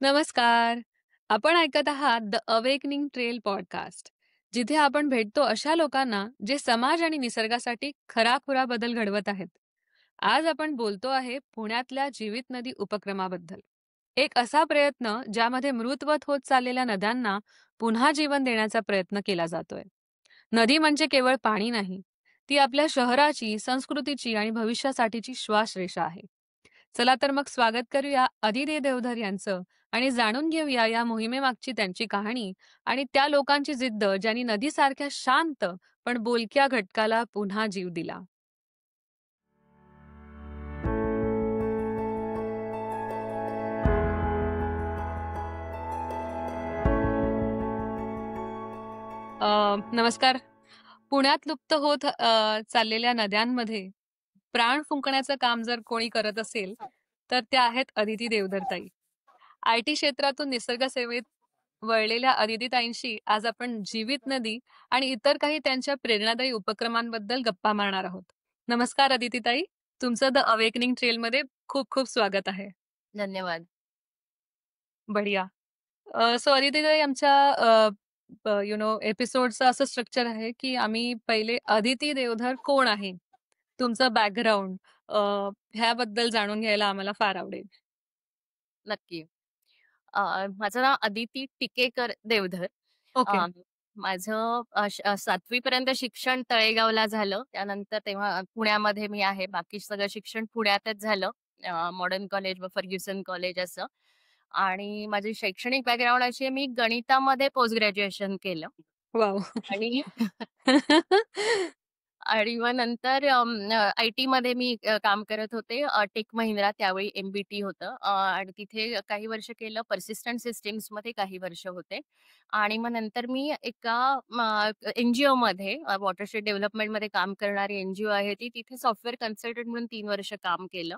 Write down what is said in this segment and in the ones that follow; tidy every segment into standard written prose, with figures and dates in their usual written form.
नमस्कार. आपण ऐकत आहात द अवेकनिंग ट्रेल पॉडकास्ट, जिथे आपण भेटतो अशा लोकांना जे समाज आणि निसर्गासाठी खराखुरा बदल घडवत आहेत. आज आपण बोलतो आहे पुण्यातल्या जीवित नदी उपक्रमाबद्दल. एक असा प्रयत्न ज्यामध्ये मृतवत होत चाललेल्या नद्यांना पुन्हा जीवन देण्याचा प्रयत्न केला जातोय. नदी म्हणजे केवळ पाणी नाही, ती आपल्या शहराची, संस्कृतीची आणि भविष्यासाठीची श्वासरेषा आहे. चला तर मग स्वागत करूया अदिती देवधर यांचं आणि जाणून घेऊया या मोहिमेमागची त्यांची कहाणी आणि त्या लोकांची जिद्द ज्यांनी नदीसारख्या शांत पण बोलक्या घटकाला पुन्हा जीव दिला. नमस्कार. पुण्यात लुप्त होत चाललेल्या नद्यांमध्ये प्राण फुंकण्याचं काम जर कोणी करत असेल, तर त्या आहेत अदिती देवधरताई. आय-टी क्षेत्रातून निसर्ग सेवेत वळलेल्या अदितीताईंशी आज आपण जीवित नदी आणि इतर काही त्यांच्या प्रेरणादायी उपक्रमांबद्दल गप्पा मारणार आहोत. नमस्कार अदितीताई, तुमचं द अवेकनिंग ट्रेलमध्ये खूप खूप स्वागत आहे. धन्यवाद. बढिया. सो अदितीताई, आमच्या एपिसोडचं असं स्ट्रक्चर आहे की आम्ही पहिले अदिती देवधर कोण आहे, तुमचं बॅकग्राऊंड ह्याबद्दल जाणून घ्यायला आम्हाला फार आवडेल. नक्की. माझं नाव अदिती टिकेकर देवधर. ओके. अ, माझं 7वी पर्यंत शिक्षण तळेगावला झालं. त्यानंतर तेव्हा पुण्यामध्ये मी आहे. बाकी सगळं शिक्षण पुण्यातच झालं. मॉडर्न कॉलेज व फर्ग्युसन कॉलेज असं. आणि माझी शैक्षणिक बॅकग्राऊंड अशी आहे, मी गणितामध्ये पोस्ट ग्रॅज्युएशन केलं वाव. आणि आणि मग नंतर आय-टीमध्ये मी काम करत होते. टेक महिंद्रा त्यावेळी एम-बी-टी होतं. आणि तिथे काही वर्ष केलं. पर्सिस्टंट सिस्टम्समध्ये काही वर्ष होते. आणि मग नंतर मी एका एन-जी-ओमध्ये वॉटरशेड डेव्हलपमेंटमध्ये काम करणारी एन-जी-ओ आहे ती. तिथे सॉफ्टवेअर कन्सल्टंट म्हणून 3 वर्ष काम केलं.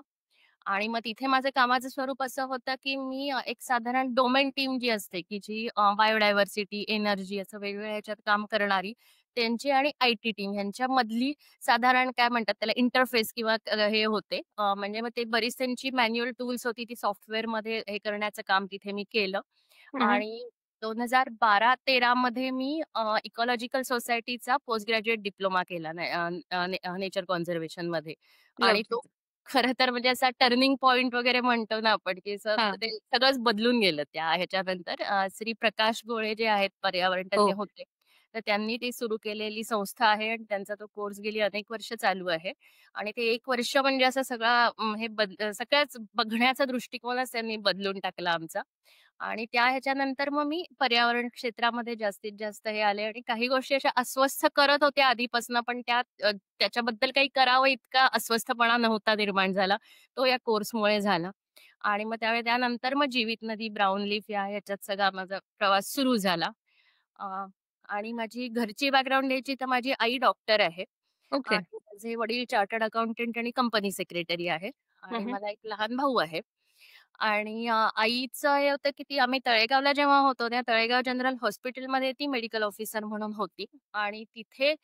आणि मग तिथे माझं कामाचं स्वरूप असं होतं, की मी एक साधारण डोमेन टीम जी असते, की जी बायोडायव्हर्सिटी, एनर्जी असं वेगवेगळ्या ह्याच्यात काम करणारी, त्यांची आणि आय-टी टीम ह्यांच्यामधली साधारण काय म्हणतात त्याला इंटरफेस किंवा हे होते. म्हणजे मग ते बरीच त्यांची मॅन्युअल टूल्स होती, ती सॉफ्टवेअरमध्ये हे करण्याचं काम तिथे मी केलं. हम्म. आणि 2012-13 मध्ये मी इकॉलॉजिकल सोसायटीचा पोस्ट ग्रॅज्युएट डिप्लोमा केला नेचर कॉन्झर्वेशनमध्ये. आणि लवली. तो खरं तर म्हणजे असा टर्निंग पॉइंट वगैरे म्हणतो ना आपण, की हा. ते सगळंच बदलून गेलं त्या ह्याच्यानंतर. श्री प्रकाश गोळे जे आहेत पर्यावरण हो. तज्ञ होते. तर त्यांनी ती सुरू केलेली संस्था आहे आणि त्यांचा तो कोर्स गेली अनेक वर्ष चालू आहे. आणि ते 1 वर्ष म्हणजे असं सगळा सगळ्याच बघण्याचा दृष्टिकोनच त्यांनी बदलून टाकला आमचा. आणि त्या ह्याच्यानंतर मग मी पर्यावरण क्षेत्रामध्ये जास्तीत जास्त हे आले आणि काही गोष्टी अशा अस्वस्थ करत होत्या आधीपासून, पण त्याच्याबद्दल काही करावं इतका अस्वस्थपणा नव्हता निर्माण झाला. तो या कोर्समुळे झाला. आणि मग त्यानंतर मग जीवित नदी, ब्राउन लीफ या ह्याच्यात सगळा माझा प्रवास सुरू झाला. अ, आणि माझी घरची बॅकग्राऊंड द्यायची तर माझी आई डॉक्टर आहे. ओके. आणि माझे वडील चार्टर्ड अकाउंटंट आणि कंपनी सेक्रेटरी आहेत. आणि हम्म. मला एक लहान भाऊ आहे. आणि आईचं हे होतं, की ती आम्ही तळेगावला जेव्हा होतो, त्या तळेगाव जनरल हॉस्पिटलमध्ये ती मेडिकल ऑफिसर म्हणून होती. आणि तिथे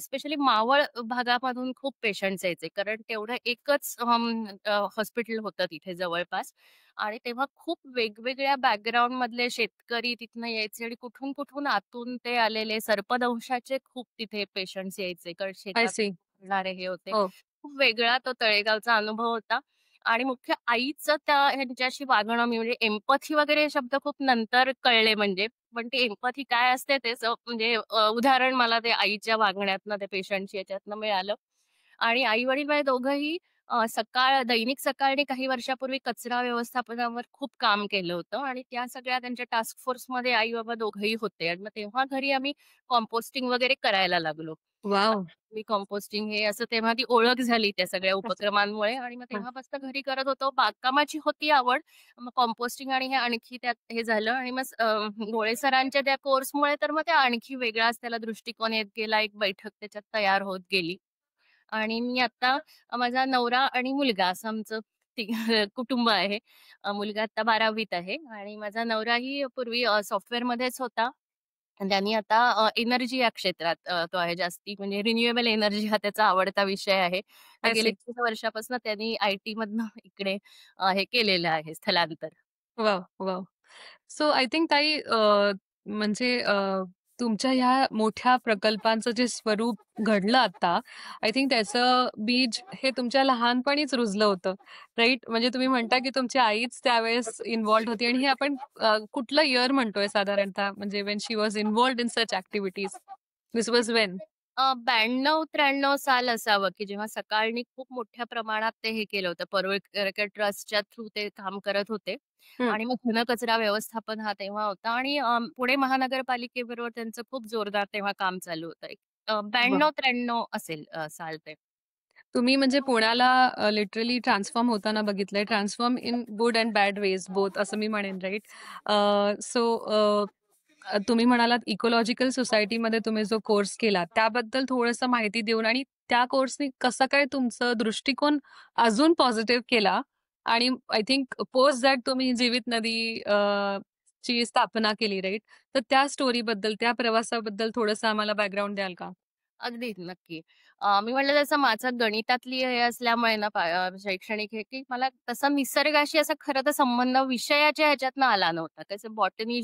स्पेशली मावळ भागामधून खूप पेशंट्स यायचे. कारण तेवढं एकच हॉस्पिटल होतं तिथे जवळपास. आणि तेव्हा खूप वेगवेगळ्या बॅकग्राऊंडमधले शेतकरी तिथनं यायचे आणि कुठून-कुठून आतून ते आलेले सर्पदंशाचे खूप तिथे पेशंट्स यायचे. कारण आय शेतात सी. फिरणारे हे होते. हो. खूप वेगळा तो तळेगावचा अनुभव होता. आणि मुख्य आईचं त्या ह्यांच्याशी वागणं मी म्हणजे एम्पॅथी वगैरे शब्द खूप नंतर कळले म्हणजे. पण ती एम्पॅथी काय असते तेच म्हणजे उदाहरण मला ते आईच्या वागण्यातनं, त्या पेशंटची याच्यातनं मिळालं. आणि आई-वडील माझे दोघंही दैनिक सकाळने काही वर्षापूर्वी कचरा व्यवस्थापनावर खूप काम केलं होतं आणि त्या सगळ्या त्यांच्या टास्क फोर्समध्ये आई-बाबा दोघंही होते. आणि मग तेव्हा घरी आम्ही कंपोस्टिंग वगैरे करायला लागलो. वाव. मी कंपोस्टिंग हे असं तेव्हा ती ओळख झाली त्या सगळ्या उपक्रमांमुळे. आणि मग हा. तेव्हापासून घरी करत होतो. बागकामाची होती आवड. मग कंपोस्टिंग आणि हे आणखी त्यात हे झालं. आणि मग गोळे सरांच्या त्या कोर्समुळे तर मग ते आणखी वेगळाच त्याला दृष्टिकोन येत गेला. एक बैठक त्याच्यात तयार होत गेली. आणि मी आता माझा नवरा आणि मुलगा असं आमचं कुटुंब आहे. मुलगा आता 12वीत आहे आणि माझा नवराही पूर्वी सॉफ्टवेअरमध्येच होता. आणि त्यांनी आता एनर्जी या क्षेत्रात तो आहे जास्ती म्हणजे रिन्युएबल एनर्जी हा त्याचा आवडता विषय आहे. तर आय गेले सी. 30 वर्षापासून त्यांनी आय-टी मधनं इकडे हे केलेलं आहे स्थलांतर. Wow! Wow! So I think ताई म्हणजे तुमच्या ह्या मोठ्या प्रकल्पांचं जे स्वरूप घडलं आता, आय थिंक त्याचं बीज हे तुमच्या लहानपणीच रुजलं होतं, राइट? म्हणजे तुम्ही म्हणता की तुमची आईच त्यावेळेस इन्व्हॉल्व्ड होती आणि हे आपण कुठलं इयर म्हणतोय साधारणतः म्हणजे when she was involved in such activities? This वाज व्हेन? 92-93 साल असावं, की जेव्हा सकाळनी खूप मोठ्या प्रमाणात ते हे केलं होतं. परुळकर ट्रस्टच्या थ्रू ते काम करत होते हं. आणि मग घनकचरा व्यवस्थापन हा तेव्हा होता आणि पुणे महानगरपालिकेबरोबर त्यांचं खूप जोरदार तेव्हा काम चालू होतं. एक वाह! 92-93 असेल साल ते. तुम्ही म्हणजे पुण्याला लिटरली ट्रान्सफॉर्म होताना बघितलंय. Transform in good and bad ways both असं मी म्हणेन राइट? सो तुम्ही म्हणालात इकॉलॉजिकल सोसायटीमध्ये तुम्ही जो कोर्स केला त्याबद्दल थोडंसं माहिती देऊन आणि त्या कोर्सनी कसं काय तुमचं दृष्टिकोन अजून पॉझिटिव्ह केला आणि आय थिंक पोस्ट दॅट तुम्ही जीवित नदी ची स्थापना केली राइट? तर त्या स्टोरीबद्दल, त्या प्रवासाबद्दल थोडंसं आम्हाला बॅकग्राऊंड द्याल का? अगदीच, नक्की. मी म्हटलं तसं माझं गणितातली हे असल्यामुळे ना शैक्षणिक हे, की मला तसा निसर्गाशी असा खरं तर संबंध विषयाच्या ह्याच्यातनं आला नव्हता. कसं बॉटनी,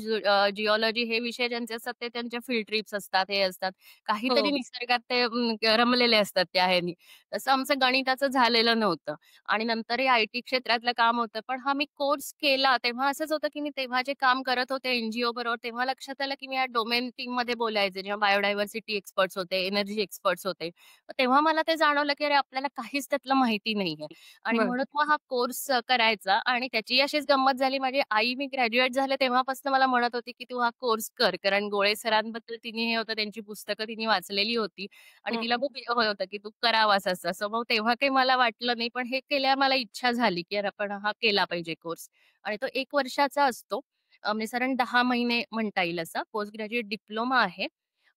जिओलॉजी हे विषय ज्यांचे असतात ते त्यांच्या फील्ड ट्रिप्स असतात, हे असतात. काहीतरी हो. निसर्गात ते रमलेले असतात त्या ह्यानी. तसं आमचं गणिताचं झालेलं नव्हतं आणि नंतरही आय-टी क्षेत्रातलं काम होतं. पण हा मी कोर्स केला तेव्हा असंच होतं, की मी तेव्हा जे काम करत होते एन-जी-ओ बरोबर, तेव्हा लक्षात आलं, की मी या डोमेन टीममध्ये बोलायचे. जेव्हा बायोडायव्हर्सिटी एक्सपर्ट्स होते, एनर्जी एक्सपर्ट्स होते. तेव्हा मला ते जाणवलं, की अरे आपल्याला काहीच त्यातलं माहिती नाहीये आणि बरं. म्हणून मग हा कोर्स करायचा आणि त्याची अशीच गंमत झाली. माझी आई मी ग्रॅज्युएट झाले तेव्हापासून मला म्हणत होती, की "तू हा कोर्स कर." कारण गोळे सरांबद्दल तिने हे होतं त्यांची पुस्तकं तिने वाचलेली होती आणि हं, तिला खूप हे होतं, की तू करावास असं. असं मग तेव्हा काही मला वाटलं नाही. पण हे केल्यावर मला इच्छा झाली, की यार आपण हा केला पाहिजे कोर्स आणि तो 1 वर्षाचा असतो. म्हणजे साधारण 10 महिने म्हणता येईल असा. पोस्ट ग्रॅज्युएट डिप्लोमा आहे.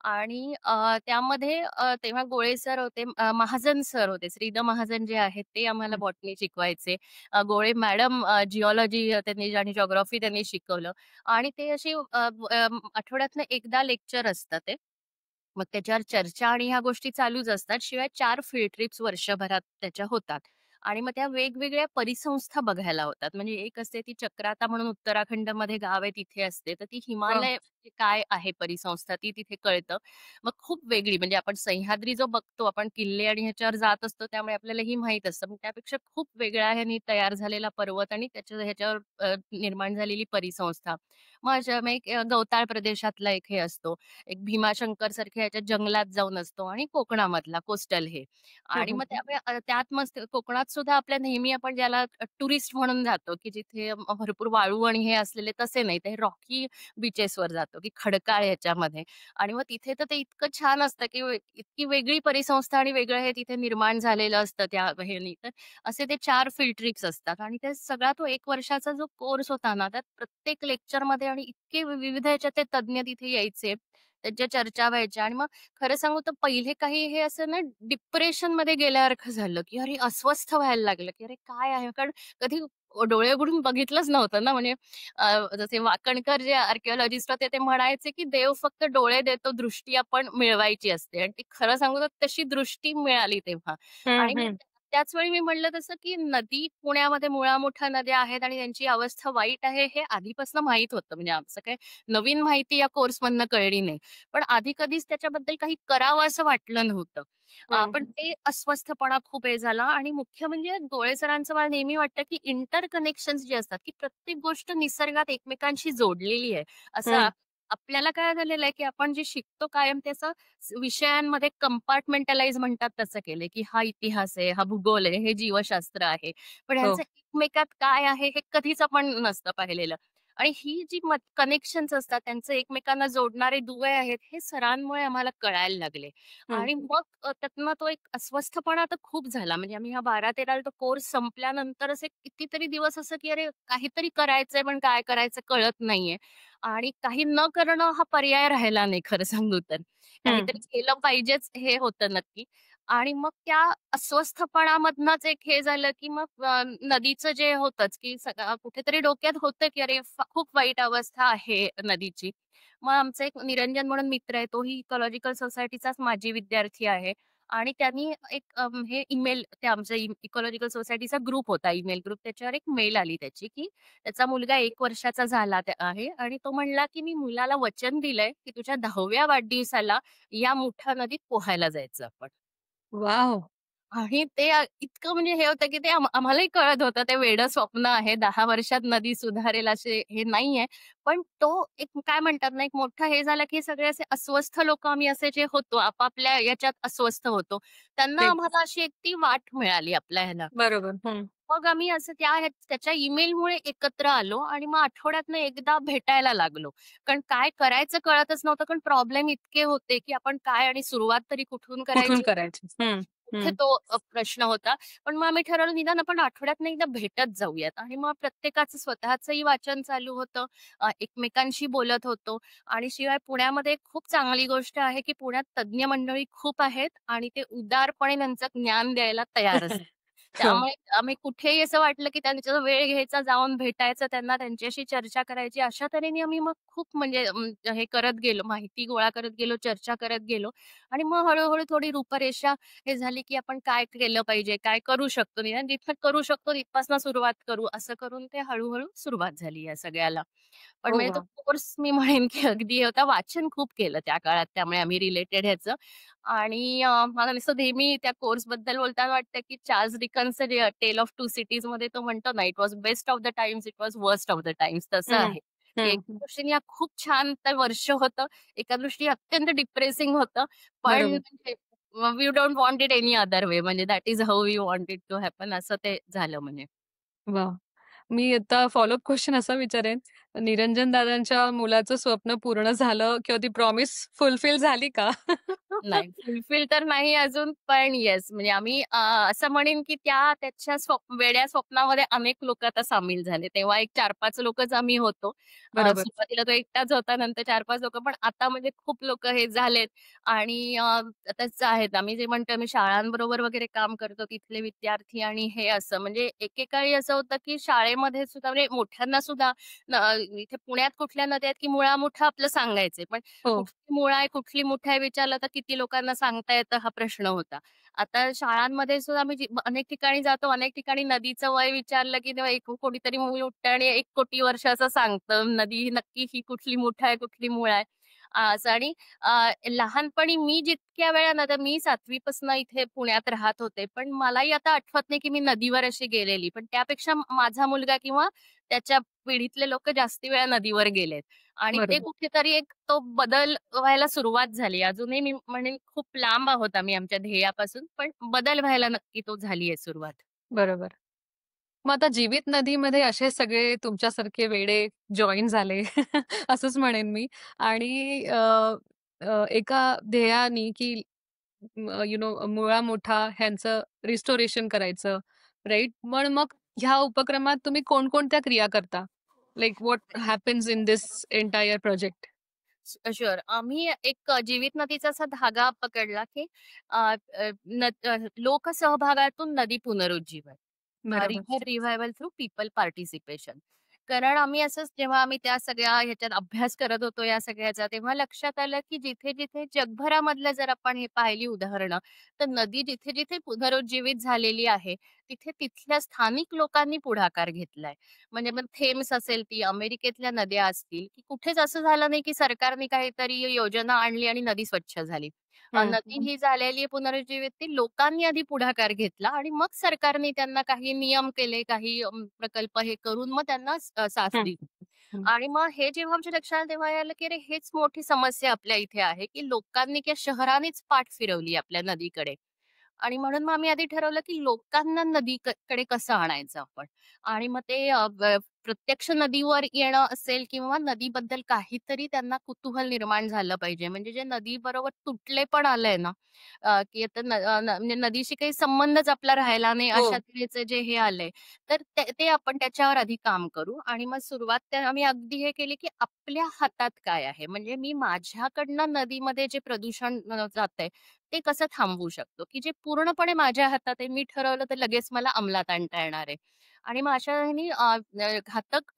आणि त्यामध्ये तेव्हा गोळे सर होते, महाजन सर होते. श्रीधर महाजन जे आहेत ते आम्हाला हं. बॉटनी शिकवायचे. गोळे मॅडम जिओलॉजी त्यांनी आणि जिओग्राफी त्यांनी शिकवलं आणि ते अशी आठवड्यातनं एकदा लेक्चर असतं ते. मग त्याच्यावर चर्चा आणि ह्या गोष्टी चालूच असतात. शिवाय 4 फील्ड ट्रिप्स वर्षभरात त्याच्या होतात. आणि मग त्या वेगवेगळ्या परिसंस्था बघायला होतात. म्हणजे एक असते ती चक्राता म्हणून उत्तराखंडमध्ये गाव आहे तिथे असते. तर ती वाह! हिमालय म्हणजे काय आहे परिसंस्था ती तिथे कळतं. मग खूप वेगळी म्हणजे आपण सह्याद्री जो बघतो आपण किल्ले आणि ह्याच्यावर जात असतो त्यामुळे आपल्याला ही माहीत असतं. पण त्यापेक्षा खूप वेगळ्या ह्यानी तयार झालेला पर्वत आणि ह्याच्यावर निर्माण झालेली परिसंस्था. मग एक गवताळ प्रदेशातला एक हे असतो. एक भीमाशंकर सारख्या ह्याच्या जंगलात जाऊन असतो आणि कोकणामधला कोस्टल हे. हं, आणि हं, मग हं. त्यामुळे त्यात मस्त कोकणात सुद्धा आपल्या नेहमी आपण ज्याला टुरिस्ट म्हणून जातो, की जिथे भरपूर वाळू आणि हे असलेले तसे नाही. ते रॉकी बीचेसवर जातो, की खडकाळ ह्याच्यामध्ये आणि मग तिथे तर ते इतकं छान असतं, की इतकी वेगळी परिसंस्था आणि वेगळं हे तिथे निर्माण झालेलं असतं त्या ह्यानी. तर असे ते 4 फील्ड ट्रिप्स असतात आणि ते सगळा तो 1 वर्षाचा जो कोर्स होता ना, त्यात प्रत्येक लेक्चरमध्ये आणि इतके विविध ह्याच्यात ते तज्ञ तिथे यायचे. त्यांच्या चर्चा व्हायच्या आणि मग खरं सांगू तर पहिले काही हे असं ना डिप्रेशनमध्ये गेल्यासारखं झालं, की अरे अस्वस्थ व्हायला लागलं, की अरे काय आहे? कारण कधी डोळे उघडून बघितलंच नव्हतं ना. म्हणजे जसे वाकणकर जे आर्किओलॉजिस्ट होते ते म्हणायचे, की देव फक्त डोळे देतो, दृष्टी आपण मिळवायची असते आणि ती खरं सांगू तर तशी दृष्टी मिळाली तेव्हा. आणि हं, मग हं. त्याच वेळी मी म्हटलं तसं, की नदी पुण्यामध्ये मुळा-मुठा नद्या आहेत आणि त्यांची अवस्था वाईट आहे हे आधीपासून माहीत होतं. म्हणजे आमचं काही नवीन माहिती या कोर्समधनं कळली नाही. पण आधी कधीच त्याच्याबद्दल काही करावं असं वाटलं नव्हतं. हं, पण ते अस्वस्थपणा खूप हे झाला आणि मुख्य म्हणजे गोळे सरांचं मला नेहमी वाटतं, की इंटर कनेक्शन्स जे असतात, की प्रत्येक गोष्ट निसर्गात एकमेकांशी जोडलेली आहे. असं हं. आपल्याला काय झालेलं आहे, की आपण जे शिकतो कायम त्याचं विषयांमध्ये कंपार्टमेंटलाइज म्हणतात तसं केलंय, की हा इतिहास आहे, हा भूगोल आहे, हे जीवशास्त्र आहे. पण हो. ह्यांचं एकमेकात काय आहे हे कधीच आपण नसतं पाहिलेलं. आणि ही जी कनेक्शन्स असतात त्यांचे एकमेकांना जोडणारे दुवे आहेत, हे सरांमुळे आम्हाला कळायला लागले. हं, आणि मग त्यातनं तो एक अस्वस्थपणा तर खूप झाला. म्हणजे आम्ही हा 12-13 तो कोर्स संपल्यानंतर असे कितीतरी दिवस असं, की अरे काहीतरी करायचंय, पण काय करायचं कळत नाहीये. आणि काही न करणं हा पर्याय राहिला नाही खरं सांगू तर. हं, काहीतरी केलं पाहिजेच हे होतं नक्की. आणि मग त्या अस्वस्थपणामधनंच एक हे झालं, की मग नदीचं जे होतंच, की कुठेतरी डोक्यात होतं, की अरे खूप वाईट अवस्था आहे नदीची. मग आमचा एक निरंजन म्हणून मित्र आहे, तोही इकॉलॉजिकल सोसायटीचाच माजी विद्यार्थी आहे. आणि त्यांनी एक हे ईमेल ते आमच्या इकॉलॉजिकल सोसायटीचा ग्रुप होता, ईमेल ग्रुप. त्याच्यावर एक मेल आली त्याची, की त्याचा मुलगा 1 वर्षाचा झाला आहे आणि तो म्हणला, की "मी मुलाला वचन दिलंय, की तुझ्या 10व्या वाढदिवसाला या मुठा नदीत पोहायला जायचं आपण." वॉव! आणि ते इतकं म्हणजे हे होतं, की ते आम्हालाही कळत होतं ते वेडं स्वप्न आहे. 10 वर्षात नदी सुधारेल असे हे नाहीये. पण तो एक काय म्हणतात ना, एक मोठं हे झालं, की सगळे असे अस्वस्थ लोकं आम्ही असे जे होतो, आपापल्या याच्यात अस्वस्थ होतो. त्यांना ते आम्हाला अशी एक ती वाट मिळाली आपल्या ह्याला. बरोबर. हं. मग आम्ही असं त्याच्या ईमेलमुळे एकत्र आलो आणि मग आठवड्यातनं एकदा भेटायला लागलो. कारण काय करायचं कळतच नव्हतं. कारण प्रॉब्लेम इतके होते, की आपण काय आणि सुरुवात तरी कुठून कुठून करायची? करायची? हं, कुठे हं. तो प्रश्न होता. पण मग आम्ही ठरवलं निदान आपण आठवड्यातनं एकदा भेटत जाऊयात आणि मग प्रत्येकाचं स्वतःचंही वाचन चालू होतं. एकमेकांशी बोलत होतो आणि शिवाय पुण्यामध्ये खूप चांगली गोष्ट आहे, की पुण्यात तज्ञ मंडळी खूप आहेत आणि ते उदारपणे त्यांचं ज्ञान द्यायला तयार असतात. हो. त्यामुळे आम्ही कुठेही असं वाटलं, की त्यांचा वेळ घ्यायचा, जाऊन भेटायचं, त्यांना त्यांच्याशी चर्चा करायची. अशा तऱ्हेने आम्ही मग खूप म्हणजे हे करत गेलो, माहिती गोळा करत गेलो, चर्चा करत गेलो आणि मग हळू थोडी रूपरेषा हे झाली, की आपण काय केलं पाहिजे, काय करू शकतो, निदान जिथं करू शकतो तिथपासून सुरुवात करू, असं करून ते हळू सुरुवात झाली या सगळ्याला. पण हो, म्हणजे तो वाह! कोर्स मी म्हणेन, की अगदी होता. वाचन खूप केलं त्या काळात त्यामुळे आम्ही रिलेटेड ह्याचं आणि मला नुसतं नेहमी त्या कोर्सबद्दल बोलताना वाटतं, की चार्ल्स डिकन्सचं जे टेल ऑफ टू सिटीजमध्ये तो म्हणतो ना, "it was best of the Times, it was worst of the Times." तसं हं, आहे, की हं, एका हं. दृष्टीने हा खूप छान ते वर्ष होतं. एका दृष्टीने अत्यंत डिप्रेसिंग होतं. पण बरोबर. म्हणजे we don't want it any other way म्हणजे that is how we want it to happen असं ते झालं म्हणजे. वाह! मी आता फॉलोअप क्वेशन असा विचारेन, निरंजन दादांच्या मुलाचं स्वप्न पूर्ण झालं किंवा ती प्रॉमिस फुलफिल झाली का? नाही, फुलफिल तर नाही अजून, पण येस म्हणजे आम्ही असं म्हणेन की त्याच्या वेड्या स्वप्नामध्ये अनेक लोकं आता सामील झाले. तेव्हा एक 4-5 लोकच आम्ही होतो. बरोबर. सुरुवातीला तो एकटाच होता, नंतर 4-5 लोकं, पण आता म्हणजे खूप लोकं हे झालेत आणि आताच आहेत. आम्ही जे म्हणतो आम्ही शाळांबरोबर वगैरे काम करतो, तिथले विद्यार्थी आणि हे असं म्हणजे एकेकाळी असं होतं की शाळेमध्ये सुद्धा म्हणजे मोठ्यांना सुद्धा इथे पुण्यात कुठल्या नद्या आहेत की मुळा-मुठा आपलं सांगायचे. पण हो. कुठली मुळा आहे, कुठली मुठा आहे विचारलं तर किती लोकांना सांगता येतं हा प्रश्न होता. आता शाळांमध्ये सुद्धा आम्ही अनेक ठिकाणी जातो, अनेक ठिकाणी नदीचं वय विचारलं की तेव्हा एक कोणीतरी मूल उठतं आणि 1 कोटी वर्ष असं सांगतं. नदी नक्की ही कुठली मुठा आहे, कुठली मुळा आहे. असं आणि लहानपणी मी जितक्या वेळा ना, तर मी 7वी पासून इथे पुण्यात राहत होते. पण मलाही आता आठवत नाही की मी नदीवर अशी गेलेली. पण त्यापेक्षा माझा मुलगा किंवा त्याच्या पिढीतले लोकं जास्ती वेळा नदीवर गेलेत. आणि ते बरोबर, कुठेतरी एक तो बदल व्हायला सुरुवात झाली. अजूनही मी म्हणेन खूप लांब आहोत आम्ही आमच्या ध्येयापासून, पण बदल व्हायला नक्की तो झाली आहे सुरुवात. बरोबर. मग आता जीवित नदीमध्ये असे सगळे तुमच्यासारखे वेडे जॉइन झाले असंच म्हणेन मी आणि एका ध्येयाने की मुळा-मुठा ह्यांचं रिस्टोरेशन करायचं, राइट? पण मग ह्या उपक्रमात तुम्ही कोणकोणत्या क्रिया करता? Like what happens in this entire project? Sure. आम्ही एक जीवित नदीचा असा धागा पकडला, की अ, अ, लोकसहभागातून नदी पुनरुज्जीवन. बरोबर. River revival through people participation. कारण आम्ही असंच जेव्हा आम्ही त्या सगळ्या ह्याच्यात अभ्यास करत होतो या सगळ्याचा, तेव्हा लक्षात आलं, की जिथे-जिथे जगभरामधलं जर आपण हे पाहिली उदाहरणं, तर नदी जिथे-जिथे पुनरुज्जीवित झालेली आहे, तिथे तिथल्या स्थानिक लोकांनी पुढाकार घेतलाय. म्हणजे मग थेम्स असेल, ती अमेरिकेतल्या नद्या असतील, की कुठेच असं झालं नाही, की सरकारने काहीतरी योजना आणली आणि नदी स्वच्छ झाली. हं. नदी ही झालेली आहे पुनरुज्जीवित, ती लोकांनी आधी पुढाकार घेतला आणि मग सरकारने त्यांना काही नियम केले, काही प्रकल्प हे करून मग त्यांना साथ हं, दिली. हं. आणि मग हे जेव्हा आमच्या लक्षात आलं तेव्हा हे आलं, की अरे हेच मोठी समस्या आपल्या इथे आहे, की लोकांनी किंवा शहरानेच पाठ फिरवली आपल्या नदीकडे. आणि म्हणून मग आम्ही आधी ठरवलं, की लोकांना कडे कसं आणायचं आपण. आणि मग ते प्रत्यक्ष नदीवर येणं असेल किंवा नदीबद्दल काहीतरी त्यांना कुतूहल निर्माण झालं पाहिजे. म्हणजे जे नदीबरोबर तुटले पण आलंय ना, की आता म्हणजे नदीशी काही संबंधच आपला राहिला नाही हो. अशा तऱ्हेचं जे हे आलंय, तर ते ते आपण त्याच्यावर आधी काम करू आणि मग सुरुवात आम्ही अगदी हे केली, की आपल्या हातात काय आहे? म्हणजे मी माझ्याकडनं नदीमध्ये जे प्रदूषण जातंय, ते कसं थांबवू शकतो, की जे पूर्णपणे माझ्या हातात आहे. मी ठरवलं तर लगेच मला अंमलात आणता येणार आहे. आणि मग अशा ह्यानी घातक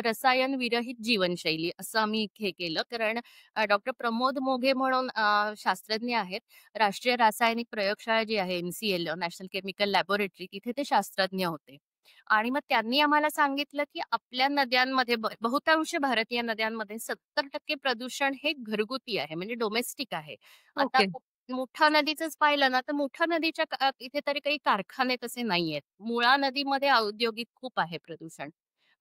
रसायन विरहित जीवनशैली असं आम्ही हे केलं. कारण डॉक्टर प्रमोद मोघे म्हणून शास्त्रज्ञ आहेत. राष्ट्रीय रासायनिक प्रयोगशाळा जी आहे NCL नॅशनल केमिकल लॅबोरेटरी तिथे ते शास्त्रज्ञ होते. आणि मग त्यांनी आम्हाला सांगितलं, की आपल्या नद्यांमध्ये बहुतांश भारतीय नद्यांमध्ये 70% प्रदूषण हे घरगुती आहे, म्हणजे डोमेस्टिक आहे. आता ओके. मुठा नदीचंच पाहिलं ना, तर मुठा नदीच्या इथे तरी काही कारखाने तसे नाहीयेत. मुळा नदीमध्ये औद्योगिक खूप आहे प्रदूषण.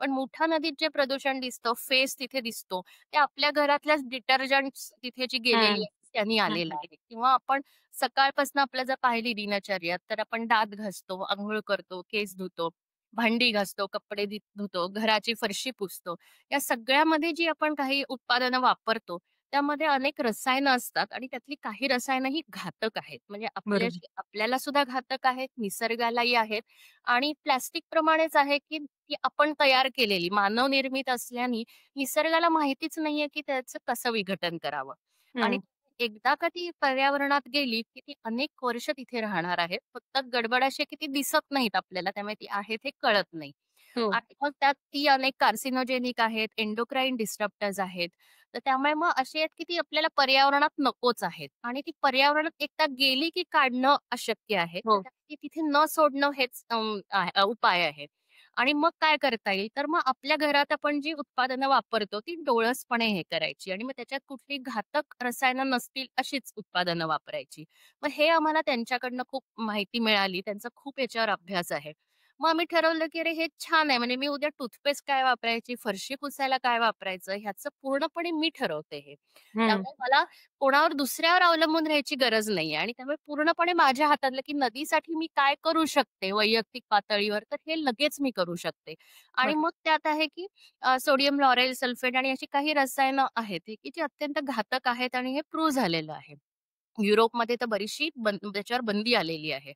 पण मुठा नदीत जे प्रदूषण दिसतं, फेस तिथे दिसतो, ते आपल्या घरातल्याच डिटर्जंट्स तिथे जी गेलेली हं, आहेत, त्यांनी हं. आलेलं आहे. किंवा आपण सकाळपासून आपलं जर पाहिली दिनचर्या, तर आपण दात घासतो, अंघोळ करतो, केस धुतो, भांडी घासतो, कपडे धुतो, घराची फरशी पुसतो. या सगळ्यामध्ये जी आपण काही उत्पादनं वापरतो, त्यामध्ये अनेक रसायनं असतात आणि त्यातली काही रसायनं ही घातक आहेत. म्हणजे बरोबर. आपल्याला सुद्धा घातक आहेत, निसर्गालाही आहेत आणि प्लास्टिक प्रमाणेच आहे, की ती आपण तयार केलेली, मानवनिर्मित असल्याने निसर्गाला माहितीच नाहीये, की त्याचं कसं विघटन करावं आणि हं. एकदा का ती पर्यावरणात गेली, की ती अनेक वर्ष तिथे राहणार आहे. फक्त गडबड अशी आहे, की ती दिसत नाहीत आपल्याला, त्यामुळे ती आहेत हे कळत नाही. हो. आणि मग त्यात ती अनेक कार्सिनोजेनिक आहेत, एंडोक्राईन डिस्टर्बटर्स आहेत. तर त्यामुळे मग अशी आहेत, की ती आपल्याला पर्यावरणात नकोच आहेत आणि ती पर्यावरणात एकदा गेली, की काढणं अशक्य आहे. तर हो. ती तिथे न सोडणं हेच उपाय आहे. आणि मग काय करता येईल, तर मग आपल्या घरात आपण जी उत्पादनं वापरतो, ती डोळसपणे हे करायची आणि मग त्याच्यात कुठली घातक रसायनं नसतील अशीच उत्पादनं वापरायची. मग हे आम्हाला त्यांच्याकडनं खूप माहिती मिळाली. त्यांचा खूप याच्यावर अभ्यास आहे. मग आम्ही ठरवलं, की अरे हे छान आहे. म्हणजे मी उद्या टूथपेस्ट काय वापरायची, फरशी पुसायला काय वापरायचं, ह्याचं पूर्णपणे मी ठरवते हे. हं. त्यामुळे मला कोणावर दुसऱ्यावर अवलंबून राहायची गरज नाहीये आणि त्यामुळे पूर्णपणे माझ्या हातातलं, की नदीसाठी मी काय करू शकते वैयक्तिक पातळीवर, तर हे लगेच मी करू शकते. आणि बरोबर. मग त्यात आहे, की सोडियम लॉरेल सल्फेट आणि अशी काही रसायनं आहेत, की जी अत्यंत घातक आहेत आणि हे प्रूव्ह झालेलं आहे. युरोपमध्ये तर बरीचशी त्याच्यावर बंदी आलेली आहे.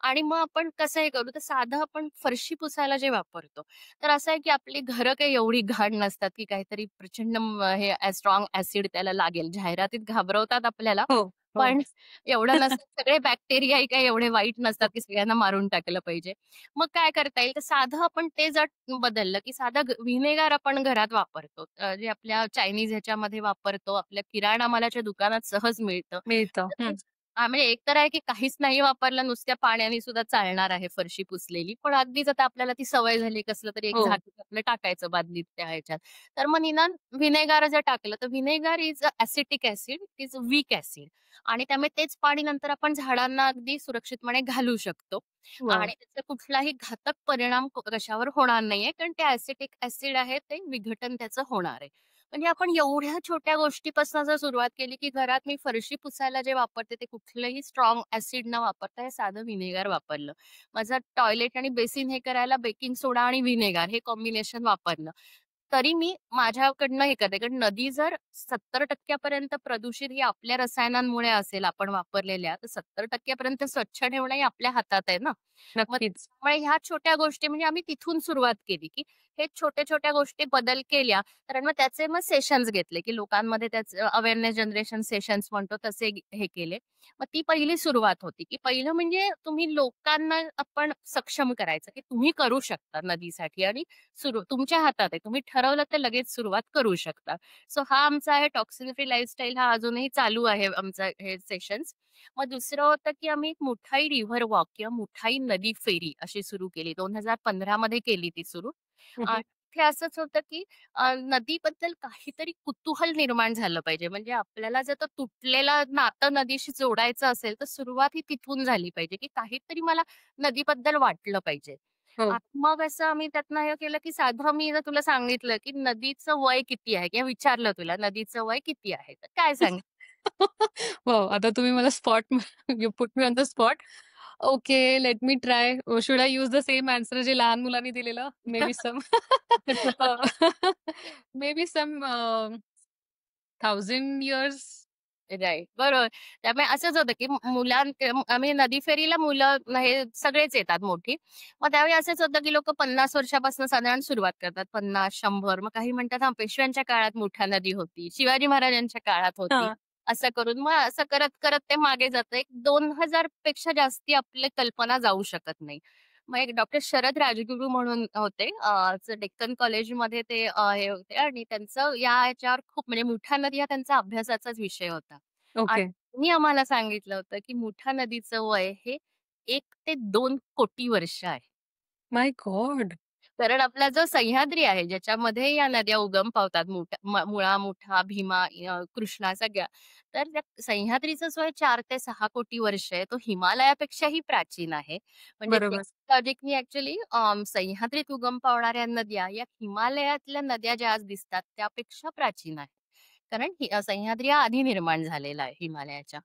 आणि मग आपण कसं हे करू, तर साधं आपण फरशी पुसायला जे वापरतो, तर असं आहे की आपली घरं काही एवढी घाण नसतात, की काहीतरी प्रचंड हे स्ट्राँग ॲसिड त्याला लागेल. जाहिरातीत घाबरवतात आपल्याला, हो, हो, पण एवढं नसतं. सगळे बॅक्टेरियाही काही एवढे वाईट नसतात, हो. की सगळ्यांना मारून टाकलं पाहिजे. मग काय करता येईल, तर साधं आपण ते जर बदललं, की साधं व्हिनेगार आपण घरात वापरतो. जे आपल्या चायनीज ह्याच्यामध्ये वापरतो, आपल्या किराणा मालाच्या दुकानात सहज मिळतं. मिळतं. तर हं. तेच म्हणजे एक तर आहे, की काहीच नाही वापरलं, नुसत्या पाण्याने सुद्धा चालणार आहे फरशी पुसलेली. पण अगदीच आता आपल्याला ती सवय झाली, कसलं तरी एक हो. झाकण आपलं टाकायचं बादलीत त्या ह्याच्यात. तर मग निदान व्हिनेगार जर टाकलं, तर vinegar is a acetic acid, it is weak acid आणि त्यामुळे तेच पाणी नंतर आपण झाडांना अगदी सुरक्षितपणे घालू शकतो वॉव! आणि त्याचा कुठलाही घातक परिणाम कशावर होणार नाहीये, कारण ते ॲसिटिक ॲसिड आहे, ते विघटन त्याचं होणार आहे. म्हणजे आपण एवढ्या छोट्या गोष्टीपासून जर सुरुवात केली, की घरात मी फरशी पुसायला जे वापरते, ते कुठलंही स्ट्राँग ॲसिड न वापरता हे साधं व्हिनेगार वापरलं. माझं टॉयलेट आणि बेसिन हे करायला बेकिंग सोडा आणि व्हिनेगार हे कॉम्बिनेशन वापरलं. तरी मी माझ्याकडनं हे करते. कारण नदी जर 70% पर्यंत प्रदूषित ही आपल्या रसायनांमुळे असेल आपण वापरलेल्या, तर 70% पर्यंत स्वच्छ ठेवणं हे आपल्या हातात आहे ना. मग नक्कीच. त्यामुळे ह्या छोट्या गोष्टी म्हणजे आम्ही तिथून सुरुवात केली, की हे छोट्या-छोट्या गोष्टी बदल केल्या, तर मग त्याचे मग सेशन्स घेतले, की लोकांमध्ये त्याचं अवेअरनेस जनरेशन सेशन्स म्हणतो तसे हे केले. मग ती पहिली सुरुवात होती, की पहिलं म्हणजे तुम्ही लोकांना आपण सक्षम करायचं, की तुम्ही करू शकता नदीसाठी आणि तुमच्या हातात आहे. तुम्ही ठरवलं तर लगेच सुरुवात करू शकता. सो हा आमचा आहे टॉक्सिन फ्री लाईफस्टाईल हा अजूनही चालू आहे आमचा हे सेशन्स. मग दुसरं होतं, की आम्ही एक मुठाई रिव्हर वॉक किंवा मुठाई नदी फेरी अशी सुरू केली. 2015 मध्ये केली ती सुरू. हं, हं. तिथे असंच होतं, की नदीबद्दल काहीतरी कुतूहल निर्माण झालं पाहिजे. म्हणजे आपल्याला जर तो तुटलेला नातं नदीशी जोडायचं असेल, तर सुरुवात ही तिथून झाली पाहिजे, की काहीतरी मला नदीबद्दल वाटलं पाहिजे. हो. मग असं आम्ही त्यातनं हे केलं, की साधं मी जर तुला सांगितलं, की नदीचं वय किती आहे किंवा विचारलं तुला नदीचं वय किती आहे, तर काय सांगेल? वॉव! आता तुम्ही मला spot you put me on the spot. Okay, let me try. Should I use the same answer जे लहान मुलांनी दिलेलं? Maybe some maybe some 1000 years. Right. बरोबर. त्यामुळे असंच होतं, की आम्ही नदी फेरीला मुलं हे सगळेच येतात मोठी. मग त्यावेळी असंच होतं, की लोकं 50 वर्षापासून साधारण सुरुवात करतात. 50, 100 मग काही म्हणतात हां, पेशव्यांच्या काळात मोठा नदी होती. शिवाजी महाराजांच्या काळात होती. हां. असं करून मग असं करत-करत ते मागे जातं. एक 2000 पेक्षा जास्ती आपली कल्पना जाऊ शकत नाही. मग एक डॉक्टर शरद राजगुरू म्हणून होते. डेक्कन कॉलेजमध्ये ते हे होते आणि त्यांचं याच्यावर खूप म्हणजे मुठा नदी हा त्यांचा अभ्यासाचाच विषय होता. आणि ओके. त्यांनी आम्हाला सांगितलं होतं, की मुठा नदीचं वय हे 1 ते 2 कोटी वर्ष आहे. माय गॉड! कारण आपला जो सह्याद्री आहे, ज्याच्यामध्ये या नद्या उगम पावतात, मुळा, मुठा, भीमा, कृष्णा सगळ्या. तर त्या सह्याद्रीचं जो आहे 4 ते 6 कोटी वर्ष आहे, तो हिमालयापेक्षाही प्राचीन आहे. म्हणजे त्या बरोबर. लॉजिकनी ॲक्चुअली सह्याद्रीत उगम पावणाऱ्या नद्या, या हिमालयातल्या नद्या ज्या आज दिसतात, त्यापेक्षा प्राचीन आहेत. कारण सह्याद्री हा आधी निर्माण झालेला आहे हिमालयाच्या.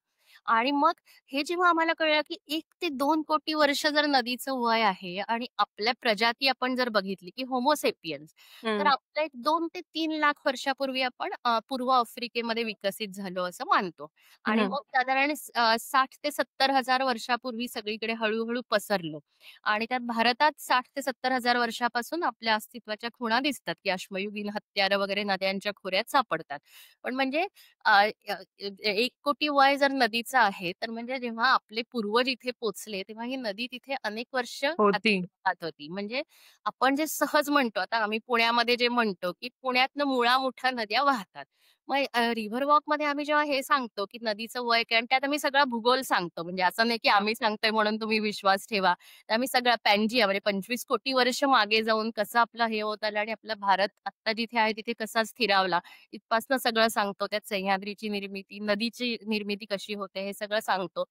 आणि मग हे जेव्हा आम्हाला कळलं, की 1 ते 2 कोटी वर्ष जर नदीचं वय आहे आणि आपल्या प्रजाती आपण जर बघितली, की होमो सेपियन्स तर हं, आपलं एक 2 ते 3 लाख वर्षापूर्वी आपण पूर्व आफ्रिकेमध्ये विकसित झालो असं मानतो. आणि हं. मग साधारण 60 ते 70 हजार वर्षापूर्वी सगळीकडे हळू पसरलो. आणि त्यात भारतात 60 ते 70 हजार वर्षापासून आपल्या अस्तित्वाच्या खुणा दिसतात, की अश्मयुगीन हत्यारं वगैरे नद्यांच्या खोऱ्यात सापडतात. पण म्हणजे अ, अ, 1 कोटी वय जर नदीचं आहे, तर म्हणजे जेव्हा आपले पूर्वज इथे पोहोचले, तेव्हा ही नदी तिथे अनेक वर्ष होती. राहत होती. म्हणजे आपण जे सहज म्हणतो, आता आम्ही पुण्यामध्ये जे म्हणतो, की पुण्यातनं मुळा-मुठा नद्या वाहतात. मग रिव्हर वॉकमध्ये आम्ही जेव्हा हे सांगतो, की नदीचं वय काय आणि त्यात आम्ही सगळा भूगोल सांगतो. म्हणजे असं नाही, की हां. आम्ही सांगतोय म्हणून तुम्ही विश्वास ठेवा. तर आम्ही सगळा पॅनजिया म्हणजे 25 कोटी वर्ष मागे जाऊन कसं आपलं हे होत आलं आणि आपला भारत आत्ता जिथे आहे तिथे कसा स्थिरावला. इथपासनं सगळं सांगतो. त्यात सह्याद्रीची निर्मिती, नदीची निर्मिती कशी होते हे सगळं सांगतो.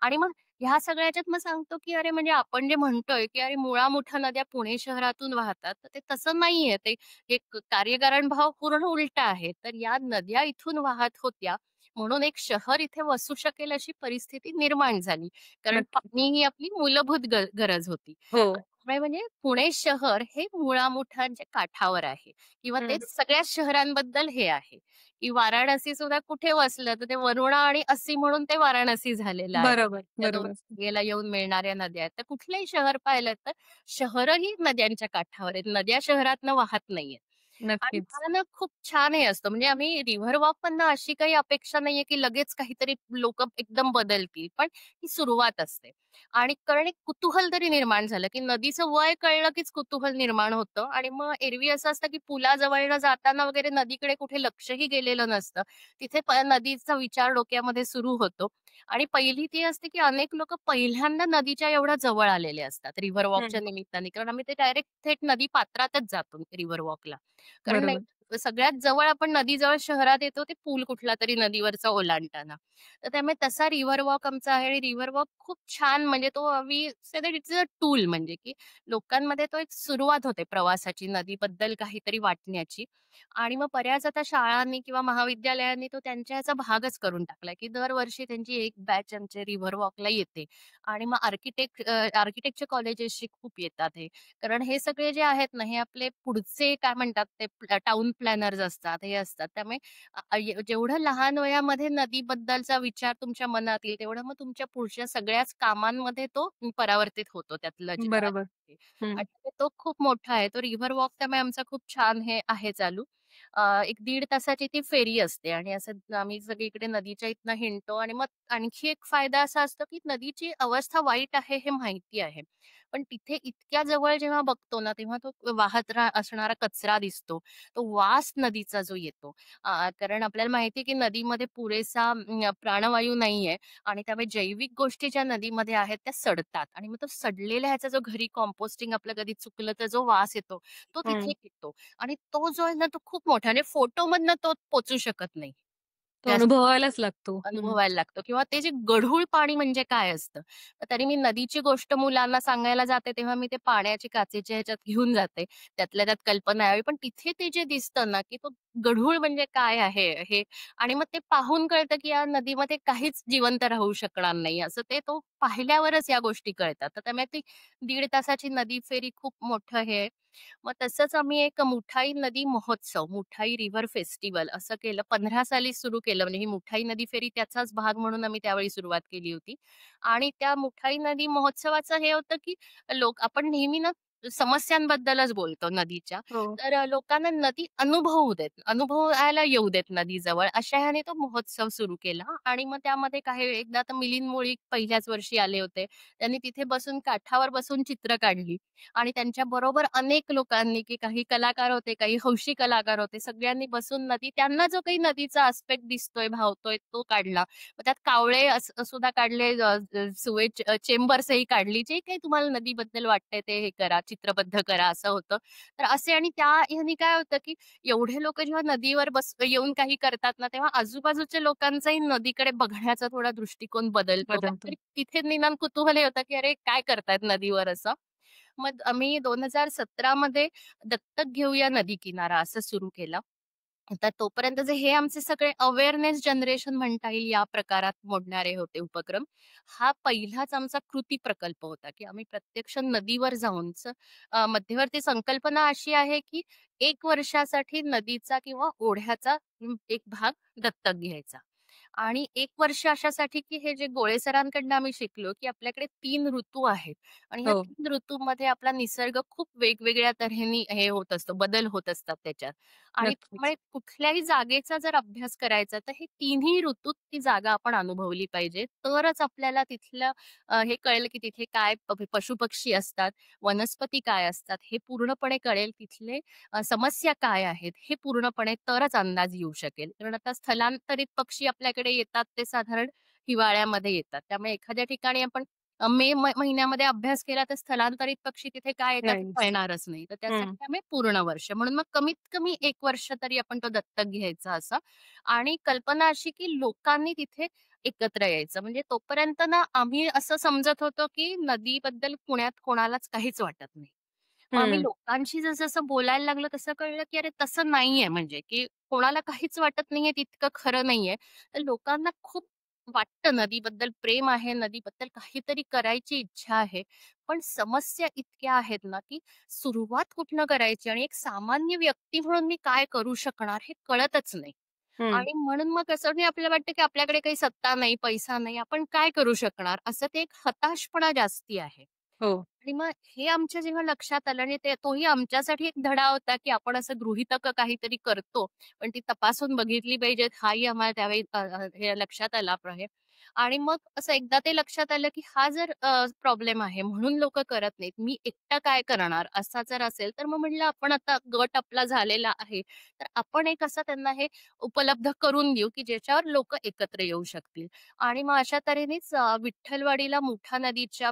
आणि मग ह्या सगळ्या ह्याच्यात मग सांगतो, की अरे म्हणजे आपण जे म्हणतोय, की अरे मुळा-मुठा नद्या पुणे शहरातून वाहतात. तर ते तसं नाहीये. ते एक कार्यकारण भाव पूर्ण उलटा आहे. तर या नद्या इथून वाहत होत्या म्हणून एक शहर इथे वसू शकेल अशी परिस्थिती निर्माण झाली. कारण नक्की. पाणी ही आपली मूलभूत गरज होती. हो. त्यामुळे म्हणजे पुणे शहर हे मुळा-मुठांच्या काठावर आहे किंवा हं. तेच सगळ्या शहरांबद्दल हे आहे, की वाराणसी सुद्धा कुठे वसलं तर ते वरुणा आणि असी म्हणून ते वाराणसी झालेलं आहे. बरोबर, त्या 2 बरोबर. गंगेला येऊन मिळणाऱ्या नद्या आहेत. तर कुठलंही शहर पाहिलं तर शहरही नद्यांच्या काठावर आहेत. नद्या शहरातनं वाहत नाहीयेत. आणि नक्कीच. हा ना खूप छान हे असतं. म्हणजे आम्ही रिव्हर वॉकमधनं अशी काही अपेक्षा नाहीये, की लगेच काहीतरी लोकं एकदम बदलतील. पण ही सुरुवात असते. आणि कारण एक कुतूहल तरी निर्माण झालं, की नदीचं वय कळलं कीच कुतूहल निर्माण होतं आणि मग एरवी असं असतं, की पुलाजवळनं जाताना वगैरे नदीकडे कुठे लक्षही गेलेलं नसतं. तिथे नदीचा विचार डोक्यामध्ये सुरू होतो आणि पहिली ती असते, की अनेक लोकं पहिल्यांदा नदीच्या एवढ्या जवळ आलेले असतात रिव्हर वॉकच्या हं. निमित्ताने. कारण आम्ही ते डायरेक्ट थेट नदी पात्रातच जातो रिव्हर वॉकला. कारण नाही बरोबर. सगळ्यात जवळ आपण नदीजवळ शहरात येतो ते पूल कुठलातरी नदीवरचा ओलांडताना. तर त्यामुळे तसा रिव्हर वॉक आमचा आहे आणि रिव्हर वॉक खूप छान म्हणजे तो आम्ही say that it's a tool म्हणजे की लोकांमध्ये तो एक सुरुवात होते प्रवासाची नदीबद्दल काहीतरी वाटण्याची. आणि मग बऱ्याच आता शाळांनी किंवा महाविद्यालयांनी तो त्यांच्या ह्याचा भागच करून टाकलाय, की दरवर्षी त्यांची एक बॅच आमच्या रिव्हर वॉकला येते. आणि मग आर्किटेक्चर कॉलेजेसची खूप येतात हे. कारण हे सगळे जे आहेत ना, हे आपले पुढचे काय म्हणतात ते टाउन प्लॅनर्स असतात, हे असतात. त्यामुळे जेवढं लहान वयामध्ये नदीबद्दलचा विचार तुमच्या मनात येईल, तेवढं मग तुमच्या पुढच्या सगळ्याच कामांमध्ये तो परावर्तित होतो त्यातलं जे काय बरोबर. आहे. हं. आणि तो खूप मोठा आहे. तो रिव्हर वॉक त्यामुळे आमचा खूप छान हे आहे चालू. एक 1.5 तासाची ती फेरी असते आणि असं आम्ही सगळीकडे नदीच्या इथनं हिंडतो आणि मग आणखी एक फायदा असा असतो, की नदीची अवस्था वाईट आहे हे माहिती आहे. पण तिथे इतक्या जवळ जेव्हा बघतो ना, तेव्हा तो वाहत असणारा कचरा दिसतो. तो वास नदीचा जो येतो कारण आपल्याला माहिती आहे, की नदीमध्ये पुरेसा प्राणवायू नाहीये आणि त्यामुळे जैविक गोष्टी ज्या नदीमध्ये आहेत त्या सडतात आणि मग तो सडलेला ह्याचा जो घरी कंपोस्टिंग आपलं कधी चुकलं तर जो वास येतो, तो तिथे हं. येतो आणि तो जो आहे ना, तो खूप मोठा आहे आणि फोटोमधनं तो पोहचू शकत नाही. तो अनुभवायलाच लागतो. हं. अनुभवायला लागतो किंवा ते जे गढूळ पाणी म्हणजे काय असतं. तर तरी मी नदीची गोष्ट मुलांना सांगायला जाते, तेव्हा मी ते पाण्याची काचेच्या ह्याच्यात घेऊन जाते. त्यातल्या त्यात कल्पना यावी. पण तिथे ते जे दिसतं ना, की तो गढूळ म्हणजे काय आहे हे आणि मग ते पाहून कळतं, की या नदीमध्ये काहीच जिवंत राहू शकणार नाही. असं ते तो पाहिल्यावरच या गोष्टी कळतात. तर त्यामुळे ती 1.5 तासाची नदी फेरी खूप मोठं हे आहे. मग तसंच आम्ही एक मुठाई नदी महोत्सव, मुठाई रिव्हर फेस्टिव्हल असं केलं. 15 साली सुरू केलं. म्हणजे ही मुठाई नदी फेरी त्याचाच भाग म्हणून आम्ही त्यावेळी सुरुवात केली होती. आणि त्या मुठाई नदी महोत्सवाचं हे होतं, की आपण नेहमी ना समस्यांबद्दलच बोलतो नदीच्या. हो. तर लोकांना नदी अनुभवू देत, अनुभवायला येऊ देत नदीजवळ, अशा ह्याने तो महोत्सव सुरू केला आणि मग त्यामध्ये काही एकदा तर मिलिंद मुळीक पहिल्याच वर्षी आले होते. त्यांनी तिथे बसून काठावर बसून चित्र काढली आणि त्यांच्याबरोबर अनेक लोकांनी, की काही कलाकार होते, काही हौशी कलाकार होते, सगळ्यांनी बसून नदी त्यांना जो काही नदीचा आस्पेक्ट दिसतोय, भावतोय तो काढला. मग त्यात कावळे सुद्धा काढले, सुएज चेंबर्सही काढली. जे काही तुम्हाला नदीबद्दल वाटतंय ते हे करा, चित्रबद्ध करा असं होतं. तर असे आणि त्या ह्यानी काय होतं, की एवढे लोकं जेव्हा नदीवर येऊन काही करतात ना, तेव्हा आजूबाजूच्या लोकांचाही नदीकडे बघण्याचा थोडा दृष्टिकोन बदलतो. बदलतो. काहीतरी तिथे निदान कुतूहल हे होतं, की अरे काय करतायत नदीवर असं. मग आम्ही 2017 मध्ये दत्तक घेऊया नदी किनारा असं सुरू केलं. आता तोपर्यंतचे हे आमचे सगळे अवेअरनेस जनरेशन म्हणता येईल या प्रकारात मोडणारे होते उपक्रम. हा पहिलाच आमचा कृती प्रकल्प होता, की आम्ही प्रत्यक्ष नदीवर जाऊनच मध्यवर्ती संकल्पना अशी आहे, की 1 वर्षासाठी नदीचा किंवा ओढ्याचा एक भाग दत्तक घ्यायचा. आणि 1 वर्ष अशासाठी, की हे जे गोळे सरांकडनं आम्ही शिकलो, की आपल्याकडे 3 ऋतू आहेत आणि ह्या हो. 3 ऋतूमध्ये आपला निसर्ग खूप वेगवेगळ्या तऱ्हेने हे होत असतो, बदल होत असतात त्याच्यात. आणि नक्कीच. त्यामुळे कुठल्याही जागेचा जर अभ्यास करायचा, तर हे तिन्ही ऋतूत ती जागा आपण अनुभवली पाहिजे. तरच आपल्याला तिथलं हे कळेल, की तिथे काय पशुपक्षी असतात, वनस्पती काय असतात, हे पूर्णपणे कळेल. तिथले समस्या काय आहेत, हे पूर्णपणे तरच अंदाज येऊ शकेल. कारण आता स्थलांतरित पक्षी आपल्याकडे येतात ते साधारण हिवाळ्यामध्ये येतात. त्यामुळे एखाद्या ठिकाणी आपण मे महिन्यामध्ये अभ्यास केला तर स्थलांतरित पक्षी तिथे काय येतात हे नाईस. कळणारच नाही. तर हं. त्यासाठी आम्ही पूर्ण वर्ष म्हणून मग कमीत कमी 1 वर्ष तरी आपण तो दत्तक घ्यायचा असा आणि कल्पना अशी की लोकांनी तिथे एकत्र यायचं. म्हणजे तोपर्यंत ना आम्ही असं समजत होतो की नदीबद्दल पुण्यात कोणालाच काहीच वाटत नाही. मग आम्ही हं. लोकांशी जसं-जसं बोलायला लागलो तसं कळलं, की अरे तसं नाहीये म्हणजे, की कोणाला काहीच वाटत नाहीये तितकं खरं नाहीये. तर लोकांना खूप वाटतं नदीबद्दल प्रेम आहे, नदीबद्दल काहीतरी करायची इच्छा आहे. पण समस्या इतक्या आहेत ना, की सुरुवात कुठनं करायची आणि एक सामान्य व्यक्ती म्हणून मी काय करू शकणार हे कळतच नाही. हं. आणि म्हणून मग कसं म्हणजे आपल्याला वाटतं, की आपल्याकडे काही सत्ता नाही, पैसा नाही, आपण काय करू शकणार? असं ते एक हताशपणा जास्ती आहे. हो. आणि मग हे आमच्या जेव्हा लक्षात आलं आणि तोही आमच्यासाठी एक धडा होता, की आपण असं गृहीतक काहीतरी करतो, पण ती तपासून बघितली पाहिजेत, हाही आम्हाला त्यावेळी हे लक्षात आला आहे. आणि मग असं एकदा ते लक्षात आलं, की हा जर प्रॉब्लेम आहे म्हणून लोकं करत नाहीत. मी एकटा काय करणार? असा जर असेल, तर मग म्हटलं आपण आता गट आपला झालेला आहे, तर आपण एक असं त्यांना हे उपलब्ध करून देऊ, की ज्याच्यावर लोकं एकत्र येऊ शकतील. आणि मग अशा तऱ्हेनेच विठ्ठलवाडीला मुठा नदीच्या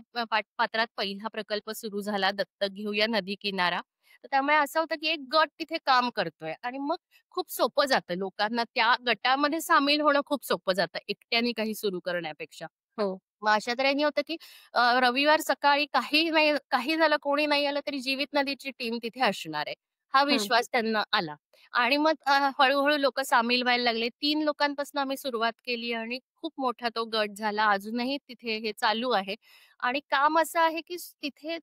पात्रात पहिला प्रकल्प सुरू झाला, दत्तक घेऊया नदी किनारा. तर त्यामुळे असं होतं, की एक गट तिथे काम करतोय आणि मग खूप सोपं जातं लोकांना त्या गटामध्ये सामील होणं खूप सोपं जातं, एकट्याने काही सुरू करण्यापेक्षा. हो. मग अशा तऱ्हेने होतं, की रविवार सकाळी काही नाही काही झालं, कोणी नाही आलं तरी जीवित नदीची टीम तिथे असणार आहे. हा हं. विश्वास त्यांना आला. आणि मग हळू-हळू लोकं सामील व्हायला लागले. 3 लोकांपासून आम्ही सुरुवात केली आणि खूप मोठा तो गट झाला. अजूनही तिथे हे चालू आहे. आणि काम असं आहे, की तिथे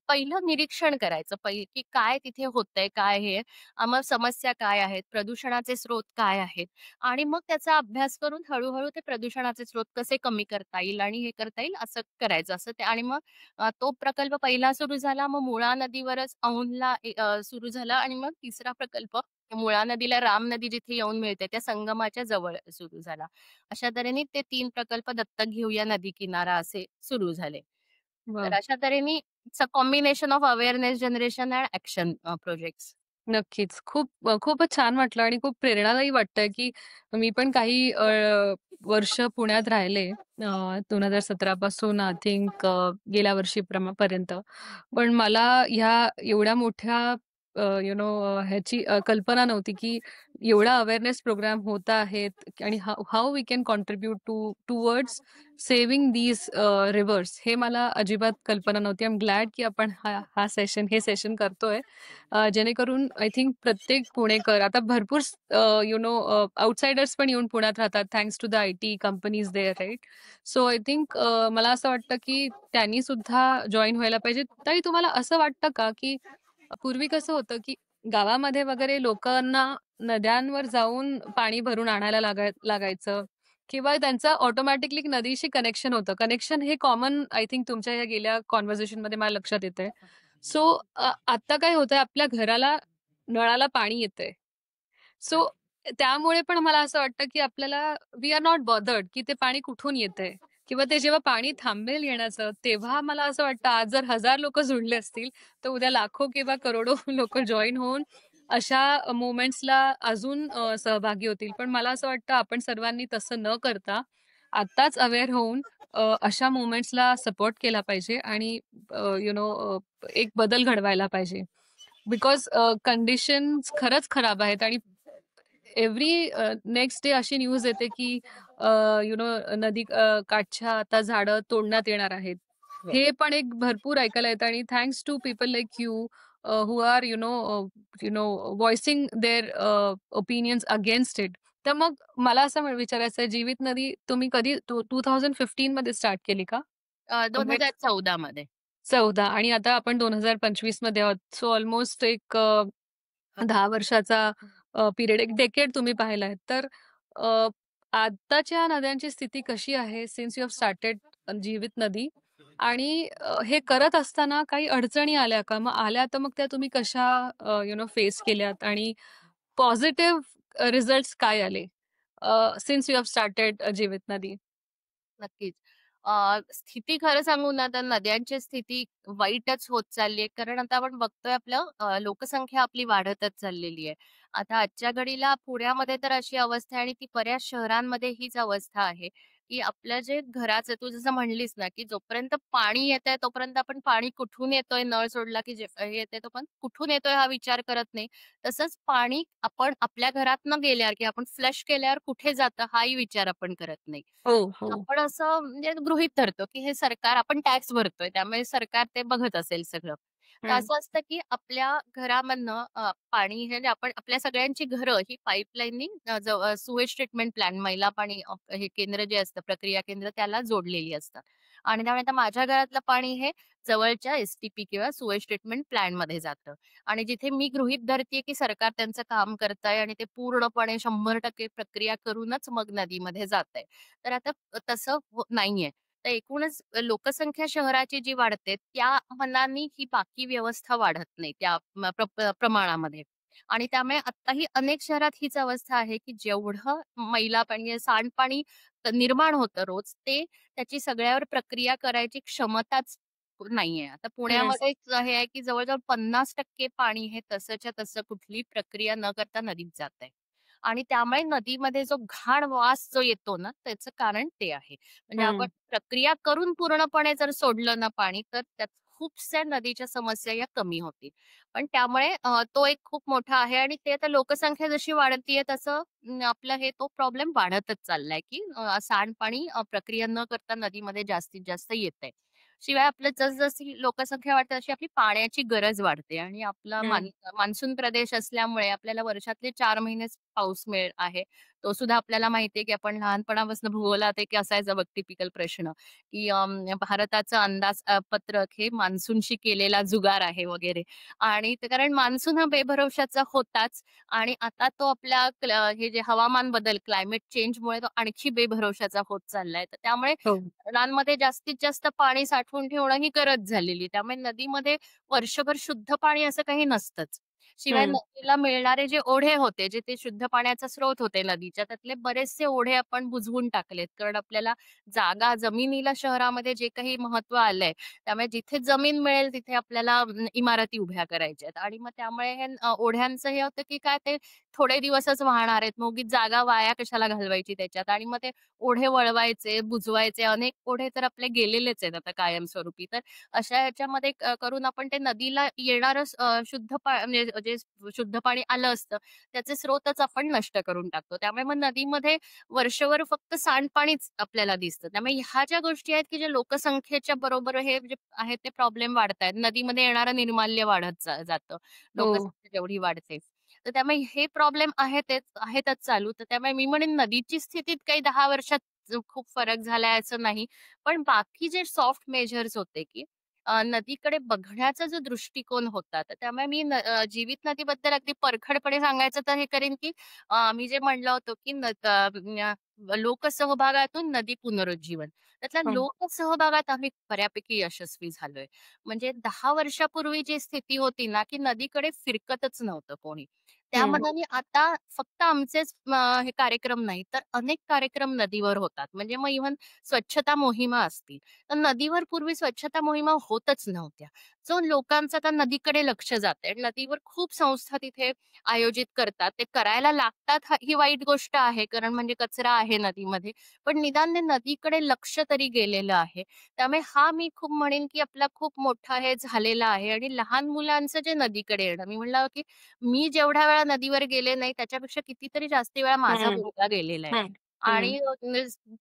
पहिलं निरीक्षण करायचं की काय तिथे होतंय, काय हे, मग समस्या काय आहेत, प्रदूषणाचे स्रोत काय आहेत आणि मग त्याचा अभ्यास करून हळू ते प्रदूषणाचे स्रोत कसे कमी करता येईल आणि हे करता येईल असं करायचं. असं ते आणि मग तो प्रकल्प पहिला सुरू झाला. मग मुळा नदीवरच औंधला सुरू झाला आणि मग तिसरा प्रकल्प मुळा नदीला राम नदी जिथे येऊन मिळते त्या संगमाच्या जवळ सुरू झाला. अशा तऱ्हेने ते 3 प्रकल्प दत्तक घेऊया नदी किनारा असे सुरू झाले. तर वाह! अशा तऱ्हेने it's a combination of awareness generation end action projects. नक्कीच. खूपच छान वाटलं आणि खूप प्रेरणादायी वाटतंय, की मी पण काही वर्ष पुण्यात राहिले. 2017 पासून आय थिंक गेल्या वर्षी पर्यंत. पण मला ह्या एवढ्या मोठ्या ह्याची कल्पना नव्हती, की एवढा अवेअरनेस प्रोग्राम होत आहेत आणि how we can contribute towards saving these rivers हे मला अजिबात कल्पना नव्हती. आय एम ग्लॅड की आपण हे सेशन करतोय. जेणेकरून आय थिंक प्रत्येक पुणेकर आता भरपूर आउटसाइडर्स पण येऊन पुण्यात राहतात thanks to the IT companies there right. So I think मला असं वाटतं की त्यांनी सुद्धा जॉइन व्हायला पाहिजे. ताई तुम्हाला असं वाटतं का की पूर्वी कसं होतं की गावामध्ये वगैरे लोकांना नद्यांवर जाऊन पाणी भरून आणायला लागायचं किंवा त्यांचं ऑटोमॅटिकली नदीशी कनेक्शन होतं. कनेक्शन हे कॉमन आय थिंक तुमच्या या गेल्या कन्व्हर्सेशनमध्ये मला लक्षात येतंय. सो आता काय होतंय आपल्या घराला नळाला पाणी येतंय. सो त्यामुळे पण मला असं वाटतं, की आपल्याला वी आर नॉट बॉदर्ड, की ते पाणी कुठून येतंय किंवा ते जेव्हा पाणी थांबेल येण्याचं, तेव्हा मला असं वाटतं आज जर 1000 लोकं जुळले असतील, तर उद्या लाखो किंवा करोडो लोकं जॉइन होऊन अशा मोमेंट्सला अजून सहभागी होतील. पण मला असं वाटतं आपण सर्वांनी तसं न करता आत्ताच अवेअर होऊन अशा मोमेंट्सला सपोर्ट केला पाहिजे आणि एक बदल घडवायला पाहिजे. बिकॉज कंडिशन्स खरंच खराब आहेत आणि एव्हरी नेक्स्ट डे अशी न्यूज येते की नदी काठच्या आता झाडं तोडण्यात येणार आहेत. हो. हे पण एक भरपूर ऐकायला येतं आणि thanks to people like you who are voicing their opinions against it. तर मग मला असं विचारायचं आहे, जीवित नदी तुम्ही कधी 2015 मध्ये स्टार्ट केली का? 2014 मध्ये. 14 आणि आता आपण 2025 मध्ये आहोत. सो ऑलमोस्ट एक 10 वर्षाचा पिरियड, एक डेकेड तुम्ही पाहिलाय. तर अ, आत्ताच्या नद्यांची स्थिती कशी आहे सिन्स यू हॅव स्टार्टेड जीवित नदी? आणि हे करत असताना काही अडचणी आल्या का? मग आल्या तर मग त्या तुम्ही कशा फेस केल्यात आणि पॉझिटिव्ह रिझल्ट्स काय आले? सिन्स यू हॅव स्टार्टेड जीवित नदी? नक्कीच. स्थिती खरं सांगू ना, तर नद्यांची स्थिती वाईटच होत चालली आहे. कारण आता आपण बघतोय आपलं लोकसंख्या आपली वाढतच चाललेली आहे. आता आजच्या घडीला पुण्यामध्ये तर अशी अवस्था आहे आणि ती बऱ्याच शहरांमध्ये हीच अवस्था आहे, की आपलं जे घराचं तू जसं म्हणलीस ना, की जोपर्यंत पाणी येतंय तोपर्यंत आपण पाणी कुठून येतोय, नळ सोडला की जे येतंय तो पण कुठून येतोय हा विचार करत नाही. तसंच पाणी आपण आपल्या घरातनं गेल्यावर किंवा आपण फ्लश केल्यावर कुठे जातं हाही विचार आपण करत नाही. हो, हो. आपण असं म्हणजे गृहीत धरतो, की हे सरकार आपण टॅक्स भरतोय, त्यामुळे सरकार ते बघत असेल सगळं. तर हं. असं असतं, की आपल्या घरामधनं पाणी हे जे आपण आपल्या सगळ्यांची घरं ही पाईपलाईननी सुवेज ट्रीटमेंट प्लॅन मैला पाणी हे केंद्र जे असतं, प्रक्रिया केंद्र त्याला जोडलेली असतात. आणि त्यामुळे आता माझ्या घरातलं पाणी हे जवळच्या एस-टी-पी किंवा सुवेज ट्रीटमेंट प्लॅनमध्ये जातं. आणि जिथे मी गृहीत धरतीये, की सरकार त्यांचं काम करतंय आणि ते पूर्णपणे 100% प्रक्रिया करूनच मग नदीमध्ये जातंय. तर आता तसं नाहीये. तर एकूणच लोकसंख्या शहराची जी वाढते, त्या मानाने ही बाकी व्यवस्था वाढत नाही त्या प्रमाणामध्ये. आणि त्यामुळे आत्ताही अनेक शहरात हीच अवस्था आहे, की जेवढं मैला पाणी, सांडपाणी निर्माण होतं रोज, ते त्याची सगळ्यावर प्रक्रिया करायची क्षमताच नाहीये. आता हं, पुण्यामध्येच हे आहे, की जवळ-जवळ 50% पाणी हे तसंच्या तसं कुठलीही प्रक्रिया न करता नदीत जातंय. आणि त्यामुळे नदीमध्ये जो घाण वास जो येतो ना, त्याचं कारण ते आहे. म्हणजे आपण हं, प्रक्रिया करून पूर्णपणे जर सोडलं ना पाणी, तर त्यात खूपशा नदीच्या समस्या या कमी होतील. पण त्यामुळे तो एक खूप मोठा आहे आणि ते आता लोकसंख्या जशी वाढतीये तसं आपलं हे तो प्रॉब्लेम वाढतच चाललाय, की सांडपाणी प्रक्रिया न करता नदीमध्ये जास्तीत जास्त येतंय. शिवाय आपलं जसजशी लोकसंख्या वाढते, तशी आपली पाण्याची गरज वाढते आणि आपला हं. मान्सून प्रदेश असल्यामुळे आपल्याला वर्षातले 4 महिनेच पाऊस आहे. तो सुद्धा आपल्याला माहिती आहे, की आपण लहानपणापासून भूगोलात एक असायचा बघ टिपिकल प्रश्न, की भारताचं अंदाज पत्रक हे मान्सूनशी केलेला जुगार आहे वगैरे. आणि ते कारण मान्सून हा बेभरवशाचा होताच आणि आता तो आपल्या हे जे हवामान बदल क्लायमेट चेंजमुळे तो आणखी बेभरवशाचा होत चाललाय. तर त्यामुळे हो. धरणांमध्ये जास्तीत जास्त पाणी साठवून ठेवणं ही गरज झालेली. त्यामुळे नदीमध्ये वर्षभर शुद्ध पाणी असं काही नसतंच. शिवाय हं, नदीला मिळणारे जे ओढे होते, जे ते शुद्ध पाण्याचा स्रोत होते नदीच्या, त्यातले बरेचसे ओढे आपण बुजवून टाकलेत. कारण आपल्याला जागा, जमिनीला शहरामध्ये जे काही महत्त्व आलंय, त्यामुळे जिथे जमीन मिळेल तिथे आपल्याला इमारती उभ्या करायच्या आहेत आणि मग त्यामुळे हे ओढ्यांचं हे होतं, की काय ते थोडे दिवसच वाहणार आहेत. मग उगीच जागा वाया कशाला घालवायची त्याच्यात आणि मग ते ओढे वळवायचे, बुजवायचे. अनेक ओढे तर आपले गेलेलेच आहेत आता कायमस्वरूपी. तर अशा ह्याच्यामध्ये करून आपण ते नदीला येणारं शुद्ध म्हणजे जे शुद्ध पाणी आलं असतं, त्याचे स्रोतच आपण नष्ट करून टाकतो. त्यामुळे मग नदीमध्ये वर्षभर फक्त सांडपाणीच आपल्याला दिसतं. त्यामुळे ह्या ज्या गोष्टी आहेत, की ज्या लोकसंख्येच्या बरोबर हे जे आहेत ते प्रॉब्लेम वाढतायत. नदीमध्ये येणारं निर्माल्य वाढत जातं. हो. लोकसंख्या जेवढी वाढते. तर त्यामुळे हे प्रॉब्लेम आहेतच चालू. तर त्यामुळे मी म्हणेन नदीची स्थितीत काही 10 वर्षात खूप फरक झालाय असं नाही. पण बाकी जे सॉफ्ट मेजर्स होते, की नदीकडे बघण्याचा जो दृष्टिकोन होता, तर त्यामुळे मी जीवित नदीबद्दल अगदी परखडपणे सांगायचं तर हे करेन, की मी जे म्हणलं होतं, की लोकसहभागातून नदी पुनरुज्जीवन. त्यातल्या हं, लोकसहभागात आम्ही बऱ्यापैकी यशस्वी झालोय. म्हणजे 10 वर्षापूर्वी जी स्थिती होती ना, की नदीकडे फिरकतच नव्हतं कोणी. त्या हं. मानाने आता फक्त आमचेच हे कार्यक्रम नाही, तर अनेक कार्यक्रम नदीवर होतात. म्हणजे मग इव्हन स्वच्छता मोहिमा असतील. तर नदीवर पूर्वी स्वच्छता मोहिमा होतच नव्हत्या. जो लोकांचं आता नदीकडे लक्ष जातंय. नदीवर खूप संस्था तिथे आयोजित करतात. ते करायला लागतात ही वाईट गोष्ट आहे, कारण म्हणजे कचरा आहे नदीमध्ये. पण निदान ते नदीकडे लक्ष तरी गेलेलं आहे. त्यामुळे हा मी खूप म्हणेन, की आपला खूप मोठा हे झालेला आहे आणि लहान मुलांचं जे नदीकडे येणं, मी म्हणलं, की मी जेवढ्या वेळा नदीवर गेले नाही, त्याच्यापेक्षा कितीतरी जास्त वेळा माझा हं, मुलगा गेलेला आहे. हं, हं. आणि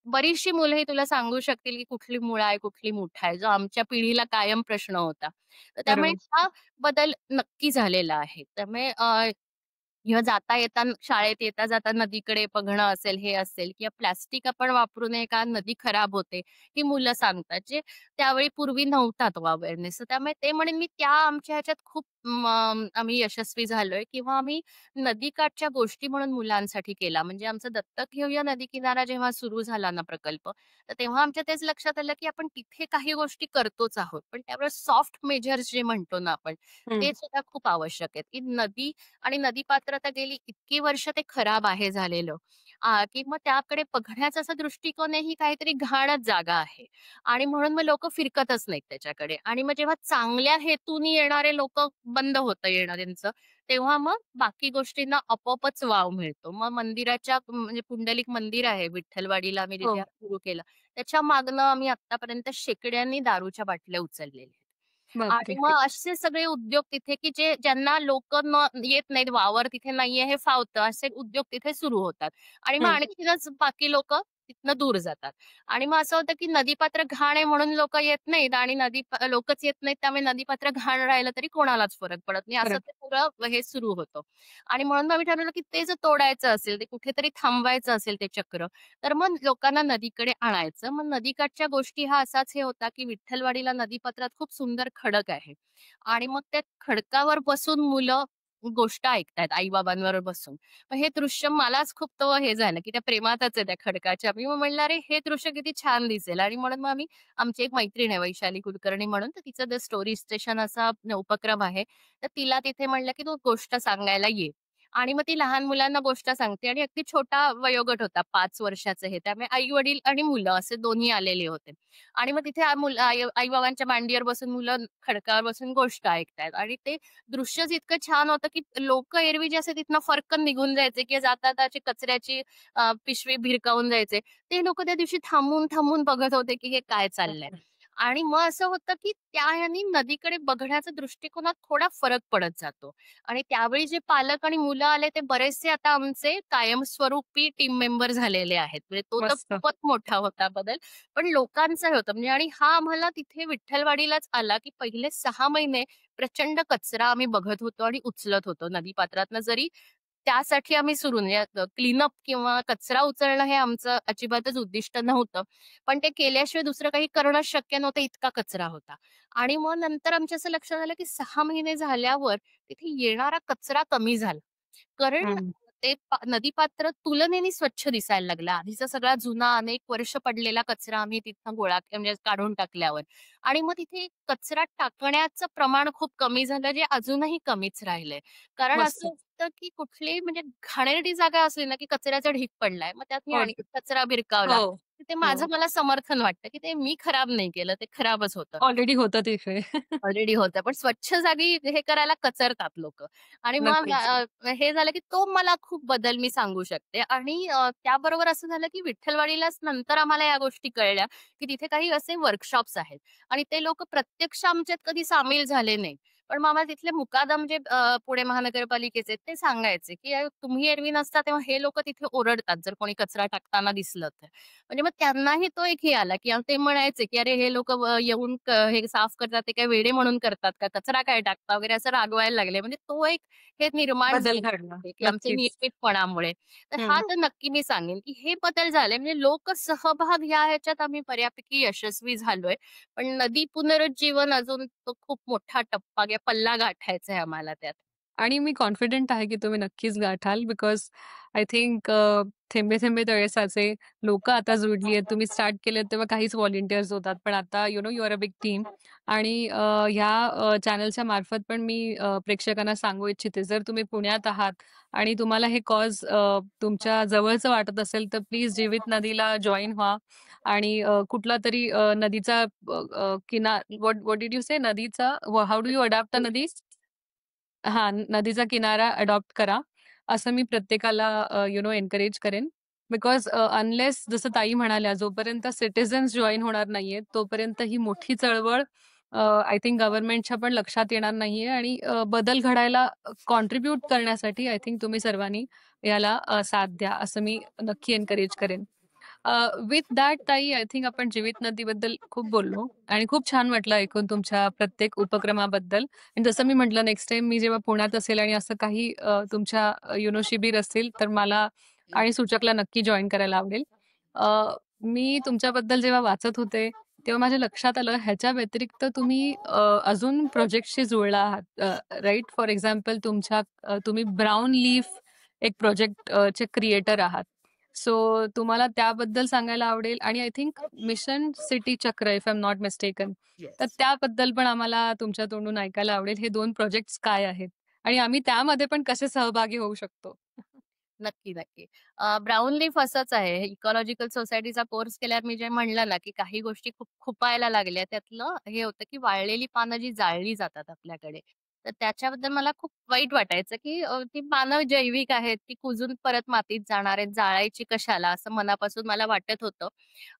बरीचशी मुलं ही तुला सांगू शकतील, की कुठली मुळा आहे, कुठली मुठा आहे, जो आमच्या पिढीला कायम प्रश्न होता. तर त्यामुळे बरोबर. हा बदल नक्की झालेला आहे. त्यामुळे किंवा जाता-येता शाळेत येता-जाता नदीकडे बघणं असेल, हे असेल किंवा प्लास्टिक आपण वापरू नये का नदी खराब होते, ही मुलं सांगतात. जे त्यावेळी पूर्वी नव्हता तो अवेअरनेस. तर त्यामुळे ते म्हणेन मी त्या आमच्या ह्याच्यात खूप आम्ही यशस्वी झालोय किंवा आम्ही नदीकाठच्या गोष्टी म्हणून मुलांसाठी केला. म्हणजे आमचं दत्तक घेऊया नदी किनारा जेव्हा सुरू झाला ना प्रकल्प, तर तेव्हा आमच्या तेच लक्षात आलं, की आपण तिथे काही गोष्टी करतोच आहोत. पण त्यावर सॉफ्ट मेजर्स जे म्हणतो ना आपण, हं. ते सुद्धा खूप आवश्यक आहेत, की नदी आणि नदीपात्र आता गेली इतकी वर्ष ते खराब आहे झालेलं, की मग त्याकडे बघण्याचा असा दृष्टिकोनही काहीतरी घाणच जागा आहे आणि म्हणून मग लोकं फिरकतच नाहीत त्याच्याकडे आणि मग जेव्हा चांगल्या हेतूनी येणारे लोकं बंद होतं येणं त्यांचं, तेव्हा मग बाकी गोष्टींना आपोआपच वाव मिळतो. मग मंदिराच्या म्हणजे पुंडलिक मंदिर आहे विठ्ठलवाडीला आम्ही हो. जिथे सुरू केलं, त्याच्या मागनं आम्ही आत्तापर्यंत शेकड्यांनी दारूच्या बाटल्या उचललेल्या आहेत. आणि बापरे! मग असे सगळे उद्योग तिथे, की ज्यांना लोकं येत नाहीत, वावर तिथे नाहीये हे फावतं, असे उद्योग तिथे सुरू होतात. आणि मग हं. आणखीनच बाकी लोकं तिथनं दूर जातात. आणि मग असं होतं, की नदीपात्र घाण आहे म्हणून लोकं येत नाहीत आणि लोकच येत नाहीत, त्यामुळे नदीपात्र घाण राहिलं तरी कोणालाच फरक पडत नाही. असं खरं. ते सगळं हे सुरू होतं. आणि म्हणून मग आम्ही ठरवलं, की ते जर तोडायचं असेल, ते कुठेतरी थांबवायचं असेल ते चक्र, तर मग लोकांना नदीकडे आणायचं. मग नदीकाठच्या गोष्टी हा असाच हे होता, की विठ्ठलवाडीला नदीपात्रात खूप सुंदर खडक आहे आणि मग त्या खडकावर बसून मुलं गोष्ट ऐकतायत आई-बाबांवर बसून. मग हे दृश्य मलाच खूप हे झालं, की त्या प्रेमातच आहे त्या खडकाच्या. मी मग म्हणलं, "अरे, हे दृश्य किती छान दिसेल" आणि म्हणून मग आमची एक मैत्रीण आहे वैशाली कुलकर्णी म्हणून, तर तिचं द स्टोरी स्टेशन असा उपक्रम आहे. तर तिला तिथे म्हणलं, की "तू गोष्ट सांगायला ये." आणि मग ती लहान मुलांना गोष्ट सांगते आणि अगदी छोटा वयोगट होता 5 वर्षाचं हे. त्यामुळे आई-वडील आणि मुलं असे दोन्ही आलेले होते. आणि मग तिथे आई-बाबांच्या मांडीवर बसून मुलं खडकावर बसून गोष्ट ऐकतायत आणि ते दृश्यच इतकं छान होतं, की लोकं एरवी जे असे तिथनं फरकन निघून जायचे किंवा जाता अशी कचऱ्याची पिशवी भिरकावून जायचे. ते लोकं त्या दिवशी थांबून बघत होते, की हे काय चाललंय. आणि मग असं होतं, की त्या ह्यानी नदीकडे बघण्याच्या दृष्टिकोनात थोडा फरक पडत जातो. आणि त्यावेळी जे पालक आणि मुलं आले ते बरेचसे आता आमचे कायमस्वरूपी टीम मेंबर झालेले आहेत. म्हणजे तो तर मस्त. खूपच मोठा होता बदल. पण लोकांचं होतं म्हणजे आणि हा आम्हाला तिथे विठ्ठलवाडीलाच आला, की पहिले 6 महिने प्रचंड कचरा आम्ही बघत होतो आणि उचलत होतो नदीपात्रातनं. जरी त्यासाठी आम्ही सुरू म्हणजे क्लीनअप किंवा कचरा उचलणं हे आमचं अजिबातच उद्दिष्ट नव्हतं. पण ते केल्याशिवाय दुसरं काही करणंच शक्य नव्हतं इतका कचरा होता. आणि मग नंतर आमच्या असं लक्षात आलं, की 6 महिने झाल्यावर तिथे येणारा कचरा कमी झाला. कारण हं. ते नदीपात्र तुलनेने स्वच्छ दिसायला लागलं. आधीचा सगळा जुना अनेक वर्ष पडलेला कचरा आम्ही तिथनं म्हणजे काढून टाकल्यावर. आणि मग तिथे कचरा टाकण्याचं प्रमाण खूप कमी झालं, जे अजूनही कमीच राहिलंय. कारण असं मस्त. असतं, की कुठलीही म्हणजे घाणेरडी जागा असली ना, की कचऱ्याचा ढीग पडलाय. मग त्यात मी हो, आणखी कचरा भिरकावला. हो, ते हो. माझं मला समर्थन वाटतं, की ते मी खराब नाही केलं, ते खराबच होतं. ऑलरेडी होतं तिथे. ऑलरेडी होतं. पण स्वच्छ जागी हे करायला कचरतात लोकं. आणि मग नक्कीच. हे झालं की तो मला खूप बदल मी सांगू शकते. आणि त्याबरोबर असं झालं की विठ्ठलवाडीलाच नंतर आम्हाला या गोष्टी कळल्या, की तिथे काही असे वर्कशॉप्स आहेत आणि ते लोकं प्रत्यक्ष आमच्यात कधी सामील झाले नाहीत. पण मग आम्हाला तिथले मुकादम जे पुणे महानगरपालिकेचे ते सांगायचे, की तुम्ही एरवी नसता तेव्हा हे लोकं तिथे ओरडतात, जर कोणी कचरा टाकताना दिसलं तर. म्हणजे मग त्यांनाही तो एक हे आला, की ते म्हणायचे, की "अरे हे लोकं येऊन हे साफ करतात, ते काय वेडे म्हणून करतात का? कचरा काय टाकता?" वगैरे असं रागवायला लागले. म्हणजे तो एक हे निर्माण बदल झालं घडला. की आमच्या नक्कीच. नियमितपणामुळे. तर हा हं. तर नक्की मी सांगेन, की हे बदल झाले म्हणजे लोकसहभाग या ह्याच्यात आम्ही बऱ्यापैकी यशस्वी झालोय. पण नदी पुनरुज्जीवन अजून तो खूप मोठा टप्पा किंवा पल्ला गाठायचा आहे आम्हाला त्यात. आणि मी कॉन्फिडंट आहे, की तुम्ही नक्कीच गाठाल बिकॉज आय थिंक थेंबे थेंबे तळे साचे. लोकं आता जुडली आहेत. तुम्ही स्टार्ट केलेत तेव्हा काहीच व्हॉलंटिअर्स होतात. पण आता you are a big team आणि ह्या चॅनलच्या मार्फत पण मी प्रेक्षकांना सांगू इच्छिते, जर तुम्ही पुण्यात आहात आणि तुम्हाला हे कॉज तुमच्या जवळचं वाटत असेल, तर प्लीज जीवित नदीला जॉइन व्हा आणि कुठलातरी नदीचा व्हॉट व्हॉट डिड यू से? नदीचा how do you adopt the नदी? हां, नदीचा किनारा अडॉप्ट करा, असं मी प्रत्येकाला एन्करेज करेन. बिकॉज अनलेस जसं ताई म्हणाल्या, जोपर्यंत सिटिझन्स जॉइन होणार नाहीयेत, तोपर्यंत ही मोठी चळवळ आय थिंक गव्हर्नमेंटच्या पण लक्षात येणार नाहीये आणि बदल घडायला कॉन्ट्रिब्यूट करण्यासाठी आय थिंक तुम्ही सर्वांनी याला साथ द्या, असं मी नक्की एन्करेज करेन. विथ दॅट ताई आय थिंक आपण जीवित नदीबद्दल खूप बोललो आणि खूप छान वाटलं ऐकून तुमच्या प्रत्येक उपक्रमाबद्दल. आणि जसं मी म्हटलं नेक्स्ट टाईम मी जेव्हा पुण्यात असेल आणि असं काही तुमच्या शिबिर असतील तर मला आणि सूचकला नक्की जॉइन करायला आवडेल. अ, मी तुमच्याबद्दल जेव्हा वाचत होते, तेव्हा माझ्या लक्षात आलं ह्याच्या व्यतिरिक्त तुम्ही अजून प्रोजेक्टशी जुळला आहात. राइट? फॉर एक्झाम्पल तुम्ही ब्राउन लीफ एक प्रोजेक्ट चे क्रिएटर आहात. सो तुम्हाला त्याबद्दल सांगायला आवडेल आणि आय थिंक मिशन सिटी चक्र if I am not mistaken. तर येस. त्याबद्दल पण आम्हाला तुमच्या तोंडून ऐकायला आवडेल. हे 2 प्रोजेक्ट्स काय आहेत? आणि आम्ही त्यामध्ये पण कसे सहभागी होऊ शकतो? नक्की, नक्की. ब्राउन लीफ असंच आहे. इकॉलॉजिकल सोसायटीचा कोर्स केल्यावर मी जे म्हणलं ना, की काही गोष्टी खूप खुपायला लागल्या. त्यातलं हे होतं, की वाळलेली पानं जी जाळली जातात आपल्याकडे, तर त्याच्याबद्दल मला खूप वाईट वाटायचं, की ती पानं जैविक आहेत, ती कुजून परत मातीत जाणार आहेत, जाळायची कशाला? असं मनापासून मला वाटत होतं.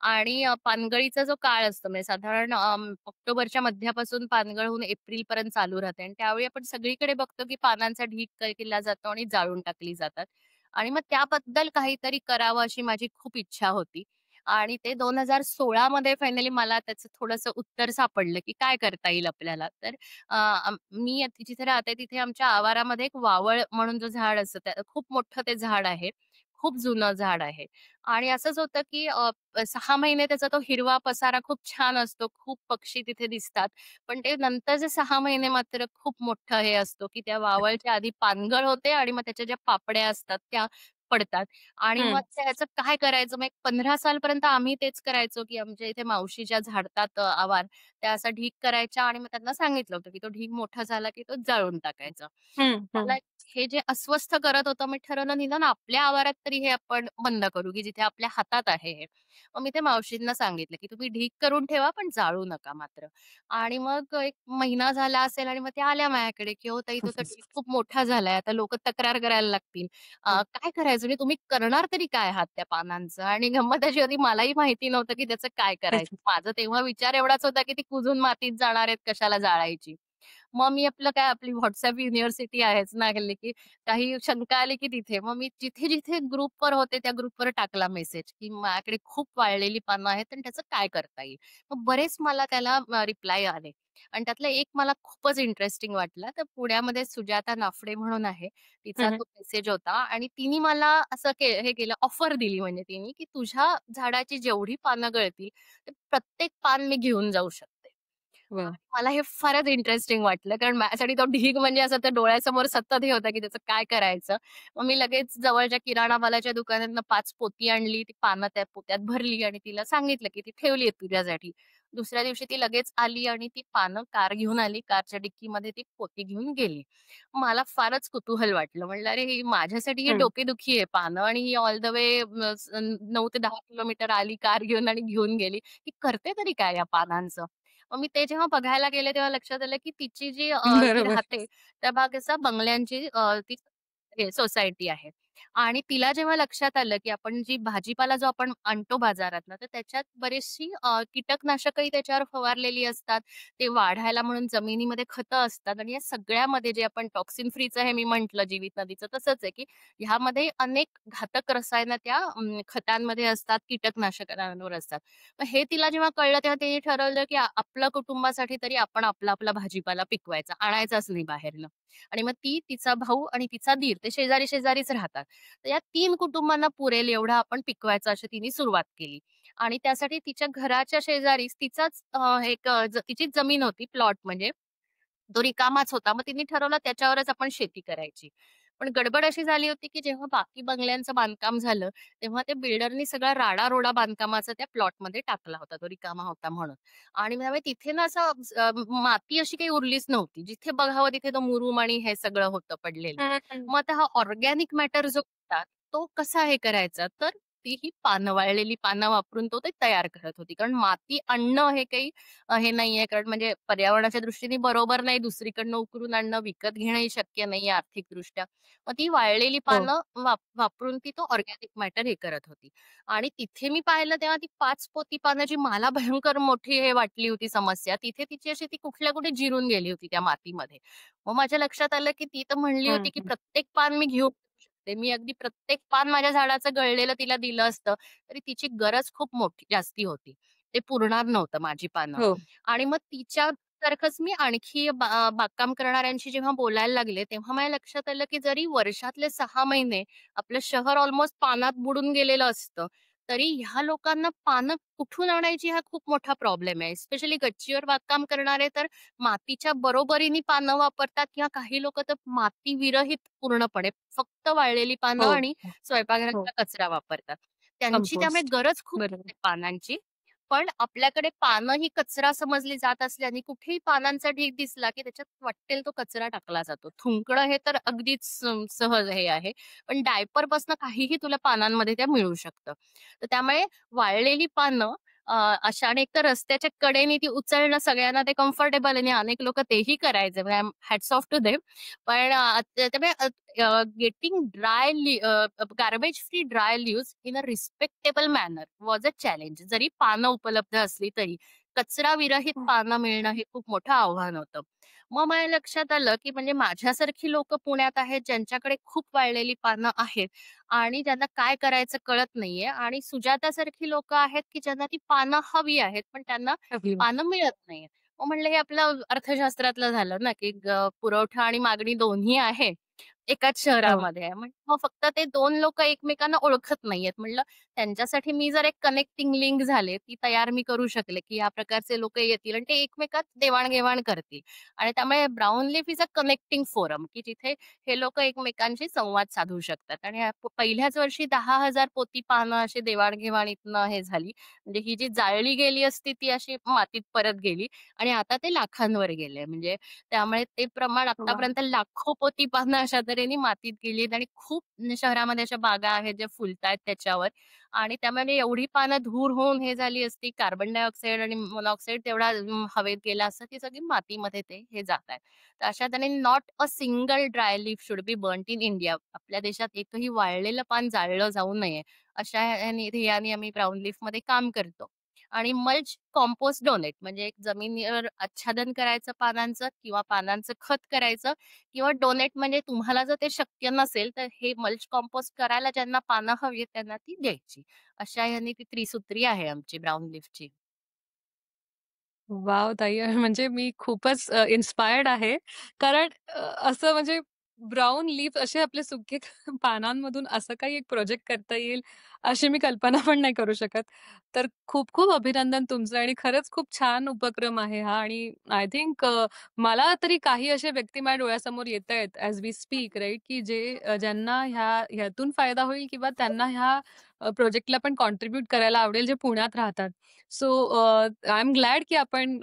आणि पानगळीचा जो काळ असतो म्हणजे साधारण ऑक्टोबरच्या मध्यापासून पानगळ होऊन एप्रिलपर्यंत चालू राहते आणि त्यावेळी आपण सगळीकडे बघतो, की पानांचा ढीग केला जातो आणि जाळून टाकली जातात. आणि मग त्याबद्दल काहीतरी करावं अशी माझी खूप इच्छा होती. आणि ते 2016 मध्ये फायनली मला त्याचं थोडंसं उत्तर सापडलं, की काय करता येईल आपल्याला. तर मी जिथे राहते तिथे आमच्या आवारामध्ये एक वावळ म्हणून जो झाड असतं खूप मोठं ते झाड आहे. खूप जुनं झाड आहे. आणि असंच होतं, की 6 महिने त्याचा तो हिरवा पसारा खूप छान असतो. खूप पक्षी तिथे दिसतात. पण ते नंतरचे 6 महिने मात्र खूप मोठं हे असतो, की त्या वावलच्या आधी पानगळ होते आणि मग त्याच्या ज्या पापड्या असतात त्या पडतात. आणि मग हं, त्याचं काय करायचं? मग एक 15 सालपर्यंत आम्ही तेच करायचो, की आमच्या इथे मावशी ज्या झाडतात आवार, त्या असा ढीग करायच्या आणि मग त्यांना सांगितलं होतं, की तो ढीग मोठा झाला, की तो जाळून टाकायचा. हं, हं. मला हे जे अस्वस्थ करत होतं, मी ठरवलं निदान आपल्या आवारात तरी हे आपण बंद करू, की जिथे आपल्या हातात आहे हे. मग मी ते मावशींना सांगितलं, की तुम्ही ढीग करून ठेवा, पण जाळू नका मात्र. आणि मग एक महिना झाला असेल आणि मग त्या आल्या माझ्याकडे, की "हो ताई, तो तर ढीग खूप मोठा झालाय. आता लोकं तक्रार करायला लागतील. काय करायचं? म्हणजे तुम्ही करणार तरी काय आहात त्या पानांचं?" आणि गंमत अशी होती, मलाही माहिती नव्हतं, की त्याचं काय करायचं. माझा तेव्हा विचार एवढाच होता, की ती कुजून मातीत जाणार आहेत, कशाला जाळायची. मग मी आपलं काय आपली WhatsApp युनिव्हर्सिटी आहेच ना हल्ली, की काही शंका आली की तिथे. मग मी जिथे-जिथे ग्रुपवर होते त्या ग्रुपवर टाकला मेसेज, की माझ्याकडे खूप वाळलेली पानं आहेत आणि त्याचं काय करता येईल? मग बरेच मला त्याला रिप्लाय आले आणि त्यातला एक मला खूपच इंटरेस्टिंग वाटला. तर पुण्यामध्ये सुजाता नाफडे म्हणून आहे. तिचा हं, हं. तो मेसेज होता आणि तिने मला असं हे केलं ऑफर दिली म्हणजे तिने, की तुझ्या झाडाची जेवढी पानं गळतील, ते प्रत्येक पान मी घेऊन जाऊ शकते. वाह! मला हे फारच इंटरेस्टिंग वाटलं, कारण माझ्यासाठी तो ढीग म्हणजे असं त्या डोळ्यासमोर सतत हे होतं, की त्याचं काय करायचं? मग मी लगेच जवळच्या किराणा मालाच्या दुकानातनं 5 पोती आणली, ती पानं त्या पोत्यात भरली आणि तिला सांगितलं, की "ती ठेवली आहेत तुझ्यासाठी." दुसऱ्या दिवशी ती लगेच आली आणि ती पानं कार घेऊन आली. कारच्या डिक्कीमध्ये ती पोती घेऊन गेली. मला फारच कुतूहल वाटलं. म्हटलं, "अरे, ही माझ्यासाठी ही हं. डोकेदुखी आहे पानं आणि ही ऑल द वे 9 ते 10 किलोमीटर आली कार घेऊन आणि घेऊन गेली. ती करते तरी काय या पानांचं?" मग मी ते जेव्हा बघायला गेले तेव्हा लक्षात आलं, की तिची जी बरोबर. राहते त्या भागाचा बंगल्यांची ती हे सोसायटी आहे. आणि तिला जेव्हा लक्षात आलं, की आपण जी भाजीपाला जो आपण आणतो बाजारातनं, तर त्याच्यात बरीचशी कीटकनाशकही त्याच्यावर फवारलेली असतात. ते वाढायला म्हणून जमिनीमध्ये खतं असतात आणि या सगळ्यामध्ये जे आपण टॉक्सिन फ्रीचं हे मी म्हटलं जीवित नदीचं तसंच आहे, की ह्यामध्ये अनेक घातक रसायनं त्या खतांमध्ये असतात, कीटकनाशकांवर असतात. मग हे तिला जेव्हा कळलं तेव्हा तिने ठरवलं, की आपल्या कुटुंबासाठी तरी आपण आपला भाजीपाला पिकवायचा, आणायचाच नाही बाहेरनं. आणि मग ती, तिचा भाऊ आणि तिचा दीर ते शेजारी-शेजारीच राहतात. तर या 3 कुटुंबांना पुरेल एवढा आपण पिकवायचा अशी तिने सुरुवात केली. आणि त्यासाठी तिच्या घराच्या शेजारीच तिचाच एक तिचीच जमीन होती प्लॉट म्हणजे तो रिकामाच होता. मग तिने ठरवलं त्याच्यावरच आपण शेती करायची. पण गडबड अशी झाली होती, की जेव्हा बाकी बंगल्यांचं बांधकाम झालं, तेव्हा ते बिल्डरनी सगळा राडा-रोडा बांधकामाचा त्या प्लॉटमध्ये टाकला होता. तो रिकामा होता म्हणून. आणि त्यामुळे तिथे ना असं माती अशी काही उरलीच नव्हती. जिथे बघावं तिथे तो मुरूम आणि हे सगळं होतं पडलेलं. हं, हं. मग आता हा ऑर्गॅनिक मॅटर जो होता, तो कसा हे करायचा? तर तीही पानं, वाळलेली पानं वापरून तो ते तयार करत होती. कारण माती आणणं हे काही हे नाहीये कारण म्हणजे पर्यावरणाच्या दृष्टीने बरोबर नाही. दुसरीकडनं उकरून आणणं, विकत घेणंही शक्य नाहीये आर्थिकदृष्ट्या. मग ती वाळलेली हो. पानं वापरून ती तो ऑर्गॅनिक मॅटर हे करत होती. आणि तिथे मी पाहिलं तेव्हा ती 5 पोती पानं जी मला भयंकर मोठी हे वाटली होती समस्या, तिथे तिची अशी ती कुठल्या कुठे जिरून गेली होती त्या मातीमध्ये. मग माझ्या लक्षात आलं, की ती तर म्हणली हं, होती, की हं. प्रत्येक पान मी घेऊ शकते. मी अगदी प्रत्येक पान माझ्या झाडाचं गळलेलं तिला दिलं असतं, तरी तिची गरज खूप मोठी जास्ती होती. ते पुरणार नव्हतं माझी पानं. हो. आणि मग तिच्यासारखंच मी आणखी बागकाम करणाऱ्यांशी जेव्हा बोलायला लागले, तेव्हा माझ्या लक्षात आलं, की जरी वर्षातले 6 महिने आपलं शहर ऑलमोस्ट पानात बुडून गेलेलं असतं, तरी ह्या लोकांना पानं कुठून आणायची हा खूप मोठा प्रॉब्लेम आहे. स्पेशली गच्चीवर बागकाम करणारे तर मातीच्या बरोबरीने पानं वापरतात किंवा काही लोकं तर माती विरहित पूर्णपणे फक्त वाळलेली पानं हो, आणि हो, हो. स्वयंपाकघरातला कचरा वापरतात. त्यांची त्यामुळे कंपोस्ट. गरज खूप बरोबर. आहे पानांची. पण आपल्याकडे पानं ही कचरा समजली जात असल्याने कुठेही पानांचा ढीग दिसला, की त्याच्यात वाट्टेल तो कचरा टाकला जातो. थुंकणं हे तर अगदीच सहज हे आहे. पण डायपरपासून काहीही तुला पानांमध्ये त्या मिळू शकतं. तर त्यामुळे वाळलेली पानं अशा आणि एकतर रस्त्याच्या कडेने ती उचलणं सगळ्यांना ते कम्फर्टेबल आहे आणि अनेक लोकं तेही करायचे. म्हणजे हॅट्स ऑफ टू देम. पण त्यामुळे getting garbage free dry leaves in a respectable manner was a challenge. जरी पानं उपलब्ध असली तरी कचरा विरहित हं. पानं मिळणं हे खूप मोठं आव्हान होतं. मग माझ्या लक्षात आलं, की म्हणजे माझ्यासारखी लोकं पुण्यात आहेत, ज्यांच्याकडे खूप वाळलेली पानं आहेत आणि ज्यांना काय करायचं कळत नाहीये आणि सुजातासारखी लोकं आहेत, की ज्यांना ती पानं हवी आहेत, पण त्यांना अगदी. पानं मिळत नाहीये. मग म्हणलं हे आपलं अर्थशास्त्रातलं झालं ना, की पुरवठा आणि मागणी दोन्ही आहे. एकाच हो. शहरामध्ये आहे. मग फक्त ते 2 लोकं एकमेकांना ओळखत नाहीयेत. म्हणलं त्यांच्यासाठी मी जर एक कनेक्टिंग लिंक झाले, ती तयार मी करू शकले, की या प्रकारचे लोकं येतील आणि ते एकमेकात देवाण करतील. आणि त्यामुळे brown leaf is a connecting forum, की जिथे हे लोकं एकमेकांशी संवाद साधू शकतात. आणि पहिल्याच वर्षी 10,000 पोती पानं अशी देवाण-घेवाणीतनं हे झाली. म्हणजे ही जी जाळली गेली असती, ती अशी मातीत परत गेली आणि आता ते लाखांवर गेलंय. म्हणजे त्यामुळे ते प्रमाण वाह! आत्तापर्यंत लाखो पोती पानं अशा तऱ्हेने मातीत गेलीत आणि खूप शहरामध्ये अशा बागा आहेत ज्या फुलतायत त्याच्यावर आणि त्यामुळे एवढी पानं धूर होऊन हे झाली असती, कार्बन डायऑक्साईड आणि मोनॉक्साईड तेवढा हवेत गेला असता, ती सगळी मातीमध्ये ते हे जात आहेत. तर अशा तऱ्हेने not a single dry leaf should be burnt in India. आपल्या देशात एकही वाळलेलं पान जाळलं जाऊ नये, अशा ध्येयाने आम्ही ब्राउन लीफमध्ये काम करतो. आणि मल्च कंपोस्ट डोनेट म्हणजे एक जमिनीवर आच्छादन करायचं पानांचं किंवा पानांचं खत करायचं किंवा डोनेट म्हणजे तुम्हाला जर ते शक्य नसेल, तर हे मल्च कंपोस्ट करायला ज्यांना पानं हवी आहेत त्यांना ती द्यायची. अशा ह्यानी ती त्रिसूत्री आहे आमची ब्राउन लीफची. वॉव! ताई म्हणजे मी खूपच इन्स्पायर्ड आहे. कारण असं म्हणजे ब्राउन लीफ असे आपले सुखे पानांमधून असं काही एक प्रोजेक्ट करता येईल, अशी मी कल्पना पण नाही करू शकत. तर खूप-खूप अभिनंदन तुमचं आणि खरंच खूप छान उपक्रम आहे हा आणि आय थिंक मला तरी काही असे व्यक्ती माझ्या डोळ्यासमोर येतायत ॲज वी स्पीक राइट, की जे ज्यांना ह्यातून फायदा होईल किंवा त्यांना ह्या प्रोजेक्टला पण कॉन्ट्रिब्यूट करायला आवडेल, जे पुण्यात राहतात. सो आय एम ग्लॅड की आपण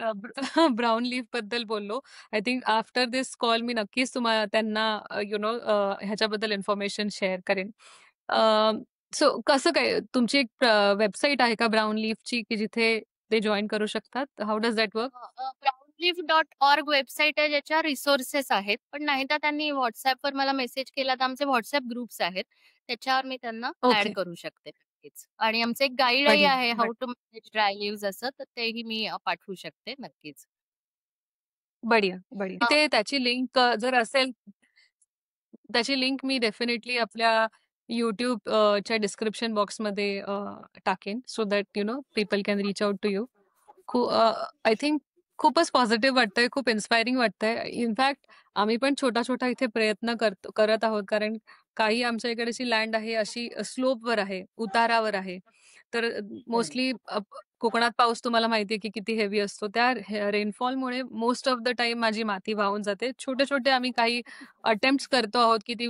ब्राउन लीफबद्दल बोललो. I think after this call मी नक्कीच त्यांना ह्याच्याबद्दल इन्फॉर्मेशन शेअर करेन. सो कसं काय तुमची एक वेबसाईट आहे का ब्राउन लीफची की जिथे ते जॉइन करू शकतात? How does that work? brownleaf.org website आहे ज्याच्यावर रिसोर्सेस आहेत. पण नाहीतर त्यांनी WhatsAppवर मला मेसेज केला तर आमचे WhatsApp ग्रुप्स आहेत. त्याच्यावर मी त्यांना ॲड ओके. करू शकते नक्कीच. आणि आमचं एक गाईडही बढिया. आहे how to manage dry leaves असं, तर तेही मी पाठवू शकते नक्कीच. बढिया, बढिया. तिथे त्याची लिंक जर असेल, त्याची लिंक मी डेफिनेटली आपल्या YouTube च्या डिस्क्रिप्शन बॉक्समध्ये टाकेन so that people can reach out to you. I think खूपच पॉझिटिव्ह वाटतंय, खूप इन्स्पायरिंग वाटतंय. इनफॅक्ट आम्ही पण छोटा-छोटा इथे प्रयत्न करत आहोत. कारण काही आमच्या इकडची लँड आहे अशी स्लोपवर आहे, उतारावर आहे. तर हं. मोस्टली कोकणात पाऊस तुम्हाला माहिती आहे की किती हेवी असतो. त्या रेनफॉलमुळे मोस्ट ऑफ द टाईम माझी माती वाहून जाते. छोटे-छोटे आम्ही काही अटेम्प्ट्स करतो आहोत की ती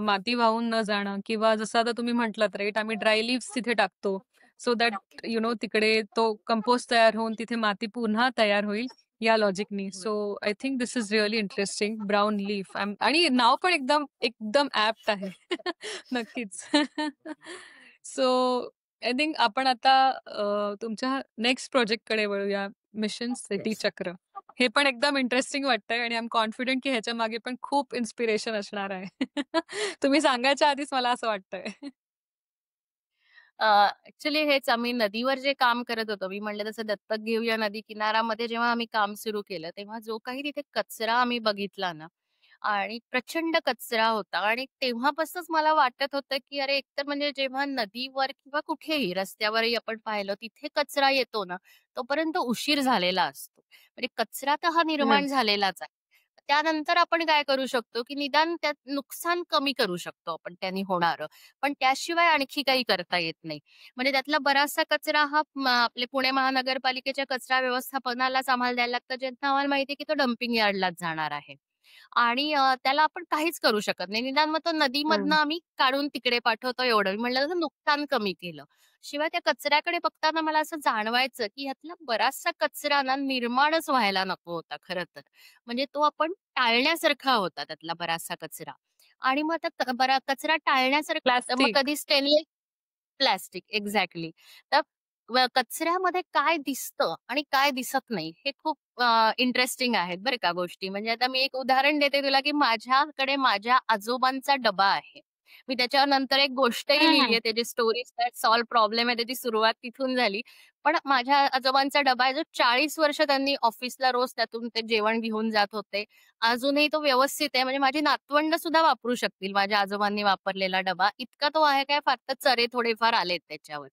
माती वाहून न जाणं किंवा जसं आता तुम्ही म्हटलात राइट, आम्ही ड्राय लीव्हज तिथे टाकतो. सो दॅट तिकडे तो कंपोस्ट तयार होऊन तिथे माती पुन्हा तयार होईल या लॉजिकनी. So I think this is really interesting. Brown leaf आणि नाव पण एकदम एकदम ॲप्ट आहे. नक्कीच. सो आय थिंक आपण आता तुमच्या नेक्स्ट प्रोजेक्टकडे वळूया. Mission city yes. चक्र. हे पण एकदम इंटरेस्टिंग वाटतंय आणि आय एम कॉन्फिडंट की ह्याच्या मागे पण खूप इन्स्पिरेशन असणार आहे. तुम्ही सांगायच्या आधीच मला असं वाटतंय. ॲक्चुअली हेच आम्ही नदीवर जे काम करत होतो, मी म्हटलं तसं दत्तक घेऊया नदी किनारामध्ये जेव्हा आम्ही काम सुरू केलं, तेव्हा जो काही तिथे कचरा आम्ही बघितला ना आणि प्रचंड कचरा होता आणि तेव्हापासूनच मला वाटत होतं, की अरे एकतर म्हणजे जेव्हा नदीवर किंवा कुठेही रस्त्यावरही आपण पाहिलं, तिथे कचरा येतो ना, तोपर्यंत उशीर झालेला असतो. म्हणजे कचरा तर हा हं, निर्माण झालेलाच आहे. त्यानंतर आपण काय करू शकतो, की निदान त्यात नुकसान कमी करू शकतो आपण त्यानी होणारं. पण त्याशिवाय आणखी काही करता येत नाही. म्हणजे त्यातला बराचसा कचरा हा आपले पुणे महानगरपालिकेच्या कचरा व्यवस्थापनालाच आम्हाला द्यायला लागतं, ज्यांना आम्हाला माहिती आहे, की तो डंपिंग यार्डलाच जाणार आहे. आणि त्याला आपण काहीच करू शकत नाही. निदान मग तो नदीमधनं हं. आम्ही काढून तिकडे पाठवतो एवढं. मी म्हटलं तर नुकसान कमी केलं. शिवाय त्या कचऱ्याकडे बघताना मला असं जाणवायचं, की ह्यातला बराचसा कचरा ना निर्माणच व्हायला नको होता खरं तर. म्हणजे तो आपण टाळण्यासारखा होता त्यातला बराचसा कचरा. आणि मग आता बरा कचरा टाळण्यासारखा मग प्लास्टिक. कधी स्टेनलेस प्लास्टिक एक्झॅक्टली. तर कचऱ्यामध्ये काय दिसतं आणि काय दिसत नाही हे खूप इंटरेस्टिंग आहेत बरं का गोष्टी. म्हणजे आता मी एक उदाहरण देते तुला, की माझ्याकडे माझ्या आजोबांचा डबा आहे. मी त्याच्यावर नंतर एक गोष्टही हं, लिहिली हं. आहे. त्याची स्टोरीज दॅट सॉल्व्ह प्रॉब्लेम आहे त्याची सुरुवात तिथून झाली. पण माझ्या आजोबांचा डबा आहे जो 40 वर्ष त्यांनी ऑफिसला रोज त्यातून ते जेवण घेऊन जात होते. अजूनही तो व्यवस्थित आहे. म्हणजे माझी नातवंड सुद्धा वापरू शकतील माझ्या आजोबांनी वापरलेला डबा. इतका तो आहे काय फार तर चरे थोडेफार आलेत त्याच्यावर.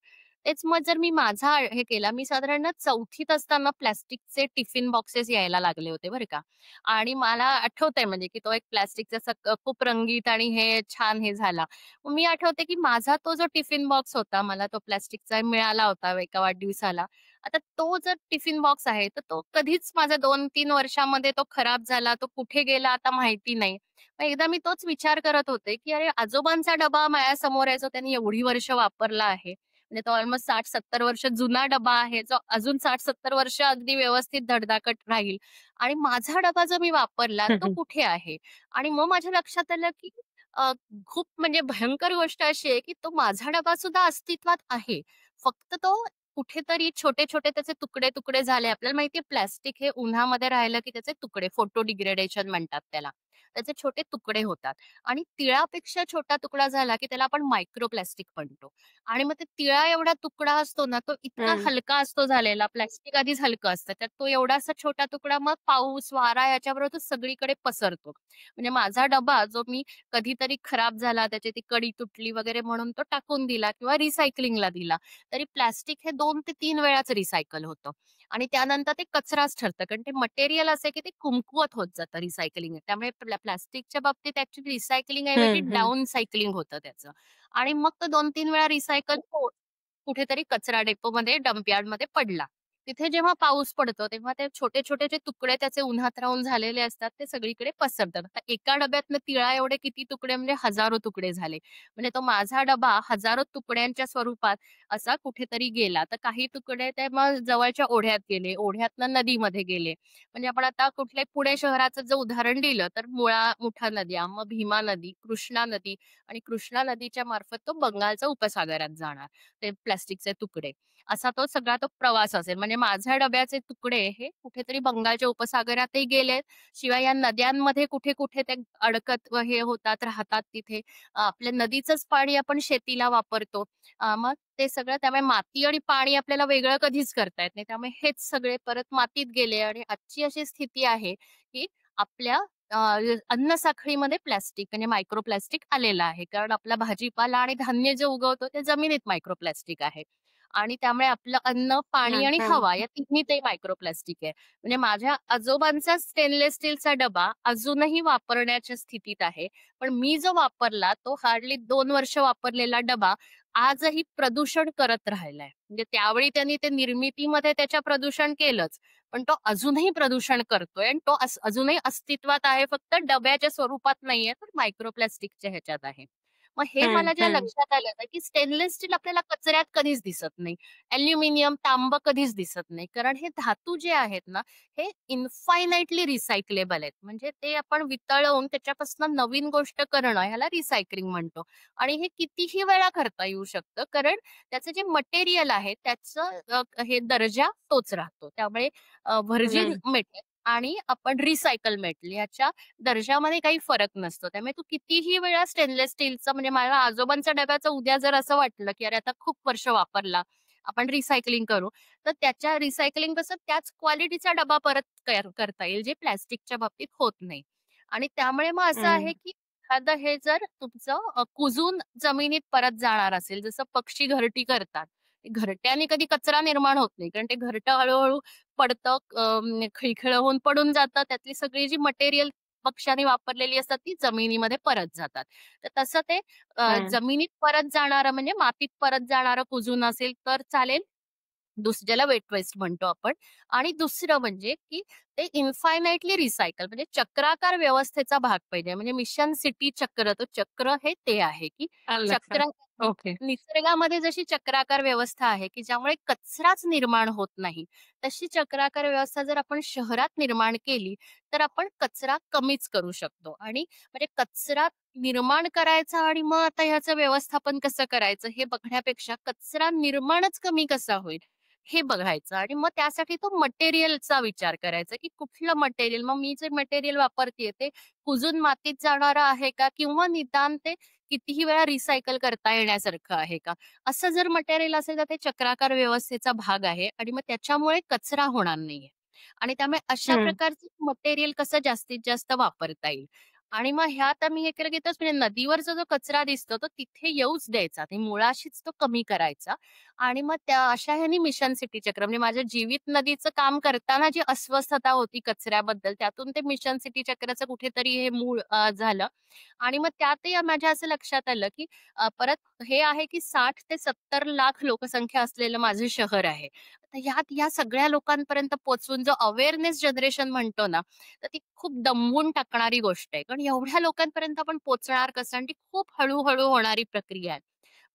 तेच मग जर मी माझा हे केला, मी साधारण ना 4थीत असताना प्लास्टिकचे टिफिन बॉक्सेस यायला लागले होते बरं का. आणि मला आठवतंय म्हणजे की तो एक प्लास्टिकचा असा खूप रंगीत आणि हे छान हे झाला. मग मी आठवते की माझा तो जो टिफिन बॉक्स होता, मला तो प्लास्टिकचा मिळाला होता एका वाढदिवसाला. आता तो जर टिफिन बॉक्स आहे, तर तो कधीच माझा 2-3 वर्षामध्ये तो खराब झाला, तो कुठे गेला आता माहिती नाही. मग एकदा मी तोच विचार करत होते, की अरे आजोबांचा डबा माझ्यासमोर आहे, जो त्यांनी एवढी वर्ष वापरला आहे. म्हणजे तो ऑलमोस्ट 60-70 वर्ष जुना डबा आहे, जो अजून 60-70 वर्ष अगदी व्यवस्थित धडधाकट राहील आणि माझा डबा जो मी वापरला तो कुठे आहे? आणि मग माझ्या लक्षात आलं, की अ, खूप म्हणजे भयंकर गोष्ट अशी आहे, की तो माझा डबा सुद्धा अस्तित्वात आहे. फक्त तो कुठेतरी छोटे-छोटे त्याचे तुकडे-तुकडे झाले. आपल्याला माहिती आहे प्लास्टिक हे उन्हामध्ये राहिलं, की त्याचे तुकडे फोटो डिग्रेडेशन म्हणतात त्याला. त्याचे छोटे तुकडे होतात आणि तिळापेक्षा छोटा तुकडा झाला, की त्याला आपण मायक्रो प्लास्टिक म्हणतो. आणि मग ते तिळा एवढा तुकडा असतो ना, तो इतका हं. हलका असतो झालेला. प्लास्टिक आधीच हलकं असतं. त्यात तो एवढासा छोटा तुकडा मग पाऊस, वारा याच्याबरोबर तो सगळीकडे पसरतो. म्हणजे माझा डबा जो मी कधीतरी खराब झाला, त्याची ती कडी तुटली वगैरे म्हणून तो टाकून दिला किंवा रिसायकलिंगला दिला. तरी प्लास्टिक हे 2 ते 3 वेळाच रिसायकल होतं. आणि त्यानंतर ते कचराच ठरतं. कारण ते मटेरियल असं आहे, की ते कुमकुवत होत जातं रिसायकलिंग. त्यामुळे प्लास्टिकच्या बाबतीत ॲक्चुअली रिसायकलिंग ऐवजी हं, हं. डाउन सायकलिंग होतं त्याचं. आणि मग तो 2-3 वेळा रिसायकल होऊन कुठेतरी कचरा डेपोमध्ये, डंप यार्डमध्ये पडला. तिथे जेव्हा पाऊस पडतो, तेव्हा ते छोटे-छोटे जे तुकडे त्याचे उन्हात राहून झालेले असतात, ते सगळीकडे पसरतात. आता एका डब्यातनं तिळा एवढे किती तुकडे म्हणजे हजारो तुकडे झाले. म्हणजे तो माझा डबा हजारो तुकड्यांच्या स्वरूपात असा कुठेतरी गेला. तर काही तुकडे ते मग जवळच्या ओढ्यात गेले, ओढ्यातनं नदीमध्ये गेले. म्हणजे आपण आता कुठल्याही पुणे शहराचं जर उदाहरण दिलं, तर मुठा नद्या, मग भीमा नदी, कृष्णा नदी आणि कृष्णा नदीच्या मार्फत तो बंगालच्या उपसागरात जाणार, ते प्लास्टिकचे तुकडे. असा तो सगळा तो प्रवास असेल. म्हणजे माझ्या डब्याचे तुकडे हे कुठेतरी बंगालच्या उपसागरातही गेलेत. शिवाय या नद्यांमध्ये कुठे-कुठे ते अडकत व हे होतात, राहतात तिथे. आपल्या नदीचंच पाणी आपण शेतीला वापरतो. मग ते सगळं त्यामुळे माती आणि पाणी आपल्याला वेगळं कधीच करता येत नाही. त्यामुळे हेच सगळे परत मातीत गेले आणि आजची अशी स्थिती आहे, की आपल्या अ, अन्न साखळीमध्ये प्लास्टिक म्हणजे मायक्रो प्लास्टिक आलेलं आहे. कारण आपला भाजीपाला आणि धान्य जे उगवतो ते जमिनीत मायक्रो प्लास्टिक आहे. आणि त्यामुळे आपलं अन्न, पाणी हं, आणि हं. हवा या तिन्ही ते मायक्रो प्लास्टिक आहे. म्हणजे माझ्या आजोबांचा स्टेनलेस स्टीलचा डबा अजूनही वापरण्याच्या स्थितीत आहे. पण मी जो वापरला तो हार्डली 2 वर्ष वापरलेला डबा आजही प्रदूषण करत राहिलाय. म्हणजे त्यावेळी त्यांनी ते निर्मितीमध्ये त्याच्या प्रदूषण केलंच. पण तो अजूनही प्रदूषण करतोय आणि तो अजूनही अस्तित्वात आहे. फक्त डब्याच्या स्वरूपात नाहीये, तर मायक्रो प्लास्टिकच्या ह्याच्यात आहे. मग हे हं, मला ज्या हं. लक्षात आलं ना, की स्टेनलेस स्टील आपल्याला कचऱ्यात कधीच दिसत नाही. ॲल्युमिनियम, तांबं कधीच दिसत नाही. कारण हे धातू जे आहेत ना, हे इन्फायनाइटली रिसायकलेबल आहेत. म्हणजे ते आपण वितळवून त्याच्यापासून नवीन गोष्ट करणं ह्याला रिसायकलिंग म्हणतो. आणि हे कितीही वेळा करता येऊ शकतं. कारण त्याचं जे मटेरियल आहे त्याचं हे दर्जा तोच राहतो. त्यामुळे व्हर्जिन हं, मेटल आणि आपण रिसायकल मेटल ह्याच्या दर्जामध्ये काही फरक नसतो. त्यामुळे तू कितीही वेळा स्टेनलेस स्टीलचं म्हणजे माझ्या आजोबांच्या डब्याचं उद्या जर असं वाटलं, की अरे आता खूप वर्ष वापरला, आपण रिसायकलिंग करू. तर त्याच्या रिसायकलिंग कसं त्याच क्वालिटीचा डबा परत करता येईल, जे प्लास्टिकच्या बाबतीत होत नाही. आणि त्यामुळे मग असं आहे, हं. की एखादं हे जर तुमचं कुजून जमिनीत परत जाणार असेल, जसं पक्षी घरटी करतात. घरट्याने कधी कचरा निर्माण होत नाही. कारण ते घरटं हळू पडतं, खिळखिळं होऊन पडून जातं. त्यातली सगळी जी मटेरियल पक्ष्यांनी वापरलेली असतात, ती जमिनीमध्ये परत जातात. तर तसं ते हं. जमिनीत परत जाणारं म्हणजे मातीत परत जाणारं कुजून असेल तर चालेल. ज्याला वेट वेस्ट म्हणतो आपण. आणि दुसरं म्हणजे, की ते इन्फायनाइटली रिसायकल म्हणजे चक्राकार व्यवस्थेचा भाग पाहिजे. म्हणजे मिशन सिटी चक्र, तर चक्र हे ते आहे, की आलं लक्षात. चक्र ओके. निसर्गामध्ये जशी चक्राकार व्यवस्था आहे, की ज्यामुळे कचराच निर्माण होत नाही, तशी चक्राकार व्यवस्था जर आपण शहरात निर्माण केली, तर आपण कचरा कमीच करू शकतो. आणि म्हणजे कचरा निर्माण करायचा आणि मग आता ह्याचं व्यवस्थापन कसं करायचं हे बघण्यापेक्षा कचरा निर्माणच कमी कसा होईल, हे बघायचं. आणि मग त्यासाठी तो मटेरियलचा विचार करायचा, की कुठलं मटेरियल मग मी जे मटेरियल वापरतेय ते कुजून मातीत जाणारं आहे का? किंवा निदान ते कितीही वेळा रिसायकल करता येण्यासारखं आहे का? असं जर मटेरियल असेल तर ते चक्राकार व्यवस्थेचा भाग आहे आणि मग त्याच्यामुळे कचरा होणार नाहीये. आणि त्यामुळे अशा हं. प्रकारचं मटेरियल कसं जास्तीत जास्त वापरता येईल. आणि मग ह्यात आम्ही हे केलं, की तोच म्हणजे नदीवरचा जो कचरा दिसतो तो तिथे येऊच द्यायचा. ते मुळाशीच तो कमी करायचा. आणि मग त्या अशा ह्यानी मिशन सिटी चक्र म्हणजे माझ्या जीवित नदीचं काम करताना जी अस्वस्थता होती कचऱ्याबद्दल, त्यातून ते मिशन सिटी चक्राचं कुठेतरी हे मूळ झालं. आणि मग त्यातही माझ्या असं लक्षात आलं, की परत हे आहे, की 60 ते 70 लाख लोकसंख्या असलेलं माझं शहर आहे. तर ह्यात या सगळ्या लोकांपर्यंत पोहोचवून जो अवेअरनेस जनरेशन म्हणतो ना, तर ती खूप दमवून टाकणारी गोष्ट आहे. कारण एवढ्या लोकांपर्यंत आपण पोहोचणार कसं आणि ती खूप हळू होणारी प्रक्रिया आहे.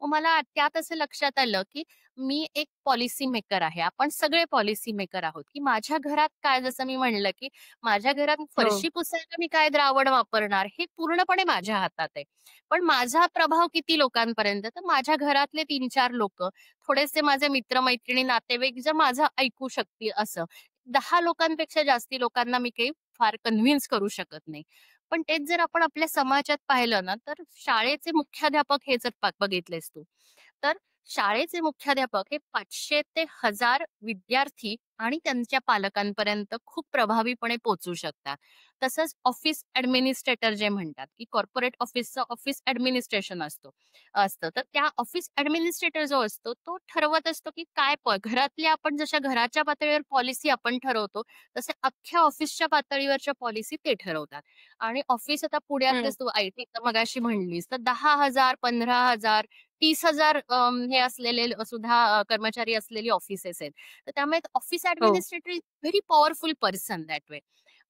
मग मला त्यात असं लक्षात आलं, की मी एक पॉलिसी मेकर आहे. आपण सगळे पॉलिसी मेकर आहोत, की माझ्या घरात काय जसं मी म्हणलं, की माझ्या घरात हो. फरशी पुसायला मी काय द्रावण वापरणार हे पूर्णपणे माझ्या हातात आहे. पण माझा प्रभाव किती लोकांपर्यंत तर माझ्या घरातले 3-4 लोकं, थोडेसे माझे मित्र-मैत्रिणी, नातेवाईक जर माझं ऐकू शकतील असं. 10 लोकांपेक्षा जास्ती लोकांना मी काही फार कन्व्हिन्स करू शकत नाही. पण तेच जर आपण आपल्या समाजात पाहिलं ना, तर शाळेचे मुख्याध्यापक हे जर बघितलेस तू, तर शाळेचे मुख्याध्यापक हे 500 ते 1000 विद्यार्थी आणि त्यांच्या पालकांपर्यंत खूप प्रभावीपणे पोहोचू शकतात. तसंच ऑफिस ॲडमिनिस्ट्रेटर जे म्हणतात, की कॉर्पोरेट ऑफिसचं ऑफिस ॲडमिनिस्ट्रेशन असतं. तर त्या ऑफिस ॲडमिनिस्ट्रेटर जो असतो, तो ठरवत असतो, की काय घरातल्या आपण जशा घराच्या पातळीवर पॉलिसी आपण ठरवतो, तसे अख्ख्या ऑफिसच्या पातळीवरच्या पॉलिसी ते ठरवतात. आणि ऑफिस आता हं. पुण्यातलेच तू आयटीचं मगाशी म्हणलीस, तर 10,000, 15,000, 30,000 हे असलेले सुद्धा कर्मचारी असलेली ऑफिसेस आहेत. तर त्यामुळे ऑफिस हो. Administrator is very powerful person that way.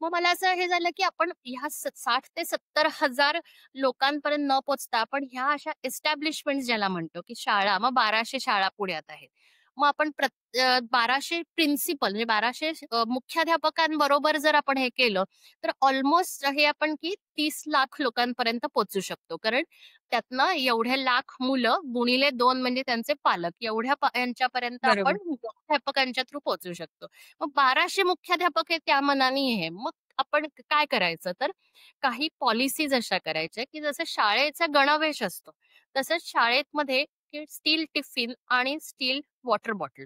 मग मला असं हे झालं, की आपण ह्या 60 ते 70,000 लोकांपर्यंत न पोहोचता आपण ह्या अशा एस्टॅब्लिशमेंट्स ज्याला म्हणतो, की शाळा, मग 1200 शाळा पुण्यात आहेत. मग आपण 1200 प्रिन्सिपल म्हणजे 1200 मुख्याध्यापकांबरोबर जर आपण हे केलं, तर ऑलमोस्ट हे आपण की 30 लाख लोकांपर्यंत पोहोचू शकतो. कारण त्यातनं एवढे लाख मुलं गुणिले 2 म्हणजे त्यांचे पालक एवढ्या यांच्यापर्यंत आपण बरोबर. मुख्याध्यापकांच्या थ्रू पोहोचू शकतो. मग 1200 मुख्याध्यापक हे त्या मानाने हे. मग आपण काय करायचं तर काही पॉलिसीज अशा करायच्या, की जसं शाळेचा गणवेश असतो, तसंच शाळेमध्ये स्टील टिफिन आणि स्टील वॉटर बॉटल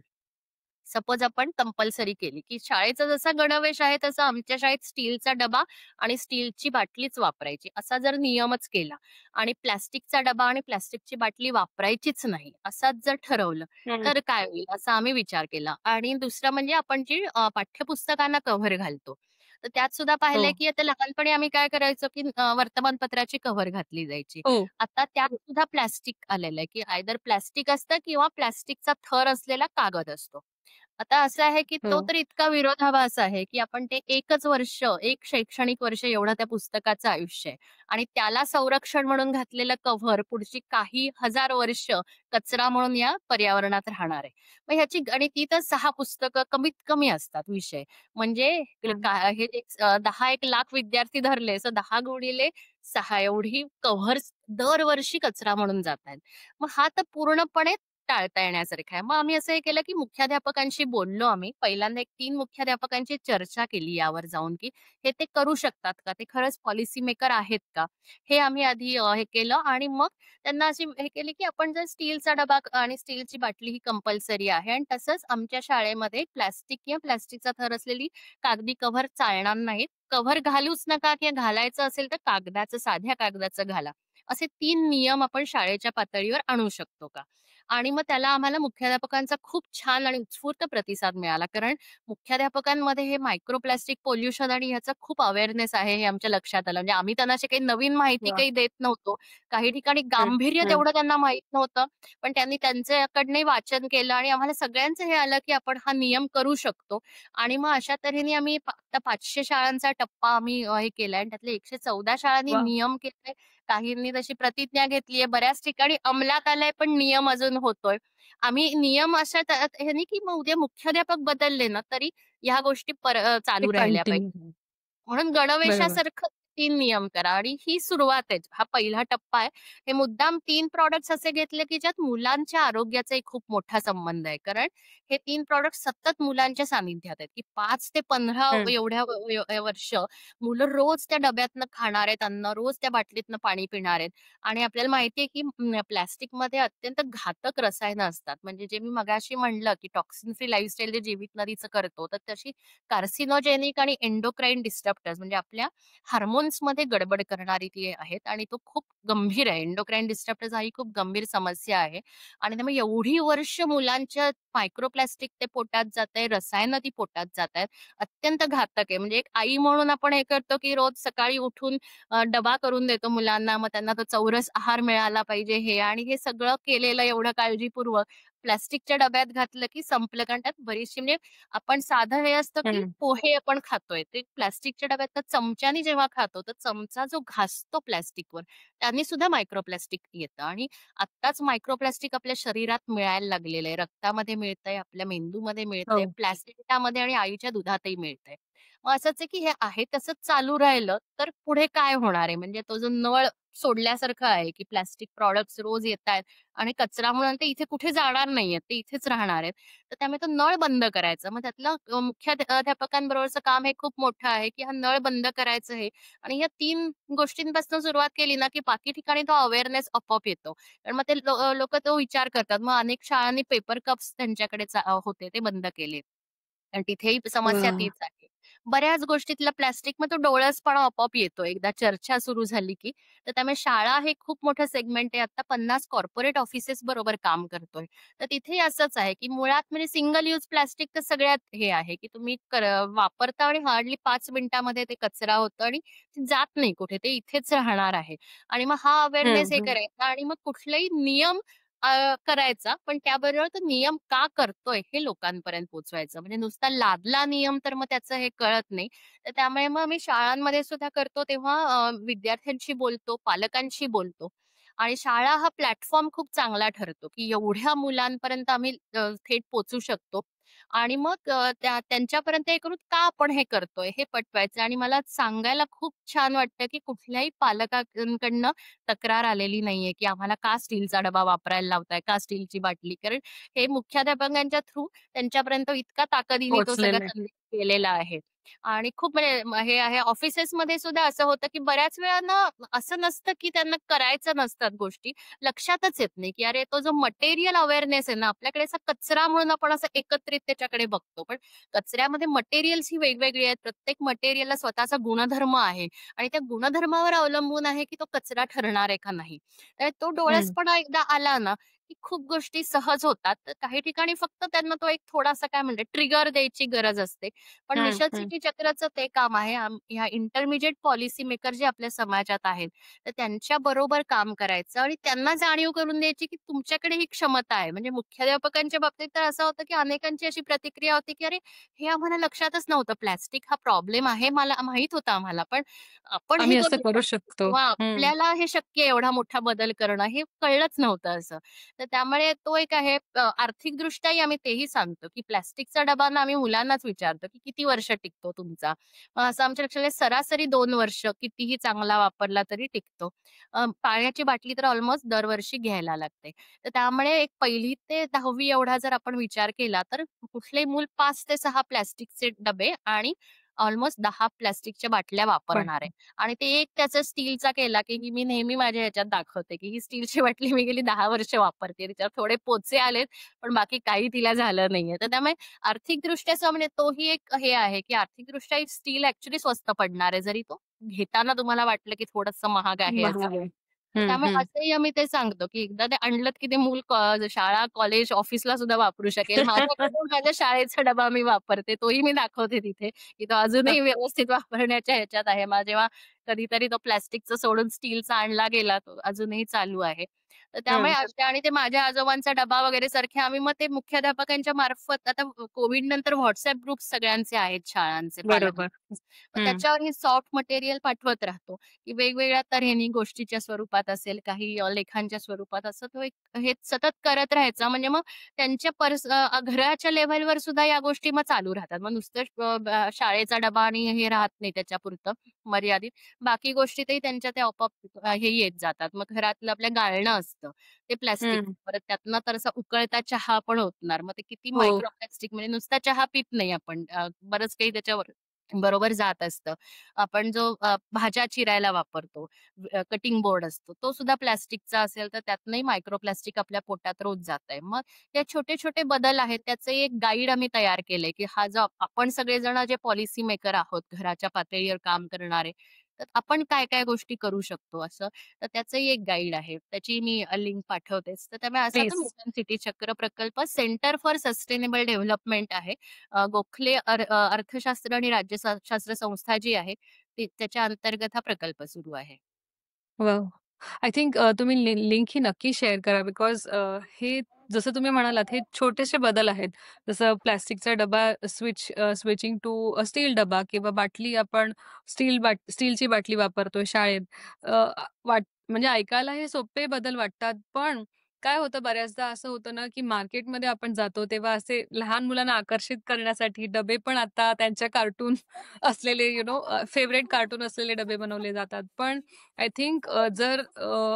सपोज आपण कंपल्सरी केली, की शाळेचा जसा गणवेश आहे तसा आमच्या शाळेत स्टीलचा डबा आणि स्टीलची बाटलीच वापरायची, असा जर नियमच केला आणि प्लास्टिकचा डबा आणि प्लास्टिकची बाटली वापरायचीच नाही, असाच जर ठरवलं, हं. तर काय होईल असा आम्ही विचार केला. आणि दुसरं म्हणजे आपण जी पाठ्यपुस्तकांना कव्हर घालतो. तर त्यात सुद्धा हो, पाहिलंय, की आता लहानपणी आम्ही काय करायचो, की वर्तमानपत्राची कव्हर घातली जायची. हो. आता त्यात सुद्धा प्लास्टिक आलेलं आहे, की आयदर प्लास्टिक असतं किंवा प्लास्टिकचा थर असलेला कागद असतो. आता असं आहे, की हो. तो तर इतका विरोधाभास आहे, की आपण ते एकच वर्ष, एक शैक्षणिक वर्ष एवढं त्या पुस्तकाचं आयुष्य आहे आणि त्याला संरक्षण म्हणून घातलेलं कव्हर पुढची काही हजार वर्ष कचरा म्हणून या पर्यावरणात राहणार आहे. मग ह्याची आणि ती तर 6 पुस्तकं कमीत कमी असतात विषय. म्हणजे हां. हे 10 एक लाख विद्यार्थी धरले, तर 10 गुणिले 6 एवढी कव्हर्स दरवर्षी कचरा म्हणून जातायत. मग हा तर पूर्णपणे टाळता येण्यासारखं आहे. मग आम्ही असं हे केलं, की मुख्याध्यापकांशी बोललो आम्ही. पहिल्यांदा एक 3 मुख्याध्यापकांची चर्चा केली यावर जाऊन, की हे ते करू शकतात का? ते खरंच पॉलिसी मेकर आहेत का? हे आम्ही आधी हे केलं आणि मग त्यांना अशी हे केली, की आपण जर स्टीलचा डबा आणि स्टीलची बाटली ही कंपल्सरी आहे आणि तसंच आमच्या शाळेमध्ये प्लास्टिक किंवा प्लास्टिकचा थर असलेली कागदी कव्हर चालणार नाहीत. कव्हर घालूच नका किंवा घालायचं असेल तर कागदाचं, साध्या कागदाचं घाला. असे 3 नियम आपण शाळेच्या पातळीवर आणू शकतो का? आणि मग त्याला आम्हाला मुख्याध्यापकांचा खूप छान आणि उत्स्फूर्त प्रतिसाद मिळाला. कारण मुख्याध्यापकांमध्ये हे मायक्रो प्लास्टिक पोल्युशन आणि ह्याचा खूप अवेअरनेस आहे हे आमच्या लक्षात आलं. म्हणजे आम्ही त्यांना अशी काही नवीन माहिती वाह! काही देत नव्हतो. काही ठिकाणी हं, गांभीर्य हं. तेवढं त्यांना माहीत नव्हतं. पण त्यांनी त्यांच्याकडनंही वाचन केलं आणि आम्हाला सगळ्यांचं हे आलं, की आपण हा नियम करू शकतो. आणि मग अशा तऱ्हेने आम्ही आता 500 शाळांचा टप्पा आम्ही हे केलाय आणि त्यातल्या 114 शाळांनी वाह! नियम केले. काहींनी तशी प्रतिज्ञा घेतलीये. बऱ्याच ठिकाणी अंमलात आलंय, पण नियम अजून होतोय. आम्ही नियम अशा ह्यानी की मग उद्या मुख्याध्यापक बदलले ना, तरी ह्या गोष्टी ते चालू राहिल्या पाहिजेत. कंटिन्यू. म्हणून बरोबर. गणवेशासारखं 3 नियम करा आणि ही सुरुवात आहे. हा पहिला टप्पा आहे. हे मुद्दाम 3 प्रॉडक्ट्स असे घेतले, की ज्यात मुलांच्या आरोग्याचाही खूप मोठा संबंध आहे. कारण हे 3 प्रॉडक्ट्स सतत मुलांच्या सानिध्यात आहेत, की 5 ते 15 हं, एवढ्या वर्ष मुलं रोज त्या डब्यातनं खाणार आहेत अन्न, रोज त्या बाटलीतनं पाणी पिणार आहेत आणि आपल्याला माहिती आहे, की प्लास्टिकमध्ये अत्यंत घातक रसायनं असतात. म्हणजे जे मी मगाशी म्हणलं, की टॉक्सिन फ्री लाईफस्टाईल जे जीवित नदीचं करतो, तर तशी कार्सिनोजेनिक आणि एंडोक्राईन डिस्टर्बटर्स म्हणजे आपल्या हार्मोन्समध्ये गडबड करणारी ती आहेत आणि तो खूप गंभीर आहे. एंडोक्राईन डिस्टर्बटर्स ही खूप गंभीर समस्या आहे आणि त्यामुळे एवढी वर्ष मुलांच्या मायक्रोप्लास्टिक ते पोटात जातंय, रसायनं ती पोटात जातायत. अत्यंत घातक आहे. म्हणजे एक आई म्हणून आपण हे करतो, की रोज सकाळी उठून डबा करून देतो मुलांना. मग त्यांना तो चौरस आहार मिळाला पाहिजे हे आणि हे सगळं केलेलं एवढं काळजीपूर्वक प्लास्टिकच्या डब्यात घातलं, की संपलं. कारण त्यात बरीचशी म्हणजे आपण साधं हे असतं, की हं. पोहे आपण खातोय. ते प्लास्टिकच्या डब्यात तर चमच्यानी जेव्हा खातो, तर चमचा जो घासतो प्लास्टिकवर, त्यानी सुद्धा मायक्रोप्लास्टिक येतं आणि आत्ताच मायक्रोप्लास्टिक आपल्या शरीरात मिळायला लागलेलं आहे. रक्तामध्ये मिळतंय, आपल्या मेंदूमध्ये मिळतंय, हो. प्लासेंटामध्ये आणि आईच्या दुधातही मिळतंय. मग असंच आहे, की हे आहे तसंच चालू राहिलं, तर पुढे काय होणार आहे? म्हणजे तो जो नळ सोडल्यासारखं आहे, की प्लास्टिक प्रॉडक्ट्स रोज येतायत आणि कचरा म्हणून ते इथे कुठे जाणार नाहीयेत, ते इथेच राहणार आहेत. तर त्यामुळे तो नळ बंद करायचा. मग त्यातलं मुख्याध्यापकांबरोबरचं काम हे खूप मोठं आहे, की हा नळ बंद करायचं आहे आणि या 3 गोष्टींपासून सुरुवात केली ना, की बाकी ठिकाणी तो अवेअरनेस आपोआप येतो. कारण मग ते तो विचार करतात. मग अनेक शाळांनी पेपर कप्स त्यांच्याकडे होते ते बंद केले. आणि तिथेही समस्या वाह! तीच आहे. बऱ्याच गोष्टीतलं प्लास्टिक मग तो डोळसपणा आपोआप येतो एकदा चर्चा सुरू झाली की. तर त्यामुळे शाळा हे खूप मोठं सेगमेंट आहे. आता 50 कॉर्पोरेट ऑफिसेस बरोबर काम करतोय. तर तिथेही असंच आहे, की मुळात म्हणजे सिंगल यूज प्लास्टिक तर सगळ्यात हे आहे, की तुम्ही वापरता आणि हार्डली 5 मिनिटामध्ये ते कचरा होतं आणि ते जात नाही कुठे. ते इथेच राहणार आहे. आणि मग हा हं, अवेअरनेस हे हं. करायचा आणि मग कुठलाही नियम करायचा, पण त्याबरोबर तो नियम का करतोय हे लोकांपर्यंत पोहोचवायचं. म्हणजे नुसता लादला नियम तर मग त्याचं हे कळत नाही. तर त्यामुळे मग आम्ही शाळांमध्ये सुद्धा करतो तेव्हा विद्यार्थ्यांशी बोलतो, पालकांशी बोलतो आणि शाळा हा प्लॅटफॉर्म खूप चांगला ठरतो, की एवढ्या मुलांपर्यंत आम्ही थेट पोहोचू शकतो आणि मग त्यांच्यापर्यंत हे करून का आपण हे करतोय हे पटवायचं आणि मला सांगायला खूप छान वाटतं, की कुठल्याही पालकांकडनं तक्रार आलेली नाहीये, की आम्हाला का स्टीलचा डबा वापरायला लावताय? का स्टीलची बाटली? कारण हे मुख्याध्यापकांच्या थ्रू त्यांच्यापर्यंत इतका ताकदीने तो सगळा पोहोचलेलं आहे. संदेश गेलेला आहे. आणि खूप म्हणजे हे आहे ऑफिसेसमध्ये सुद्धा असं होतं, की बऱ्याच वेळा ना असं नसतं, की त्यांना करायचं नसतात गोष्टी. लक्षातच येत नाही, की अरे तो जो मटेरियल अवेअरनेस आहे ना, आपल्याकडे असा कचरा म्हणून आपण असं एकत्रित त्याच्याकडे बघतो. पण कचऱ्यामध्ये मटेरियल्स ही वेगवेगळी आहेत. प्रत्येक मटेरियलला स्वतःचा गुणधर्म आहे आणि त्या गुणधर्मावर अवलंबून आहे, की तो कचरा ठरणार आहे का नाही. तर तो हं. डोळसपणा एकदा आला ना, की खूप गोष्टी सहज होतात. तर काही ठिकाणी फक्त त्यांना तो एक थोडासा काय म्हणतात ट्रिगर द्यायची गरज असते. पण हं, मिशन हं. सिटी चक्रचं ते काम आहे. ह्या इंटरमिजिएट पॉलिसी मेकर जे आपल्या समाजात आहेत, तर त्यांच्याबरोबर काम करायचं आणि त्यांना जाणीव करून द्यायची, की तुमच्याकडे ही क्षमता आहे. म्हणजे मुख्याध्यापकांच्या बाबतीत तर असं होतं, की अनेकांची अशी प्रतिक्रिया होती, की "अरे, हे आम्हाला लक्षातच नव्हतं. प्लास्टिक हा प्रॉब्लेम आहे मला माहीत होतं आम्हाला, पण आपण हे आम्ही असं करू करू शकतो शकतो. किंवा हं. आपल्याला हे शक्य आहे एवढा मोठा बदल करणं, हे कळलंच नव्हतं असं." तर त्यामुळे तो एक आहे आर्थिकदृष्ट्याही आम्ही तेही सांगतो, की प्लास्टिकचा डबा ना आम्ही मुलांनाच विचारतो, की "किती वर्ष टिकतो तुमचा?" मग असं आमच्या लक्षात आलं सरासरी 2 वर्ष कितीही चांगला वापरला तरी टिकतो. पाण्याची बाटली तर ऑलमोस्ट दरवर्षी घ्यायला लागते. तर त्यामुळे एक 1ली ते 10वी एवढा जर आपण विचार केला, तर कुठलंही मूल 5 ते 6 प्लास्टिकचे डबे आणि ऑलमोस्ट 10 प्लास्टिकच्या बाटल्या वापरणार आहे. वाटतं. आणि ते एक त्याचा स्टीलचा केला, की मी नेहमी माझ्या ह्याच्यात दाखवते, की ही स्टीलची बाटली मी गेली 10 वर्ष वापरते. त्याच्यावर थोडे पोचे आलेत, पण बाकी काही तिला झालं नाहीये. तर त्यामुळे आर्थिकदृष्ट्या असं म्हणजे तोही एक हे आहे, की आर्थिकदृष्ट्या स्टील ॲक्चुअली स्वस्त पडणार आहे. जरी तो घेताना तुम्हाला वाटलं, की थोडंसं महाग आहे असं. महाग आहे. तर हं, त्यामुळे हं. असंही आम्ही ते सांगतो, की एकदा ते आणलत, की ते मूल शाळा, कॉलेज, ऑफिसला सुद्धा वापरू शकेल. माझ्याकडे माझ्या शाळेचा डबा मी वापरते. तोही मी दाखवते तिथे, की तो अजूनही व्यवस्थित वापरण्याच्या ह्याच्यात आहे. मग जेव्हा कधीतरी तो प्लास्टिकचा सोडून स्टीलचा आणला गेला, तो अजूनही चालू आहे. तर त्यामुळे हं. अशा आणि ते माझ्या आजोबांचा डबा वगैरे सारखे आम्ही मग ते मुख्याध्यापकांच्या मार्फत आता कोविड नंतर WhatsApp ग्रुप्स सगळ्यांचे आहेत शाळांचे, बरोबर. पालकांचे. मग हं. त्याच्यावर ही सॉफ्ट मटेरियल पाठवत राहतो. की वेगवेगळ्या तऱ्हेने गोष्टीच्या स्वरूपात असेल, काही लेखांच्या स्वरूपात असं तो एक हे सतत करत राहायचा. म्हणजे मग त्यांच्या घराच्या लेव्हलवर सुद्धा या गोष्टी मग चालू राहतात. मग नुसतं शाळेचा डबा आणि हे राहत नाही त्याच्यापुरतं मर्यादित. बाकी गोष्टीतही त्यांच्या त्या आपोआप हे येत जातात. मग घरातलं आपलं गाळणं असतं, ते प्लास्टिक. हं. परत त्यातनं तर असा उकळता चहा पण होणार. मग ते किती हो. मायक्रो प्लास्टिक म्हणजे नुसता चहा पीत नाही आपण. बरंच काही त्याच्यावर बरोबर जात असतं. आपण जो भाज्या चिरायला वापरतो, कटिंग बोर्ड असतो, तो सुद्धा प्लास्टिकचा असेल, तर त्यातनंही मायक्रो प्लास्टिक आपल्या पोटात रोज जातंय. मग हे छोटे-छोटे बदल आहेत, त्याचं एक गाईड आम्ही तयार केलंय, की हा जो आपण सगळेजण जे पॉलिसी मेकर आहोत, घराच्या पातळीवर काम करणारे, तर आपण काय-काय गोष्टी करू शकतो असं. तर त्याचंही एक गाईड आहे. त्याची मी लिंक पाठवतेच. तर त्यामुळे असा तो प्लीज. मिशन सिटी चक्र प्रकल्प सेंटर फॉर सस्टेनेबल डेव्हलपमेंट आहे. गोखले अर्थशास्त्र आणि राज्यशास्त्र संस्था जी आहे, त्याच्या अंतर्गत हा प्रकल्प सुरू आहे. वॉव! आय थिंक तुम्ही लिंक ही नक्की शेअर करा बिकॉज हे जसं तुम्ही म्हणालात हे छोटेसे बदल आहेत. जसं प्लास्टिकचा डबा स्विचिंग टू स्टील डबा किंवा बाटली आपण स्टीलची बाटली वापरतोय शाळेत. अ, म्हणजे ऐकायला हे सोपे बदल वाटतात, पण काय होतं बऱ्याचदा असं होतं ना, की मार्केटमध्ये आपण जातो तेव्हा असे लहान मुलांना आकर्षित करण्यासाठी डबे पण आता त्यांच्या कार्टून असलेले फेव्हरेट कार्टून असलेले डबे बनवले जातात. पण आय थिंक जर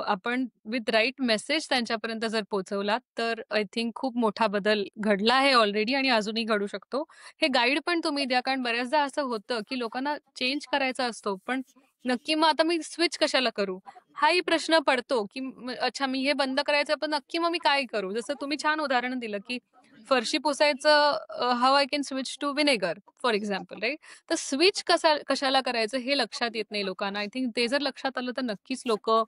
आपण विथ राइट मेसेज त्यांच्यापर्यंत जर पोहोचवलात, तर आय थिंक खूप मोठा बदल घडला आहे ऑलरेडी आणि अजूनही घडू शकतो. हे गाईड पण तुम्ही द्या, कारण बऱ्याचदा असं होतं, की लोकांना चेंज करायचा असतो, पण नक्की मग आता मी स्विच कशाला करू? हाही प्रश्न पडतो, की अच्छा मी हे बंद करायचं, पण नक्की मग मी काय करू? जसं तुम्ही छान उदाहरण दिलं, की फरशी पुसायचं how I can switch to vinegar for example right? तर स्विच कशाला करायचं हे लक्षात येत नाही लोकांना. आय थिंक ते जर लक्षात आलं तर नक्कीच लोकं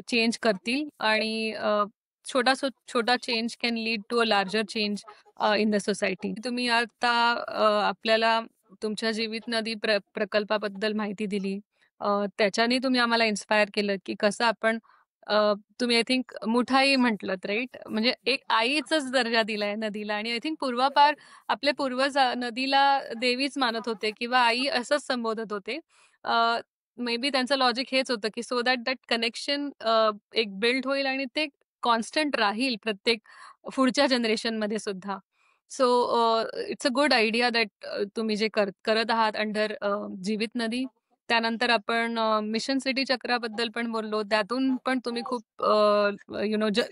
चेंज करतील आणि छोटा change can lead to a larger change in the society. तुम्ही आता आपल्याला तुमच्या जीवित नदी प्रकल्पाबद्दल माहिती दिली. त्याच्याने तुम्ही आम्हाला इन्स्पायर केलं, की कसं आपण तुम्ही आय थिंक मुठाई म्हटलत राइट? म्हणजे एक आईचाच दर्जा दिलाय नदीला आणि आय थिंक पूर्वापार आपले पूर्वज नदीला देवीच मानत होते किंवा आई असंच संबोधत होते. मे बी त्यांचं लॉजिक हेच होतं, की सो दॅट दॅट कनेक्शन एक बिल्ड होईल आणि ते कॉन्स्टंट राहील प्रत्येक पुढच्या जनरेशनमध्ये सुद्धा. So it's a good idea that तुम्ही जे करत आहात अंडर जीवित नदी. त्यानंतर आपण मिशन सिटी चक्राबद्दल पण बोललो. त्यातून पण तुम्ही खूप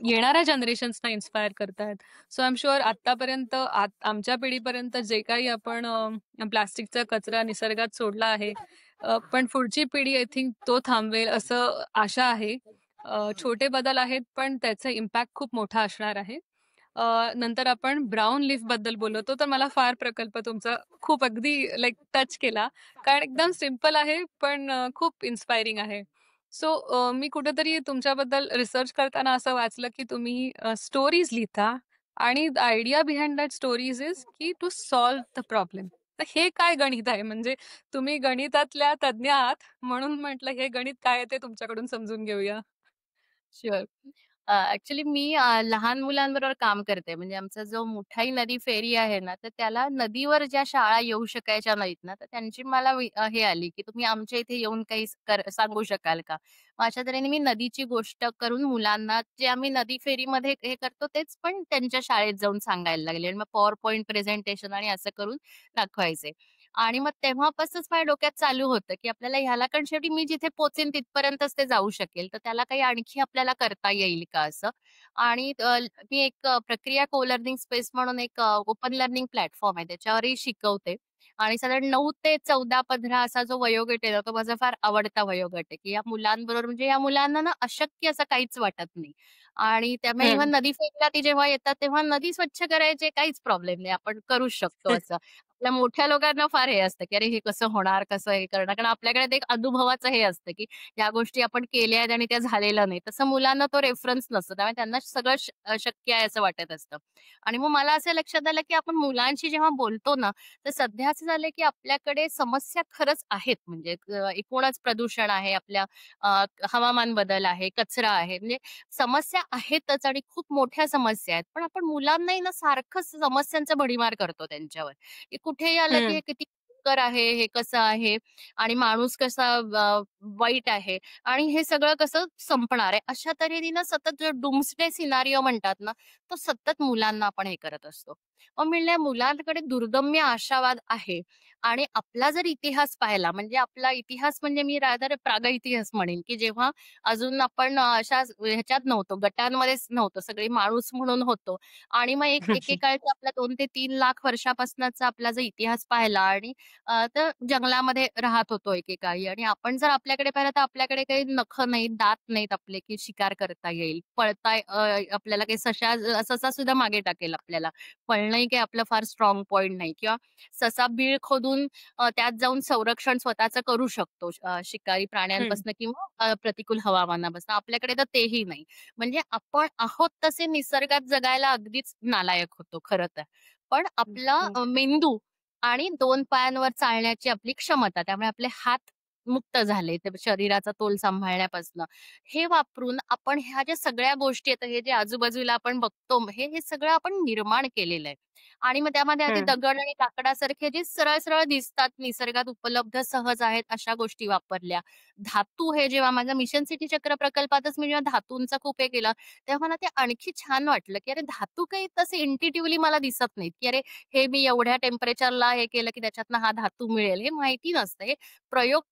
येणाऱ्या जनरेशन्सना इन्स्पायर करतायत. सो आय एम शुअर आत्तापर्यंत आमच्या पिढीपर्यंत जे काही आपण प्लास्टिकचा कचरा निसर्गात सोडला आहे, पण पुढची पिढी आय थिंक तो थांबवेल असं आशा आहे. छोटे बदल आहेत, पण त्याचा इम्पॅक्ट खूप मोठा असणार आहे. नंतर आपण ब्राउन लीफबद्दल बोललो होतो, तर मला फार प्रकल्प तुमचा खूप अगदी लाइक टच केला. कारण एकदम सिंपल आहे, पण खूप इन्स्पायरिंग आहे. मी कुठेतरी तुमच्याबद्दल रिसर्च करताना असं वाचलं, की तुम्ही स्टोरीज लिहिता आणि the idea behind that stories is की टू सॉल्व्ह द प्रॉब्लेम. तर हे काय गणित आहे? म्हणजे तुम्ही गणितातल्या तज्ञ आहात, म्हणून म्हटलं हे गणित काय आहे ते तुमच्याकडून समजून घेऊया. शुअर. मी लहान मुलांबरोबर काम करते. म्हणजे आमचा जो मुठाई नदी फेरी आहे ना, तर त्याला नदीवर ज्या शाळा येऊ शकायच्या नाहीत ना, तर त्यांची मला हे आली, की तुम्ही आमच्या इथे येऊन काही सांगू शकाल का? मग अशा तऱ्हेने मी नदीची गोष्ट करून मुलांना जे आम्ही नदी फेरीमध्ये हे करतो, तेच पण त्यांच्या शाळेत जाऊन सांगायला लागले आणि मग पॉवर पॉइंट प्रेझेंटेशन आणि असं करून दाखवायचे. आणि मग तेव्हापासूनच माझ्या डोक्यात चालू होतं, की आपल्याला ह्याला कारण शेवटी मी जिथे पोहोचेन तिथपर्यंतच ते जाऊ शकेल. तर त्याला काही आणखी आपल्याला करता येईल का असं? आणि मी एक प्रक्रिया को-लर्निंग स्पेस म्हणून एक ओपन लर्निंग प्लॅटफॉर्म आहे त्याच्यावरही शिकवते. आणि साधारण 9 ते 14-15 असा जो वयोगट आहे ना, तो माझा फार आवडता वयोगट आहे, की या मुलांबरोबर म्हणजे या मुलांना ना अशक्य असं काहीच वाटत नाही. आणि त्यामुळे इव्हन हं. नदी फेरीला ती जेव्हा येतात, तेव्हा नदी स्वच्छ करायचे काहीच प्रॉब्लेम नाही. आपण करूच शकतो असं. आपल्या मोठ्या लोकांना फार हे असतं, की अरे हे कसं होणार, कसं हे करणार? कारण आपल्याकडे ते एक अनुभवाचं हे असतं, की या गोष्टी आपण केल्या आहेत आणि त्या झालेल्या नाही. तसं मुलांना तो रेफरन्स नसतो. त्यामुळे त्यांना सगळं शक्य आहे असं वाटत असतं. आणि मग मला असं लक्षात आलं, की आपण मुलांशी जेव्हा बोलतो ना, तर सध्या असं झालंय, की आपल्याकडे समस्या खरंच आहेत. म्हणजे एकूणच प्रदूषण आहे, आपल्या हवामान बदल आहे, कचरा आहे. म्हणजे समस्या आहेतच आणि खूप मोठ्या समस्या आहेत. पण आपण मुलांनाही ना सारखंच समस्यांचा भडीमार करतो त्यांच्यावर. की कुठेही आलं की हं, हे किती भयंकर आहे, हे कसं आहे आणि माणूस कसा वाईट आहे आणि हे सगळं कसं संपणार आहे. अशा तऱ्हेने ना सतत जो डूम्सडे सिनारिओ म्हणतात ना, तो सतत मुलांना आपण हे करत असतो. मग म्हणलं मुलांकडे दुर्दम्य आशावाद आहे आणि आपला जर इतिहास पाहिला म्हणजे आपला इतिहास म्हणजे मी रादर प्रागइतिहास म्हणेन, की जेव्हा अजून आपण अशा ह्याच्यात नव्हतो, गटांमध्येच नव्हतो, सगळे माणूस म्हणून होतो आणि मग एकेकाळचा आपला 2 ते 3 लाख वर्षापासूनचा आपला जर इतिहास पाहिला आणि तर जंगलामध्ये राहत होतो एकेकाळी आणि आपण जर आपल्याकडे पाहिलं तर आपल्याकडे काही नखं नाहीत, दात नाहीत आपले, की शिकार करता येईल. आपल्याला काही ससा सुद्धा मागे टाकेल आपल्याला. पळणंही काही आपलं फार स्ट्राँग पॉइंट नाही किंवा ससा बीळ खोदून त्यात जाऊन संरक्षण स्वतःचं करू शकतो शिकारी हं, प्राण्यांपासून किंवा प्रतिकूल हवामानापासून. आपल्याकडे तर तेही नाही. म्हणजे आपण आहोत तसे निसर्गात जगायला अगदीच नालायक होतो खरं तर. पण आपला हं, मेंदू आणि 2 पायांवर चालण्याची आपली क्षमता, त्यामुळे आपले हात मुक्त झाले, ते शरीराचा तोल सांभाळण्यापासून. हे वापरून आपण ह्या ज्या सगळ्या गोष्टी आहेत, हे जे आजूबाजूला आपण बघतो, हे सगळं आपण निर्माण केलेलं आहे. आणि मग त्यामध्ये आधी हं, दगड आणि लाकडासारखे जे सरळ-सरळ दिसतात, निसर्गात उपलब्ध सहज आहेत, अशा गोष्टी वापरल्या. धातू हे जेव्हा माझ्या मिशन सिटी चक्र प्रकल्पातच मी जेव्हा धातूंचा खूप हे केला, तेव्हा मला ते आणखी छान वाटलं, की अरे धातू काही तसे इंट्युइटिव्हली मला दिसत नाहीत, की अरे हे मी एवढ्या टेम्परेचरला हे केलं, की त्याच्यातनं हा धातू मिळेल, हे माहिती नसतं. हे प्रयोग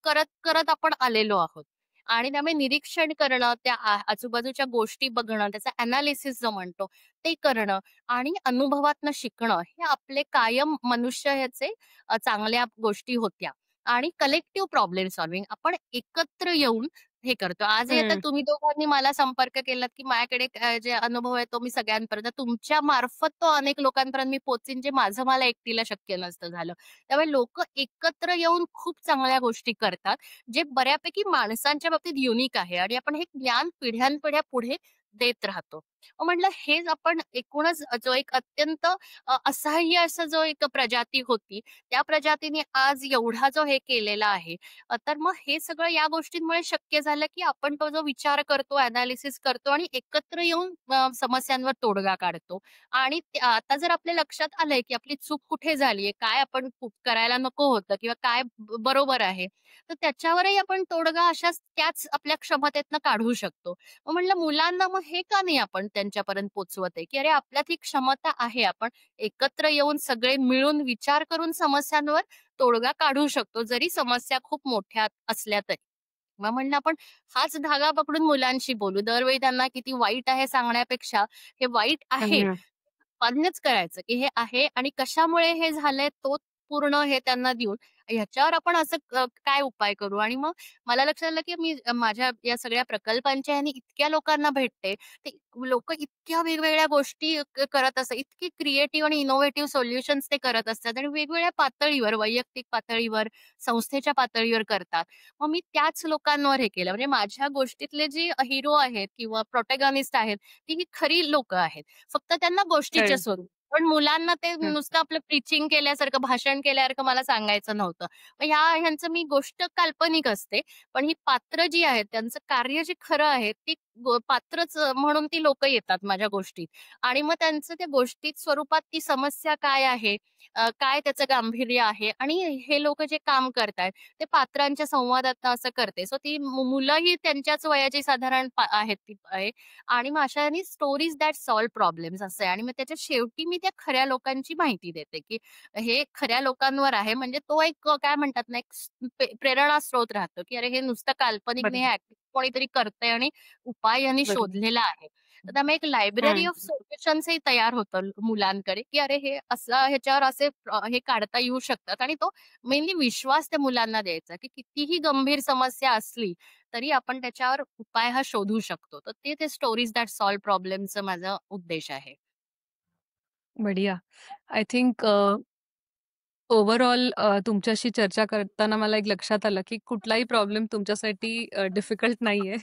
करत आपण आलेलो आहोत. आणि त्यामुळे निरीक्षण करणं, त्या आजूबाजूच्या गोष्टी बघणं, त्याचा एनालिसिस जो म्हणतो, ते करणं आणि अनुभवातनं शिकणं, हे आपले कायम मनुष्य ह्याचे चांगल्या गोष्टी होत्या. आणि कलेक्टिव्ह प्रॉब्लेम सॉल्व्हिंग आपण एकत्र येऊन हे करतो. आजही आता हं. तुम्ही दोघांनी मला संपर्क केलात, की माझ्याकडे जे अनुभव आहे तो मी सगळ्यांपर्यंत तुमच्या मार्फत तो अनेक लोकांपर्यंत मी पोहोचीन, जे माझं मला एकटीला शक्य नसतं झालं. त्यामुळे लोकं एकत्र येऊन खूप चांगल्या गोष्टी करतात, जे बऱ्यापैकी माणसांच्या बाबतीत युनिक आहे आणि आपण हे ज्ञान पिढ्यानपिढ्या पुढे देत राहतो. मग म्हटलं हेच आपण एकूणच जो एक अत्यंत असहाय्य असा जो एक प्रजाती होती, त्या प्रजातीने आज एवढा जो हे केलेला आहे, तर मग हे सगळं या गोष्टींमुळे शक्य झालं, की आपण तो जो विचार करतो, एनालिसिस करतो आणि एकत्र येऊन समस्यांवर तोडगा काढतो. आणि आता जर आपल्या लक्षात आलंय, की आपली चूक कुठे झालीये, काय आपण करायला नको होतं किंवा काय बरोबर आहे, तर त्याच्यावरही आपण तोडगा अशाच त्याच आपल्या क्षमतेतनं काढू शकतो. मग म्हटलं मुलांना मग हे का नाही आपण त्यांच्यापर्यंत पोहोचवत आहे, की अरे आपल्यात ही क्षमता आहे. आपण एकत्र येऊन सगळे मिळून विचार करून समस्यांवर तोडगा काढू शकतो, जरी समस्या खूप मोठ्या असल्या तरी. मग म्हणलं आपण हाच धागा पकडून मुलांशी बोलू. दरवेळी त्यांना किती वाईट आहे सांगण्यापेक्षा हे वाईट आहे, हं, मान्यच करायचं, की हे आहे आणि कशामुळे हे झालंय तो पूर्ण हे त्यांना देऊन ह्याच्यावर आपण असं काय उपाय करू? आणि मग मला लक्षात आलं, की मी माझ्या या सगळ्या प्रकल्पांच्या ह्याने इतक्या लोकांना भेटते. ते लोकं इतक्या वेगवेगळ्या गोष्टी करत असतात. इतकी क्रिएटिव्ह आणि इनोव्हेटिव्ह सोल्युशन्स ते करत असतात आणि वेगवेगळ्या पातळीवर, वैयक्तिक पातळीवर, संस्थेच्या पातळीवर करतात. मग मी त्याच लोकांवर हे केलं. म्हणजे माझ्या गोष्टीतले जे हिरो आहेत किंवा प्रोटॅगॉनिस्ट आहेत, ती ही खरी लोकं आहेत. फक्त त्यांना गोष्टीच्या कळलं. स्वरूपात. पण मुलांना ते हं. नुसतं आपलं प्रीचिंग केल्यासारखं, भाषण केल्यासारखं मला सांगायचं नव्हतं. मग ह्यांचं मी गोष्ट काल्पनिक असते. पण ही पात्र जी आहेत, त्यांचं कार्य जे खरं आहे, ती पात्रच म्हणून ती लोकं येतात माझ्या गोष्टीत. आणि मग त्यांचं त्या गोष्टीत स्वरूपात ती समस्या काय आहे, काय त्याचं गांभीर्य आहे आणि हे लोकं जे काम करतायत, ते पात्रांच्या संवादातनं असं करते. सो ती मुलंही त्यांच्याच वयाची साधारण आहेत ती आहे आणि मग अशा ह्यानी स्टोरीज दॅट सॉल्व्ह प्रॉब्लेम्स असं आहे आणि मग त्याच्या शेवटी मी त्या खऱ्या लोकांची माहिती देते, की हे खऱ्या लोकांवर आहे. म्हणजे तो एक काय म्हणतात ना, एक प्रेरणा स्रोत राहतो, की अरे हे नुसतं काल्पनिक नाही, हे बरोबर, कोणीतरी करतंय आणि उपाय यांनी बरोबर. शोधलेला आहे. तर त्यामुळे एक लायब्ररी हं. ऑफ सोल्युशन्सही तयार होतं मुलांकडे, की अरे हे असं ह्याच्यावर असे हे काढता येऊ शकतात आणि तो मेनली विश्वास त्या मुलांना द्यायचा, की कितीही गंभीर समस्या असली, तरी आपण त्याच्यावर उपाय हा शोधू शकतो. तर ते स्टोरीज दॅट सॉल्व्ह प्रॉब्लेमचा माझा उद्देश आहे. बढिया. आय थिंक ओव्हरऑल तुमच्याशी चर्चा करताना मला एक लक्षात आलं, की कुठलाही प्रॉब्लेम तुमच्यासाठी डिफिकल्ट नाहीये.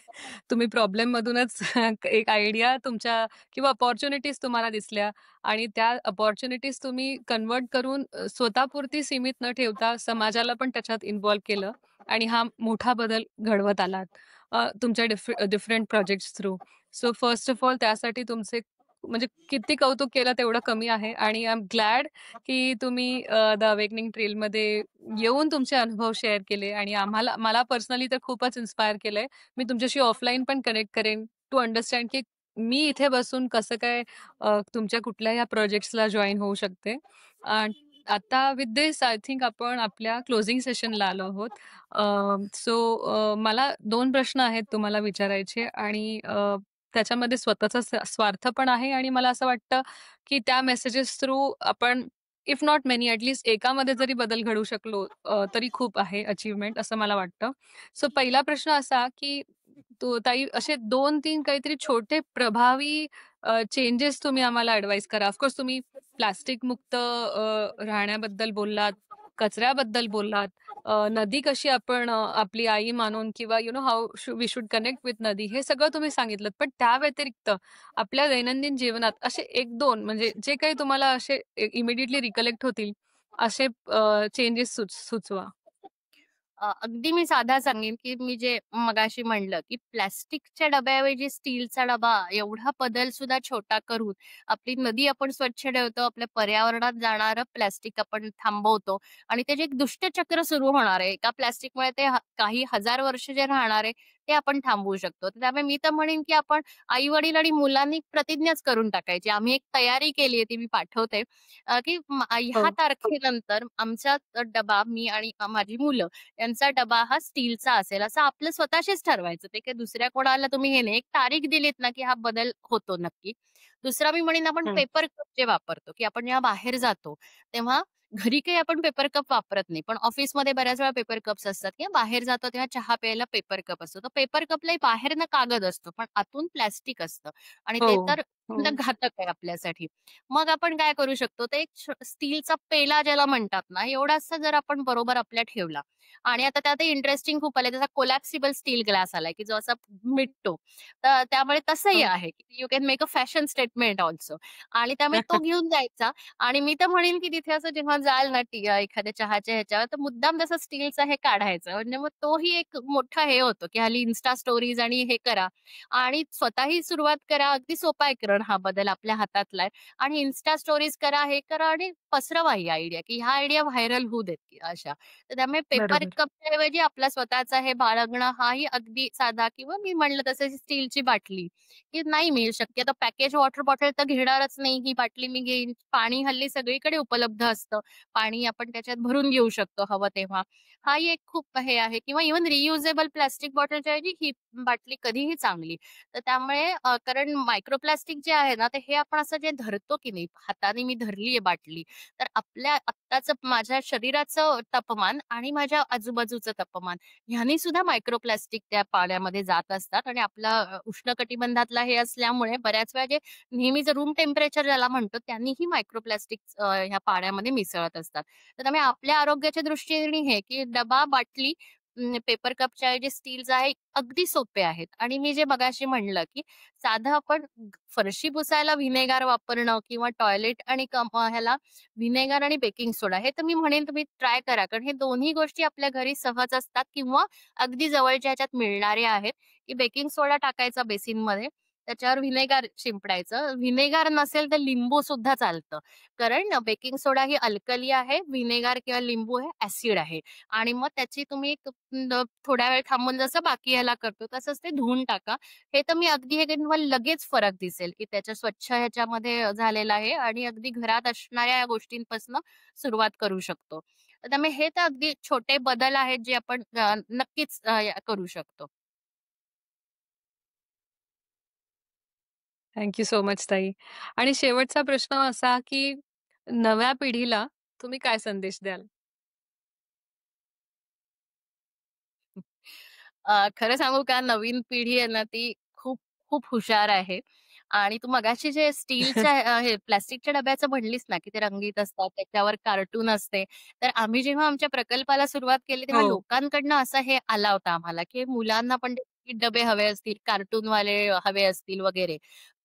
तुम्ही प्रॉब्लेममधूनच एक आयडिया तुमच्या किंवा अपॉर्च्युनिटीज तुम्हाला दिसल्या आणि त्या अपॉर्च्युनिटीज तुम्ही कन्व्हर्ट करून स्वतःपुरती सीमित न ठेवता समाजाला पण त्याच्यात इन्व्हॉल्व केलं आणि हा मोठा बदल घडवत आलात तुमच्या different projects through. So first of all त्यासाठी तुमचे म्हणजे किती कौतुक केलं तेवढं कमी आहे आणि आय एम ग्लॅड की तुम्ही द अवेकनिंग ट्रेलमध्ये येऊन तुमचे अनुभव शेअर केले आणि मला पर्सनली तर खूपच इन्स्पायर केलंय. मी तुमच्याशी ऑफलाईन पण कनेक्ट करेन टू अंडरस्टँड की मी इथे बसून कसं काय तुमच्या कुठल्या ह्या प्रोजेक्ट्सला जॉइन होऊ शकते. अ, आता विथ धिस आय थिंक आपण आपल्या क्लोजिंग सेशनला आलो आहोत. सो मला 2 प्रश्न आहेत तुम्हाला विचारायचे आणि त्याच्यामध्ये स्वतःचा स्वार्थ पण आहे आणि मला असं वाटतं की त्या मेसेजेस थ्रू आपण इफ नॉट मेनी ॲट एकामध्ये जरी बदल घडवू शकलो तरी खूप आहे अचीव्हमेंट असं मला वाटतं. सो पहिला प्रश्न असा, की तो ताई असे 2-3 काहीतरी छोटे प्रभावी चेंजेस तुम्ही आम्हाला ॲडवाईस करा. ऑफकोर्स तुम्ही प्लास्टिक मुक्त राहण्याबद्दल बोललात, कचऱ्याबद्दल बोललात, नदी कशी आपण आपली आई मानून किंवा how we should connect with नदी हे सगळं तुम्ही सांगितलत. पण त्या व्यतिरिक्त आपल्या दैनंदिन जीवनात असे 1-2 म्हणजे जे काही तुम्हाला असे इमिडिएटली रिकलेक्ट होतील असे चेंजेस सुचवा. अगदी मी साधा सांगेन, की मी जे मगाशी म्हणलं, की प्लास्टिकच्या डब्याऐवजी स्टीलचा डबा एवढा बदल सुद्धा छोटा करून आपली नदी आपण स्वच्छ ठेवतो, आपल्या पर्यावरणात जाणारं प्लास्टिक आपण थांबवतो आणि ते जे एक दुष्टचक्र सुरू होणार आहे, एका प्लास्टिकमुळे ते काही हजार वर्ष जे राहणार आहे, ते आपण थांबवू शकतो. तर त्यामुळे मी तर म्हणेन, की आपण आई-वडील आणि मुलांनी प्रतिज्ञाच करून टाकायची. आम्ही एक तयारी केली आहे, ती मी पाठवते, की ह्या हो. तारखेनंतर आमचा डबा मी आणि माझी मुलं यांचा डबा हा स्टीलचा असेल, असं आपलं स्वतःशीच ठरवायचं. ते काही दुसऱ्या कोणाला तुम्ही हे नाही. एक तारीख दिलीत ना, की हा बदल होतो नक्की. दुसरा मी म्हणेन आपण हं. पेपर कप जे वापरतो, की आपण जेव्हा बाहेर जातो, तेव्हा घरी काही आपण पेपर कप वापरत नाही. पण ऑफिसमध्ये बऱ्याच वेळा पेपर कप्स असतात किंवा बाहेर जातो तेव्हा चहा प्यायला पेपर कप असतो. तर पेपर कपलाही बाहेरनं कागद असतो, पण आतून प्लास्टिक असतं आणि हो, ते तर हो. घातक आहे आपल्यासाठी. मग आपण काय करू शकतो, तर एक स्टीलचा पेला ज्याला म्हणतात ना, एवढासा जर आपण बरोबर आपल्या ठेवला आणि आता त्यातही इंटरेस्टिंग खूप आलंय. त्याचा कोलॅप्सिबल स्टील ग्लास आलाय, की जो असा मिटतो. तर त्यामुळे तसंही हो. आहे, की you can make a fashion statement also आणि त्यामुळे तो घेऊन जायचा आणि मी तर म्हणेन, की तिथे असं जेव्हा जाल ना एखाद्या चहाच्या ह्याच्यावर, तर मुद्दाम तसं स्टीलचा हे काढायचं. म्हणजे मग तोही एक मोठा हे होतो, की हल्ली Insta स्टोरीज आणि हे करा आणि स्वतःही सुरुवात करा. अगदी सोपा आहे करणं हा बदल आपल्या हातातला आहे आणि Insta स्टोरीज करा, हे करा आणि पसरवा ही आयडिया, की ह्या आयडिया व्हायरल होऊ देत अशा. तर त्यामुळे पेपर पेपर बरोबर. कपच्या ऐवजी आपला स्वतःचा हे बाळगणं हाही अगदी साधा किंवा मी म्हणलं तसं स्टीलची बाटली, की नाही मी शक्यतो पॅकेज वॉटर बॉटल तर घेणारच नाही. ही बाटली मी घेईन. पाणी हल्ली सगळीकडे उपलब्ध असतं. पाणी आपण त्याच्यात भरून घेऊ शकतो हवं तेव्हा. हाही एक खूप हे आहे किंवा इव्हन रियुजेबल प्लास्टिक बॉटलच्या ऐवजी ही बाटली कधीही चांगली. तर त्यामुळे कारण मायक्रोप्लास्टिक जे आहे ना, तर हे आपण असं जे धरतो की नाही, हाताने मी धरली आहे बाटली, तर आपल्या आत्ताचं माझ्या शरीराचं तापमान आणि माझ्या आजूबाजूचं तापमान ह्यानी सुद्धा मायक्रोप्लास्टिक त्या पाण्यामध्ये जात असतात आणि आपला उष्णकटिबंधातला हे असल्यामुळे बऱ्याच वेळा जे नेहमीचं रूम टेम्परेचर ज्याला म्हणतो, त्यांनीही मायक्रोप्लास्टिक ह्या पाण्यामध्ये मिसळत असतात. तर त्यामुळे आपल्या आरोग्याच्या दृष्टीने हे, की डबा, बाटली पेपर कपच्या ऐवजी स्टीलचं आहे, अगदी सोपे आहेत. आणि मी जे मगाशी म्हणलं, की साधं आपण फरशी पुसायला व्हिनेगार वापरणं किंवा टॉयलेट आणि ह्याला व्हिनेगर आणि बेकिंग सोडा हे तर मी म्हणेन तुम्ही ट्राय करा. कारण हे दोन्ही गोष्टी आपल्या घरी सहज असतात किंवा अगदी जवळच्या ह्याच्यात मिळणाऱ्या आहेत, की बेकिंग सोडा टाकायचा बेसिनमध्ये, त्याच्यावर व्हिनेगर शिंपडायचं. व्हिनेगर नसेल तर लिंबू सुद्धा चालतं. कारण बेकिंग सोडा ही अल्कली आहे, व्हिनेगर किंवा लिंबू हे ॲसिड आहे. आणि मग त्याची तुम्ही थोड्या वेळ थांबून जसं बाकी ह्याला करतो तसंच ते धुवून टाका. हे तर मी अगदी हे तुम्हाला लगेच फरक दिसेल, की त्याच्या स्वच्छ ह्याच्यामध्ये झालेला आहे आणि अगदी घरात असणाऱ्या या गोष्टींपासून सुरुवात करू शकतो. तर त्यामुळे हे तर अगदी छोटे बदल आहेत जे आपण नक्कीच करू शकतो. थँक सो मच ताई. आणि शेवटचा प्रश्न असा, की नव्या पिढीला तुम्ही काय संदेश द्याल? खरं सांगू का नवीन पिढी आहे ना ती खूप खूप हुशार आहे. आणि तू मगाशी जे स्टीलच्या हे प्लास्टिकच्या डब्याचं म्हणलीस ना, की ते रंगीत असतात, त्याच्यावर कार्टून असते. तर आम्ही जेव्हा आमच्या प्रकल्पाला सुरुवात केली तेव्हा हो. लोकांकडनं असं हे आला होता आम्हाला, की मुलांना पण ते डबे हवे असतील, कार्टूनवाले हवे असतील वगैरे.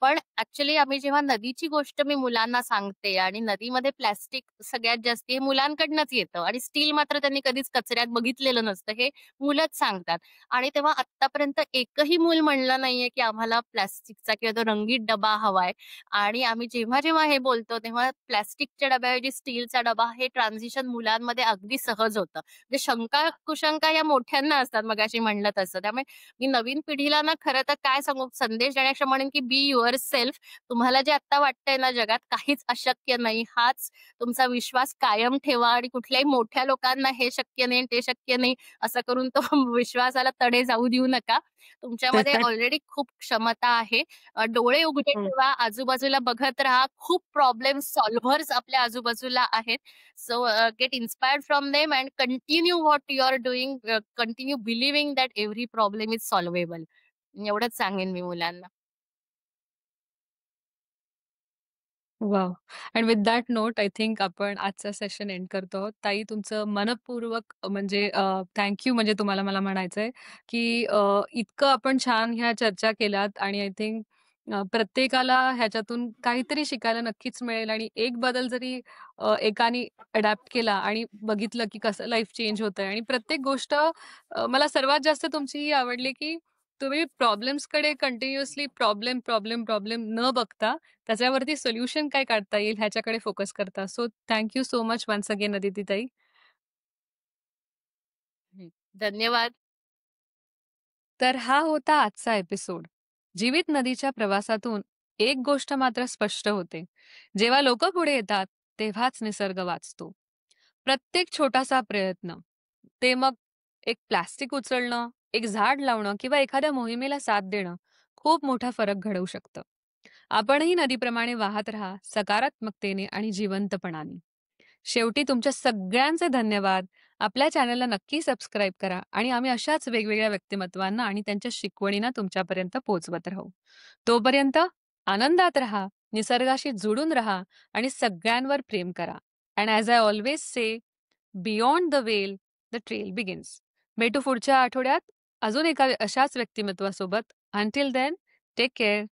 पण ॲक्चुअली आम्ही जेव्हा नदीची गोष्ट मी मुलांना सांगते आणि नदीमध्ये प्लास्टिक सगळ्यात जास्ती हे मुलांकडनंच येतं आणि स्टील मात्र त्यांनी कधीच कचऱ्यात बघितलेलं नसतं. हे मुलंच सांगतात. आणि तेव्हा आत्तापर्यंत एकही मूल म्हणलं नाहीये, की आम्हाला प्लास्टिकचा किंवा तो रंगीत डबा हवाय. आणि आम्ही जेव्हा-जेव्हा हे बोलतो, तेव्हा प्लास्टिकच्या डब्याऐवजी स्टीलचा डबा हे ट्रान्झिशन मुलांमध्ये अगदी सहज होतं. म्हणजे शंका-कुशंका या मोठ्यांना असतात मगाशी म्हणलं तसं. त्यामुळे मी नवीन पिढीला ना खरं तर काय सांगू संदेश देण्यापेक्षा म्हणेन, की बी युअरसेल्फ. तुम्हाला जे आत्ता वाटतंय ना जगात काहीच अशक्य नाही. हाच तुमचा विश्वास कायम ठेवा आणि कुठल्याही मोठ्या लोकांना हे शक्य नाही, ते शक्य नाही असं करून तो विश्वासाला तडे जाऊ देऊ नका. तुमच्यामध्ये ऑलरेडी खूप क्षमता आहे. डोळे उघडे हं. ठेवा, आजूबाजूला बघत राहा. खूप प्रॉब्लेम सॉल्व्हर्स आपल्या आजूबाजूला आहेत. So get inspired from them and continue what you are doing. Continue believing that every problem is solvable. एवढंच सांगेन मी मुलांना. Wow! And with that note I think आपण आजचा सेशन एंड करतो आहोत. ताई तुमचं मनःपूर्वक म्हणजे म्हणजे तुम्हाला मला म्हणायचंय, की इतकं आपण छान ह्या चर्चा केल्यात आणि आय थिंक प्रत्येकाला ह्याच्यातून काहीतरी शिकायला नक्कीच मिळेल आणि एक बदल जरी एकाने अडॅप्ट केला आणि बघितलं, की कसं लाईफ चेंज होतंय आणि प्रत्येक गोष्ट मला सर्वात जास्त तुमची ही आवडली, की तुम्ही प्रॉब्लेम्सकडे कंटिन्युअसली प्रॉब्लेम न बघता त्याच्यावरती सोल्युशन काय काढता येईल ह्याच्याकडे फोकस करता. So thank so much once again अदितीताई. हं. धन्यवाद. तर हा होता आजचा एपिसोड. जीवित नदीच्या प्रवासातून एक गोष्ट मात्र स्पष्ट होते. जेव्हा लोकं पुढे येतात, तेव्हाच निसर्ग वाचतो. प्रत्येक छोटासा प्रयत्न, ते मग एक प्लास्टिक उचलणं, एक झाड लावणं किंवा एखाद्या मोहिमेला साथ देणं, खूप मोठा फरक घडवू शकतं. आपणही नदीप्रमाणे वाहत राहा, सकारात्मकतेने आणि जिवंतपणाने. शेवटी तुमच्या सगळ्यांचे धन्यवाद. आपल्या चॅनलला नक्की सबस्क्राईब करा आणि आम्ही अशाच वेगवेगळ्या व्यक्तिमत्वांना आणि त्यांच्या शिकवणींना तुमच्यापर्यंत पोहोचवत राहू. तोपर्यंत आनंदात राहा, निसर्गाशी जुडून राहा आणि सगळ्यांवर प्रेम करा. And as I always say, beyond the well, the trail begins. भेटू पुढच्या आठवड्यात अजून एका अशाच व्यक्तिमत्वासोबत. Until then, take care.